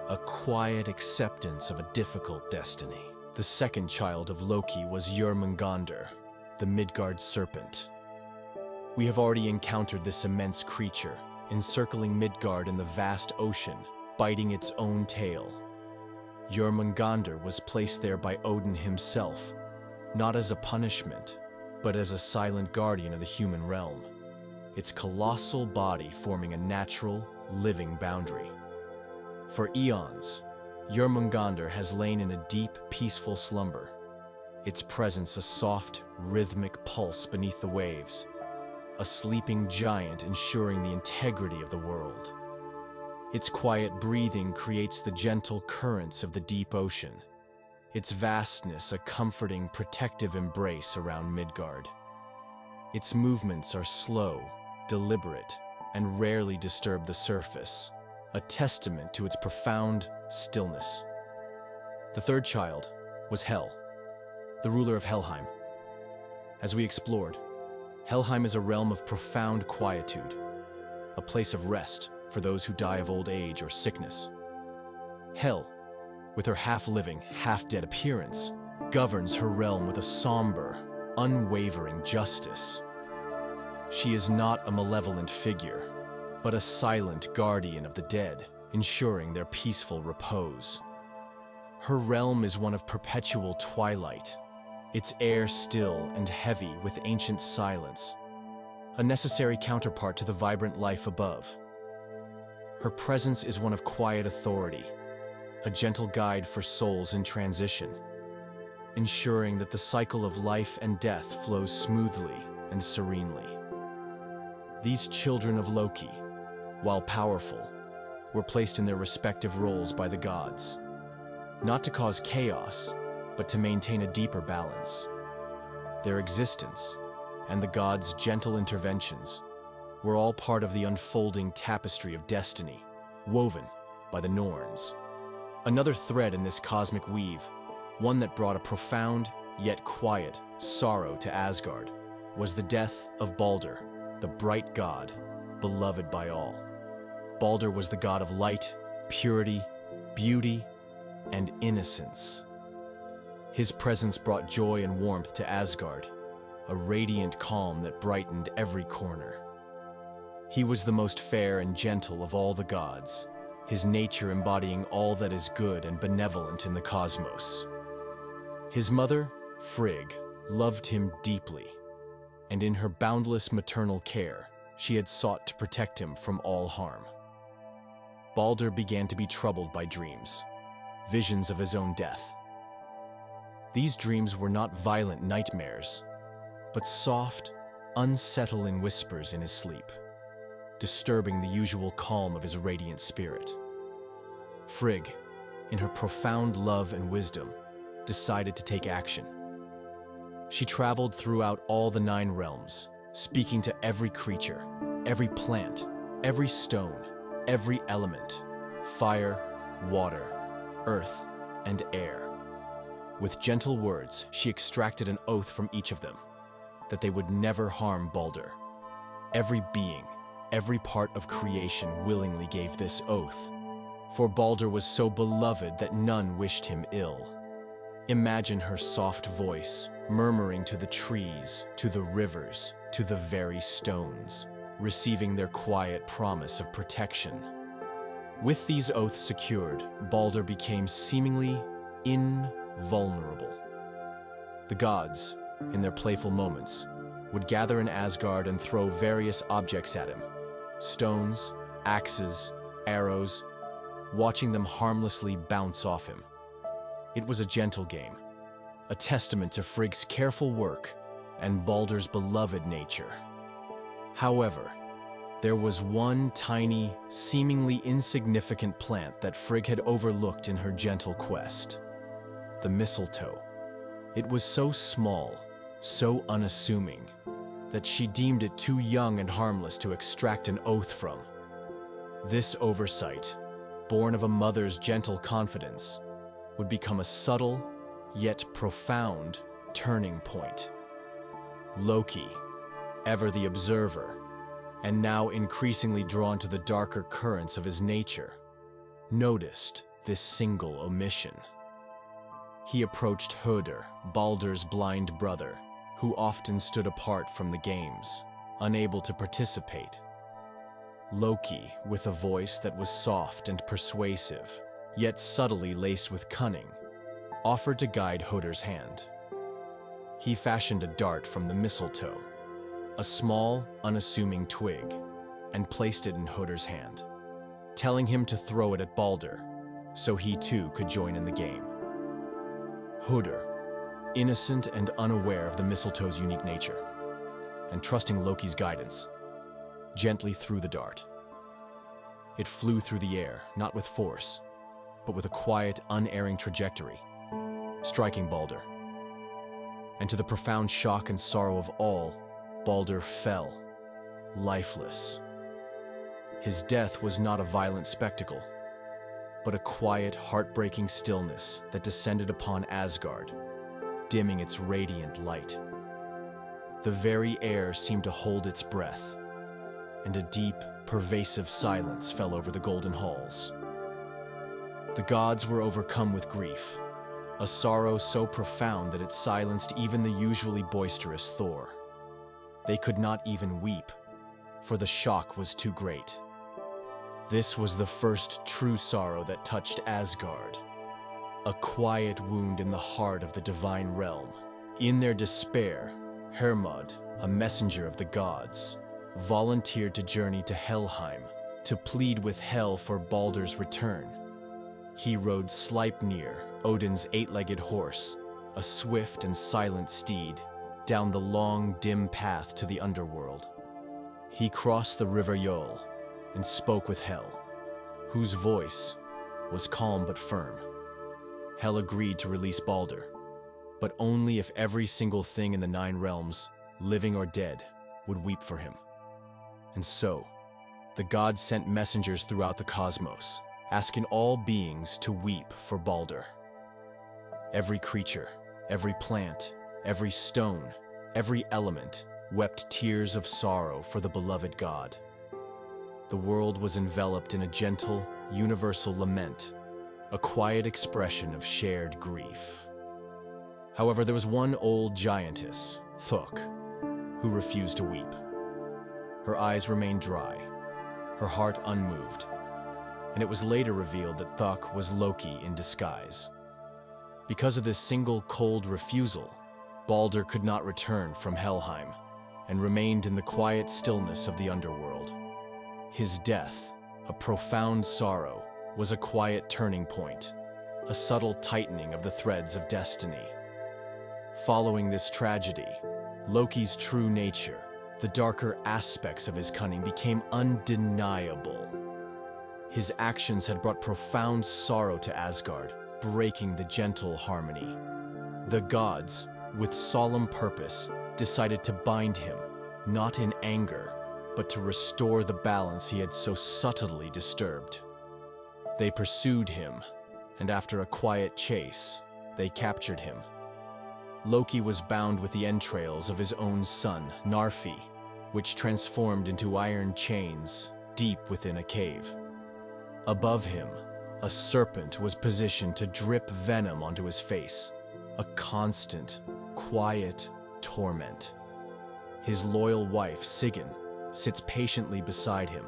A quiet acceptance of a difficult destiny. The second child of Loki was Jörmungandr, the Midgard serpent. We have already encountered this immense creature, encircling Midgard in the vast ocean, biting its own tail. Jörmungandr was placed there by Odin himself, not as a punishment, but as a silent guardian of the human realm, its colossal body forming a natural, living boundary. For eons, Jörmungandr has lain in a deep, peaceful slumber, its presence a soft, rhythmic pulse beneath the waves, a sleeping giant ensuring the integrity of the world. Its quiet breathing creates the gentle currents of the deep ocean, its vastness a comforting, protective embrace around Midgard. Its movements are slow, deliberate, and rarely disturb the surface, a testament to its profound stillness. The third child was Hel, the ruler of Helheim. As we explored, Helheim is a realm of profound quietude, a place of rest for those who die of old age or sickness. Hel, with her half-living, half-dead appearance, governs her realm with a somber, unwavering justice. She is not a malevolent figure, but a silent guardian of the dead, ensuring their peaceful repose. Her realm is one of perpetual twilight, its air still and heavy with ancient silence, a necessary counterpart to the vibrant life above. Her presence is one of quiet authority, a gentle guide for souls in transition, ensuring that the cycle of life and death flows smoothly and serenely. These children of Loki, while powerful, were placed in their respective roles by the gods, not to cause chaos, but to maintain a deeper balance. Their existence, and the gods' gentle interventions, were all part of the unfolding tapestry of destiny, woven by the Norns. Another thread in this cosmic weave, one that brought a profound, yet quiet, sorrow to Asgard, was the death of Balder, the bright god, beloved by all. Balder was the god of light, purity, beauty, and innocence. His presence brought joy and warmth to Asgard, a radiant calm that brightened every corner. He was the most fair and gentle of all the gods, his nature embodying all that is good and benevolent in the cosmos. His mother, Frigg, loved him deeply, and in her boundless maternal care, she had sought to protect him from all harm. Balder began to be troubled by dreams, visions of his own death. These dreams were not violent nightmares, but soft, unsettling whispers in his sleep, disturbing the usual calm of his radiant spirit. Frigg, in her profound love and wisdom, decided to take action. She traveled throughout all the 9 realms, speaking to every creature, every plant, every stone, every element, fire, water, earth, and air. With gentle words, she extracted an oath from each of them, that they would never harm Balder. Every being, every part of creation willingly gave this oath, for Balder was so beloved that none wished him ill. Imagine her soft voice, murmuring to the trees, to the rivers, to the very stones, receiving their quiet promise of protection. With these oaths secured, Balder became seemingly invulnerable. The gods, in their playful moments, would gather in Asgard and throw various objects at him: stones, axes, arrows, watching them harmlessly bounce off him. It was a gentle game, a testament to Frigg's careful work and Balder's beloved nature. However, there was one tiny, seemingly insignificant plant that Frigg had overlooked in her gentle quest: the mistletoe. It was so small, so unassuming, that she deemed it too young and harmless to extract an oath from. This oversight, born of a mother's gentle confidence, would become a subtle, yet profound, turning point. Loki, ever the observer, and now increasingly drawn to the darker currents of his nature, noticed this single omission. He approached Hödur, Balder's blind brother, who often stood apart from the games, unable to participate. Loki, with a voice that was soft and persuasive, yet subtly laced with cunning, offered to guide Hödur's hand. He fashioned a dart from the mistletoe, a small, unassuming twig, and placed it in Hödur's hand, telling him to throw it at Balder, so he too could join in the game. Hödur, innocent and unaware of the mistletoe's unique nature, and trusting Loki's guidance, gently threw the dart. It flew through the air, not with force, but with a quiet, unerring trajectory, striking Balder. And to the profound shock and sorrow of all, Balder fell, lifeless. His death was not a violent spectacle, but a quiet, heartbreaking stillness that descended upon Asgard, dimming its radiant light. The very air seemed to hold its breath, and a deep, pervasive silence fell over the golden halls. The gods were overcome with grief, a sorrow so profound that it silenced even the usually boisterous Thor. They could not even weep, for the shock was too great. This was the first true sorrow that touched Asgard, a quiet wound in the heart of the divine realm. In their despair, Hermod, a messenger of the gods, volunteered to journey to Helheim to plead with Hel for Balder's return. He rode Sleipnir, Odin's 8-legged horse, a swift and silent steed, down the long, dim path to the underworld. He crossed the river Yol and spoke with Hel, whose voice was calm but firm. Hel agreed to release Balder, but only if every single thing in the 9 realms, living or dead, would weep for him. And so, the gods sent messengers throughout the cosmos, asking all beings to weep for Balder. Every creature, every plant, every stone, every element wept tears of sorrow for the beloved god. The world was enveloped in a gentle, universal lament, a quiet expression of shared grief. However, there was one old giantess, Thok, who refused to weep. Her eyes remained dry, her heart unmoved, and it was later revealed that Thok was Loki in disguise. Because of this single cold refusal, Balder could not return from Helheim and remained in the quiet stillness of the underworld. His death, a profound sorrow, was a quiet turning point, a subtle tightening of the threads of destiny. Following this tragedy, Loki's true nature, the darker aspects of his cunning, became undeniable. His actions had brought profound sorrow to Asgard, breaking the gentle harmony. The gods, with solemn purpose, decided to bind him, not in anger, but to restore the balance he had so subtly disturbed. They pursued him, and after a quiet chase, they captured him. Loki was bound with the entrails of his own son, Narfi, which transformed into iron chains deep within a cave. Above him, a serpent was positioned to drip venom onto his face, a constant, quiet torment. His loyal wife, Sigyn, sits patiently beside him,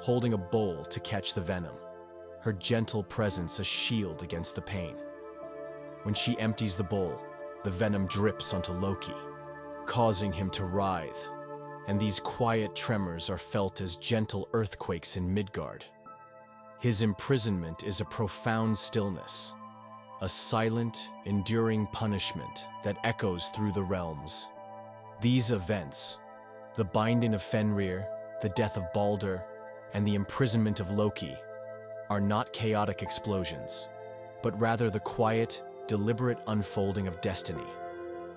holding a bowl to catch the venom, her gentle presence a shield against the pain. When she empties the bowl, the venom drips onto Loki, causing him to writhe, and these quiet tremors are felt as gentle earthquakes in Midgard. His imprisonment is a profound stillness, a silent, enduring punishment that echoes through the realms. These events, the binding of Fenrir, the death of Balder, and the imprisonment of Loki, are not chaotic explosions, but rather the quiet, deliberate unfolding of destiny,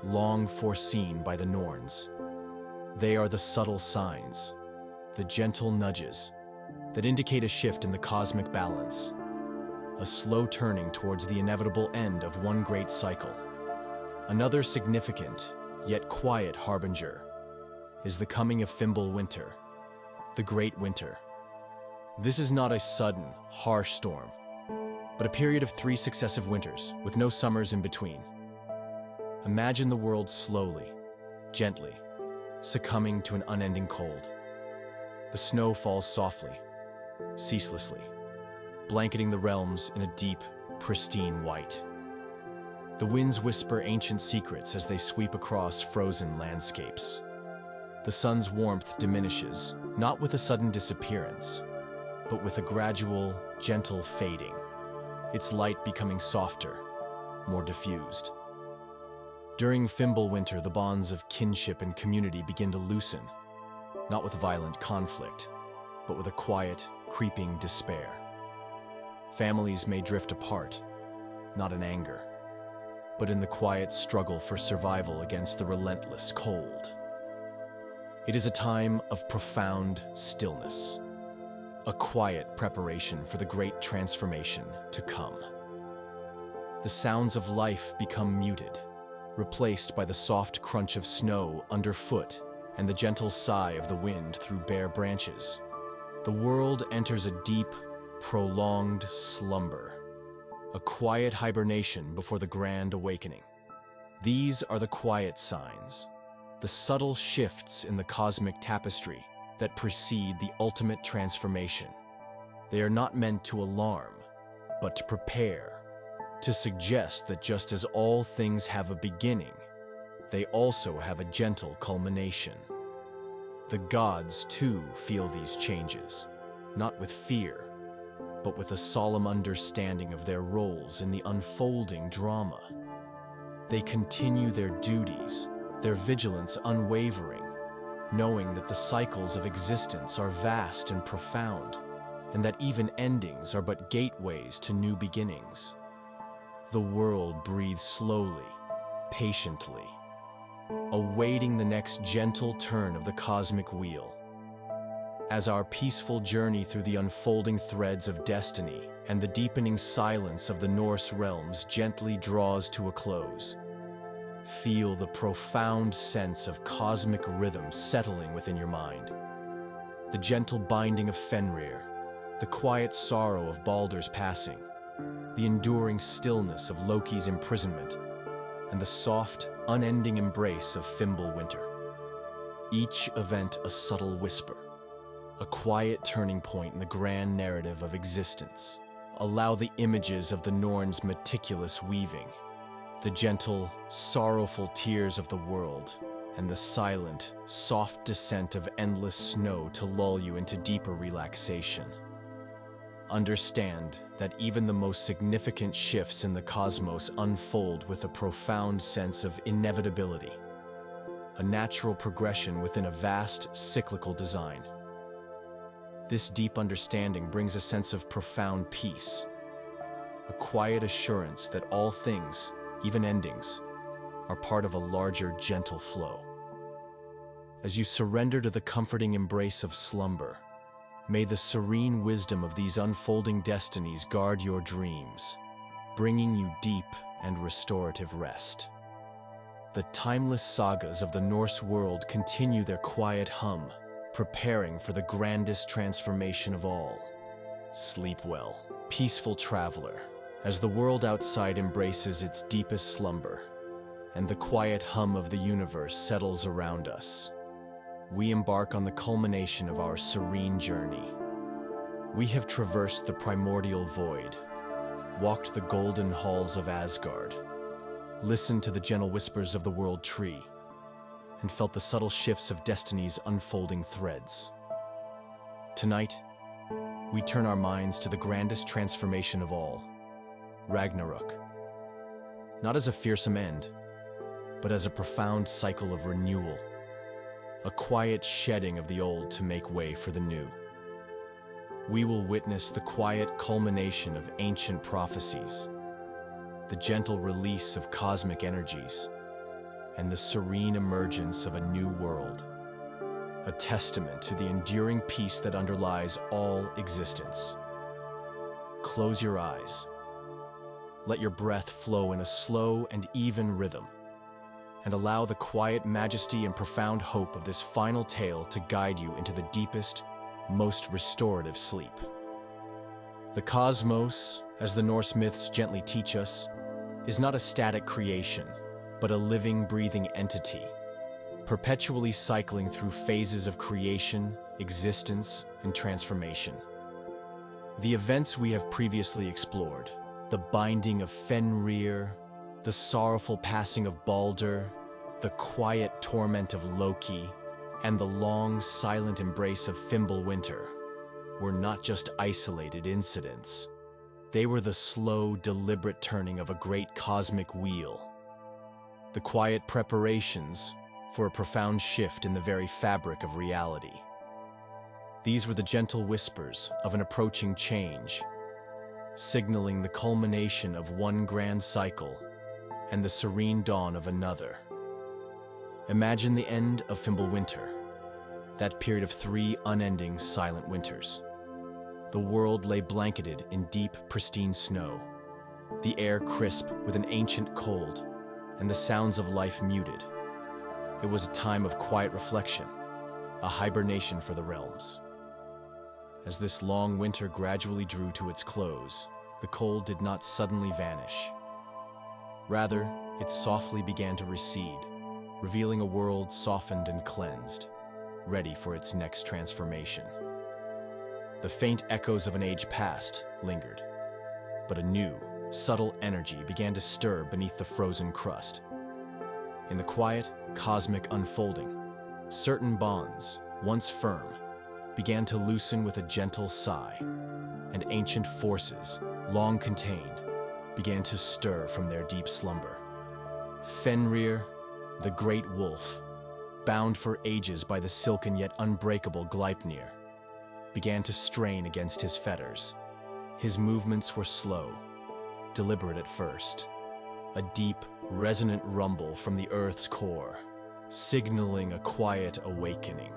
long foreseen by the Norns. They are the subtle signs, the gentle nudges, that indicate a shift in the cosmic balance, a slow turning towards the inevitable end of one great cycle. Another significant, yet quiet harbinger is the coming of Fimbulwinter, the Great Winter. This is not a sudden, harsh storm, but a period of 3 successive winters with no summers in between. Imagine the world slowly, gently, succumbing to an unending cold. The snow falls softly, ceaselessly, blanketing the realms in a deep, pristine white. The winds whisper ancient secrets as they sweep across frozen landscapes. The sun's warmth diminishes, not with a sudden disappearance, but with a gradual, gentle fading, its light becoming softer, more diffused. During Fimbulwinter, the bonds of kinship and community begin to loosen, not with violent conflict, but with a quiet, creeping despair. Families may drift apart, not in anger, but in the quiet struggle for survival against the relentless cold. It is a time of profound stillness, a quiet preparation for the great transformation to come. The sounds of life become muted, replaced by the soft crunch of snow underfoot and the gentle sigh of the wind through bare branches. The world enters a deep, prolonged slumber, a quiet hibernation before the grand awakening. These are the quiet signs, the subtle shifts in the cosmic tapestry that precede the ultimate transformation. They are not meant to alarm, but to prepare, to suggest that just as all things have a beginning, they also have a gentle culmination. The gods, too, feel these changes, not with fear, but with a solemn understanding of their roles in the unfolding drama. They continue their duties, their vigilance unwavering, knowing that the cycles of existence are vast and profound, and that even endings are but gateways to new beginnings. The world breathes slowly, patiently, awaiting the next gentle turn of the cosmic wheel. As our peaceful journey through the unfolding threads of destiny and the deepening silence of the Norse realms gently draws to a close. Feel the profound sense of cosmic rhythm settling within your mind. The gentle binding of Fenrir, the quiet sorrow of Baldur's passing, the enduring stillness of Loki's imprisonment, and the soft, unending embrace of Fimbulwinter. Each event a subtle whisper, a quiet turning point in the grand narrative of existence. Allow the images of the Norns' meticulous weaving, the gentle, sorrowful tears of the world, and the silent, soft descent of endless snow to lull you into deeper relaxation. Understand that even the most significant shifts in the cosmos unfold with a profound sense of inevitability, a natural progression within a vast, cyclical design. This deep understanding brings a sense of profound peace, a quiet assurance that all things, even endings, are part of a larger, gentle flow. As you surrender to the comforting embrace of slumber, may the serene wisdom of these unfolding destinies guard your dreams, bringing you deep and restorative rest. The timeless sagas of the Norse world continue their quiet hum, preparing for the grandest transformation of all. Sleep well, peaceful traveler, as the world outside embraces its deepest slumber, and the quiet hum of the universe settles around us. We embark on the culmination of our serene journey. We have traversed the primordial void, walked the golden halls of Asgard, listened to the gentle whispers of the world tree, and felt the subtle shifts of destiny's unfolding threads. Tonight, we turn our minds to the grandest transformation of all, Ragnarok. Not as a fearsome end, but as a profound cycle of renewal, a quiet shedding of the old to make way for the new. We will witness the quiet culmination of ancient prophecies, the gentle release of cosmic energies, and the serene emergence of a new world, a testament to the enduring peace that underlies all existence. Close your eyes. Let your breath flow in a slow and even rhythm, and allow the quiet majesty and profound hope of this final tale to guide you into the deepest, most restorative sleep. The cosmos, as the Norse myths gently teach us, is not a static creation, but a living, breathing entity, perpetually cycling through phases of creation, existence, and transformation. The events we have previously explored, the binding of Fenrir, the sorrowful passing of Baldur, the quiet torment of Loki, and the long, silent embrace of Fimbulwinter, were not just isolated incidents. They were the slow, deliberate turning of a great cosmic wheel, the quiet preparations for a profound shift in the very fabric of reality. These were the gentle whispers of an approaching change, signaling the culmination of one grand cycle and the serene dawn of another. Imagine the end of Fimbulwinter, that period of 3 unending silent winters. The world lay blanketed in deep, pristine snow, the air crisp with an ancient cold, and the sounds of life muted. It was a time of quiet reflection, a hibernation for the realms. As this long winter gradually drew to its close, the cold did not suddenly vanish. Rather, it softly began to recede, revealing a world softened and cleansed, ready for its next transformation. The faint echoes of an age past lingered, but a new, subtle energy began to stir beneath the frozen crust. In the quiet, cosmic unfolding, certain bonds, once firm, began to loosen with a gentle sigh, and ancient forces, long contained, began to stir from their deep slumber. Fenrir, the great wolf, bound for ages by the silken yet unbreakable Gleipnir, began to strain against his fetters. His movements were slow, deliberate at first, a deep, resonant rumble from the earth's core, signaling a quiet awakening.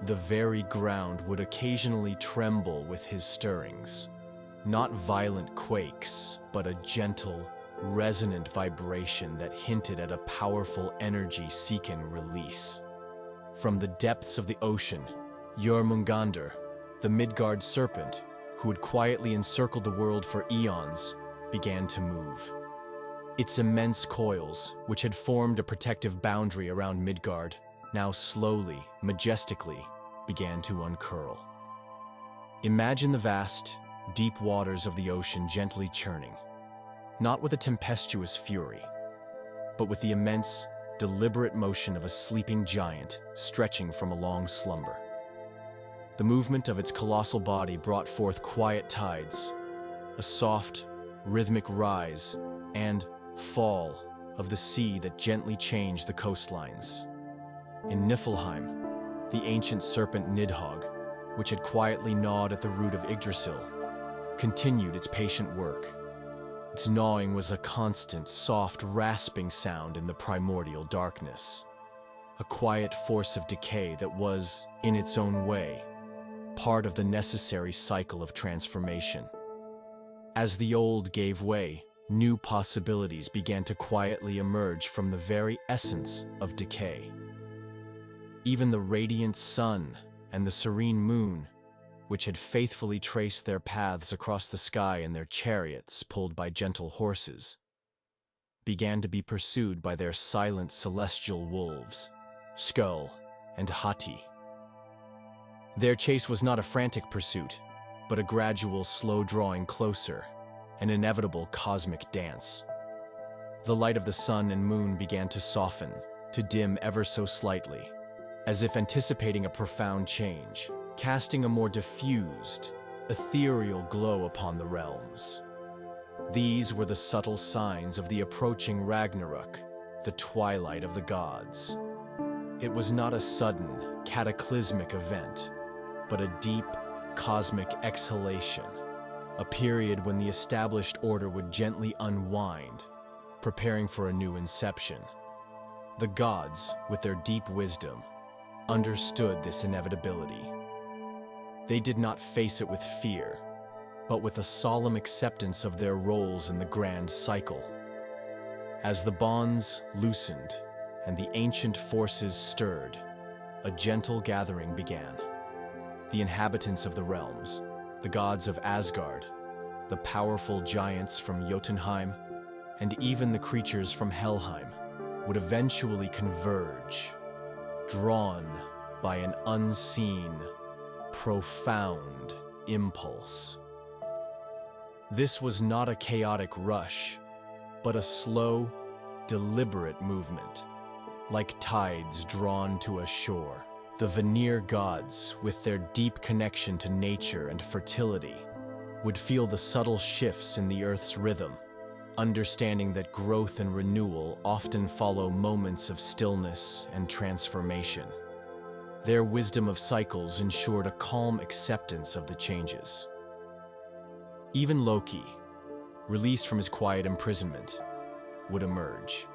The very ground would occasionally tremble with his stirrings, Not violent quakes, but a gentle, resonant vibration that hinted at a powerful energy seeking release. From the depths of the ocean, Jormungandr, the Midgard serpent, who had quietly encircled the world for eons, began to move. Its immense coils, which had formed a protective boundary around Midgard, now slowly, majestically, began to uncurl. Imagine the vast, deep waters of the ocean gently churning, not with a tempestuous fury, but with the immense, deliberate motion of a sleeping giant stretching from a long slumber. The movement of its colossal body brought forth quiet tides, a soft, rhythmic rise and fall of the sea that gently changed the coastlines. In Niflheim, the ancient serpent Nidhogg, which had quietly gnawed at the root of Yggdrasil, continued its patient work. Its gnawing was a constant, soft, rasping sound in the primordial darkness, a quiet force of decay that was, in its own way, part of the necessary cycle of transformation. As the old gave way, new possibilities began to quietly emerge from the very essence of decay. Even the radiant sun and the serene moon, which had faithfully traced their paths across the sky in their chariots pulled by gentle horses, began to be pursued by their silent celestial wolves, Skull and Hati. Their chase was not a frantic pursuit, but a gradual, slow drawing closer, an inevitable cosmic dance. The light of the sun and moon began to soften, to dim ever so slightly, as if anticipating a profound change, casting a more diffused, ethereal glow upon the realms. These were the subtle signs of the approaching Ragnarok, the twilight of the gods. It was not a sudden, cataclysmic event, but a deep, cosmic exhalation, a period when the established order would gently unwind, preparing for a new inception. The gods, with their deep wisdom, understood this inevitability. They did not face it with fear, but with a solemn acceptance of their roles in the grand cycle. As the bonds loosened and the ancient forces stirred, a gentle gathering began. The inhabitants of the realms, the gods of Asgard, the powerful giants from Jotunheim, and even the creatures from Helheim, would eventually converge, drawn by an unseen, profound impulse. This was not a chaotic rush, but a slow, deliberate movement, like tides drawn to a shore. The Vanir gods, with their deep connection to nature and fertility, would feel the subtle shifts in the Earth's rhythm, understanding that growth and renewal often follow moments of stillness and transformation. Their wisdom of cycles ensured a calm acceptance of the changes. Even Loki, released from his quiet imprisonment, would emerge,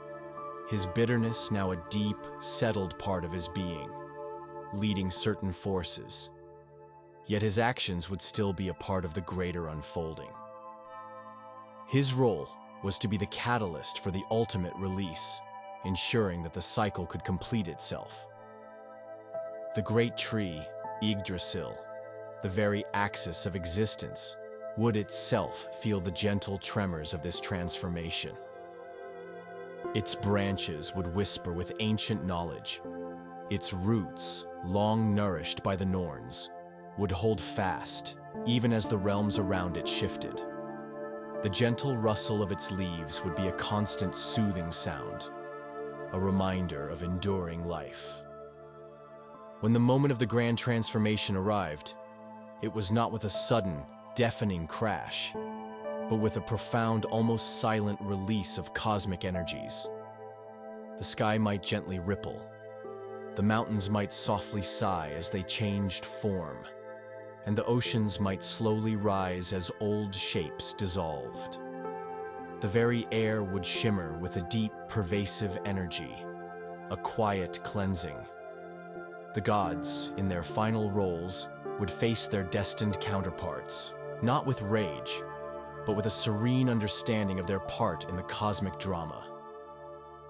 his bitterness now a deep, settled part of his being, leading certain forces. Yet his actions would still be a part of the greater unfolding. His role was to be the catalyst for the ultimate release, ensuring that the cycle could complete itself. The great tree, Yggdrasil, the very axis of existence, would itself feel the gentle tremors of this transformation. Its branches would whisper with ancient knowledge. Its roots, long nourished by the Norns, would hold fast, even as the realms around it shifted. The gentle rustle of its leaves would be a constant soothing sound, a reminder of enduring life. When the moment of the grand transformation arrived, it was not with a sudden, deafening crash, but with a profound, almost silent release of cosmic energies. The sky might gently ripple, the mountains might softly sigh as they changed form, and the oceans might slowly rise as old shapes dissolved. The very air would shimmer with a deep, pervasive energy, a quiet cleansing. The gods, in their final roles, would face their destined counterparts, not with rage, but with a serene understanding of their part in the cosmic drama.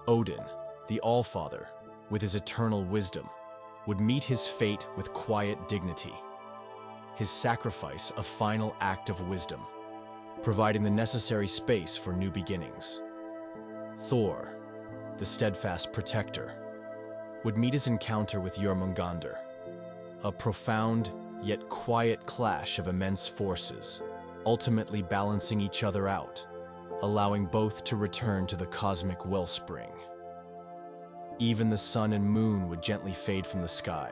Odin, the Allfather, with his eternal wisdom, would meet his fate with quiet dignity. His sacrifice a final act of wisdom, providing the necessary space for new beginnings. Thor, the steadfast protector, would meet his encounter with Jormungandr, a profound yet quiet clash of immense forces, ultimately balancing each other out, allowing both to return to the cosmic wellspring. Even the sun and moon would gently fade from the sky,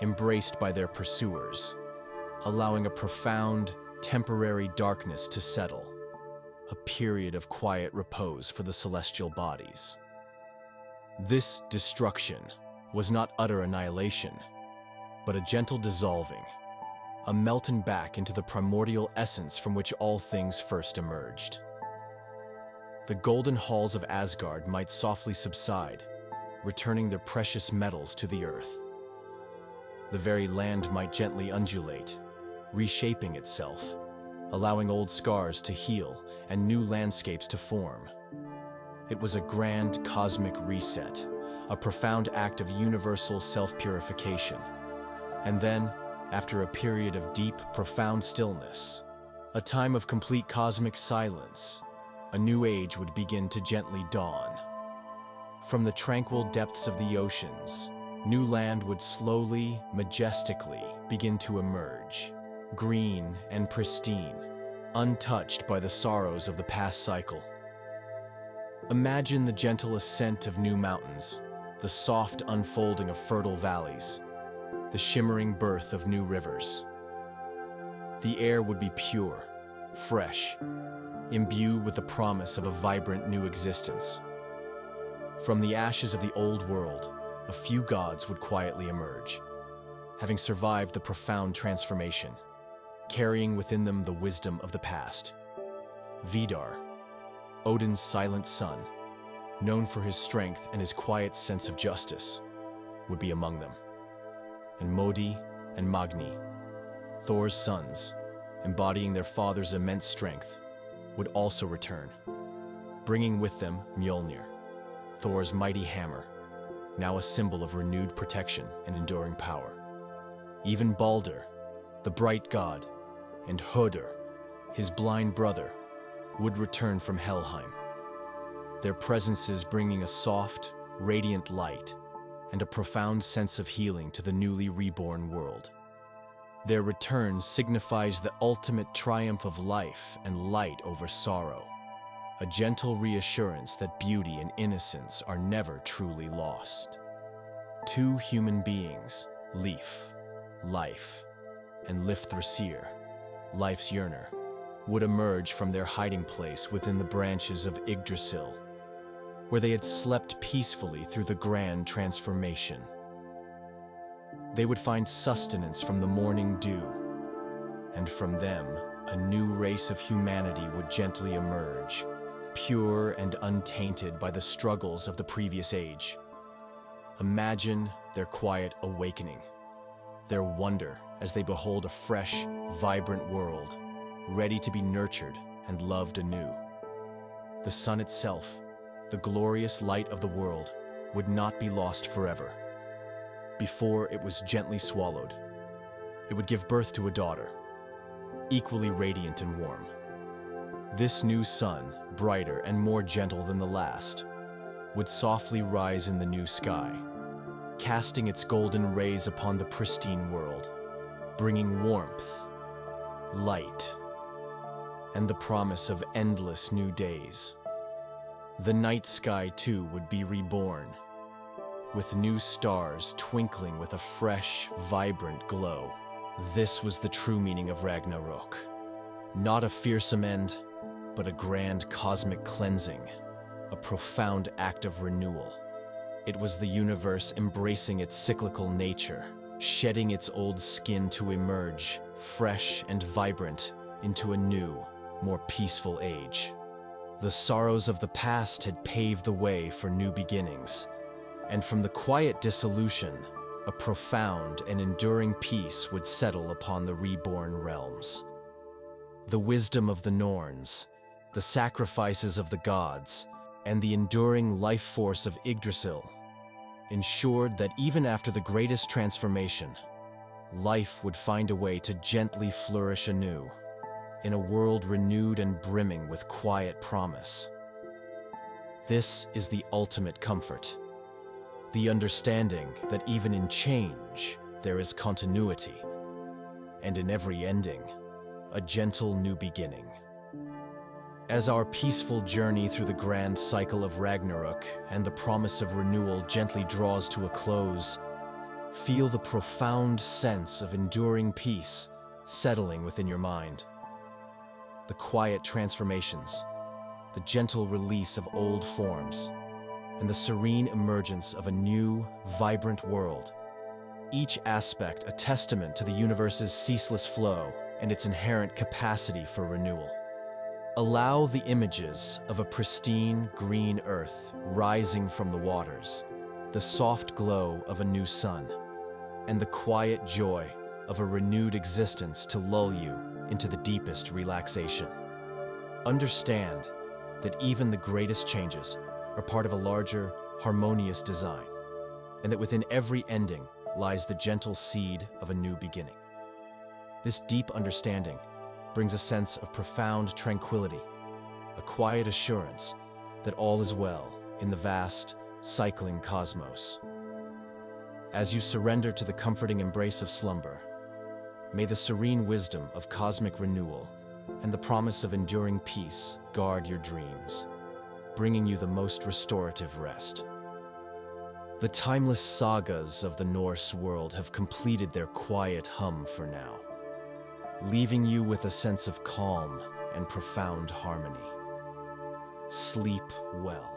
embraced by their pursuers, allowing a profound, temporary darkness to settle, a period of quiet repose for the celestial bodies. This destruction was not utter annihilation, but a gentle dissolving, a melting back into the primordial essence from which all things first emerged. The golden halls of Asgard might softly subside, returning their precious metals to the earth. The very land might gently undulate, reshaping itself, allowing old scars to heal and new landscapes to form. It was a grand cosmic reset, a profound act of universal self-purification. And then, after a period of deep, profound stillness, a time of complete cosmic silence, a new age would begin to gently dawn. From the tranquil depths of the oceans, new land would slowly, majestically begin to emerge, green and pristine, untouched by the sorrows of the past cycle. Imagine the gentle ascent of new mountains, the soft unfolding of fertile valleys, the shimmering birth of new rivers. The air would be pure, fresh, imbued with the promise of a vibrant new existence. From the ashes of the old world, a few gods would quietly emerge, having survived the profound transformation, carrying within them the wisdom of the past. Vidar, Odin's silent son, known for his strength and his quiet sense of justice, would be among them. And Modi and Magni, Thor's sons, embodying their father's immense strength, would also return, bringing with them Mjolnir, Thor's mighty hammer, now a symbol of renewed protection and enduring power. Even Baldur, the bright god, and Hödur, his blind brother, would return from Helheim, their presences bringing a soft, radiant light and a profound sense of healing to the newly reborn world. Their return signifies the ultimate triumph of life and light over sorrow, a gentle reassurance that beauty and innocence are never truly lost. Two human beings, Leif, life, and Lifthrasir, life's yearner, would emerge from their hiding place within the branches of Yggdrasil, where they had slept peacefully through the grand transformation. They would find sustenance from the morning dew, and from them, a new race of humanity would gently emerge, pure and untainted by the struggles of the previous age. Imagine their quiet awakening, their wonder as they behold a fresh, vibrant world, ready to be nurtured and loved anew. The sun itself, the glorious light of the world, would not be lost forever. Before it was gently swallowed, it would give birth to a daughter, equally radiant and warm. This new sun, brighter and more gentle than the last, would softly rise in the new sky, casting its golden rays upon the pristine world, bringing warmth, light, and the promise of endless new days. The night sky, too, would be reborn, with new stars twinkling with a fresh, vibrant glow. This was the true meaning of Ragnarok. Not a fearsome end, but a grand cosmic cleansing, a profound act of renewal. It was the universe embracing its cyclical nature, shedding its old skin to emerge, fresh and vibrant, into a new, more peaceful age. The sorrows of the past had paved the way for new beginnings, and from the quiet dissolution, a profound and enduring peace would settle upon the reborn realms. The wisdom of the Norns, the sacrifices of the gods, and the enduring life force of Yggdrasil ensured that even after the greatest transformation, life would find a way to gently flourish anew, in a world renewed and brimming with quiet promise. This is the ultimate comfort, the understanding that even in change, there is continuity, and in every ending, a gentle new beginning. As our peaceful journey through the grand cycle of Ragnarok and the promise of renewal gently draws to a close, feel the profound sense of enduring peace settling within your mind. The quiet transformations, the gentle release of old forms, and the serene emergence of a new, vibrant world, each aspect a testament to the universe's ceaseless flow and its inherent capacity for renewal. Allow the images of a pristine green earth rising from the waters, the soft glow of a new sun, and the quiet joy of a renewed existence to lull you into the deepest relaxation. Understand that even the greatest changes are part of a larger, harmonious design, and that within every ending lies the gentle seed of a new beginning. This deep understanding brings a sense of profound tranquility, a quiet assurance that all is well in the vast, cycling cosmos. As you surrender to the comforting embrace of slumber, may the serene wisdom of cosmic renewal and the promise of enduring peace guard your dreams, bringing you the most restorative rest. The timeless sagas of the Norse world have completed their quiet hum for now, leaving you with a sense of calm and profound harmony. Sleep well.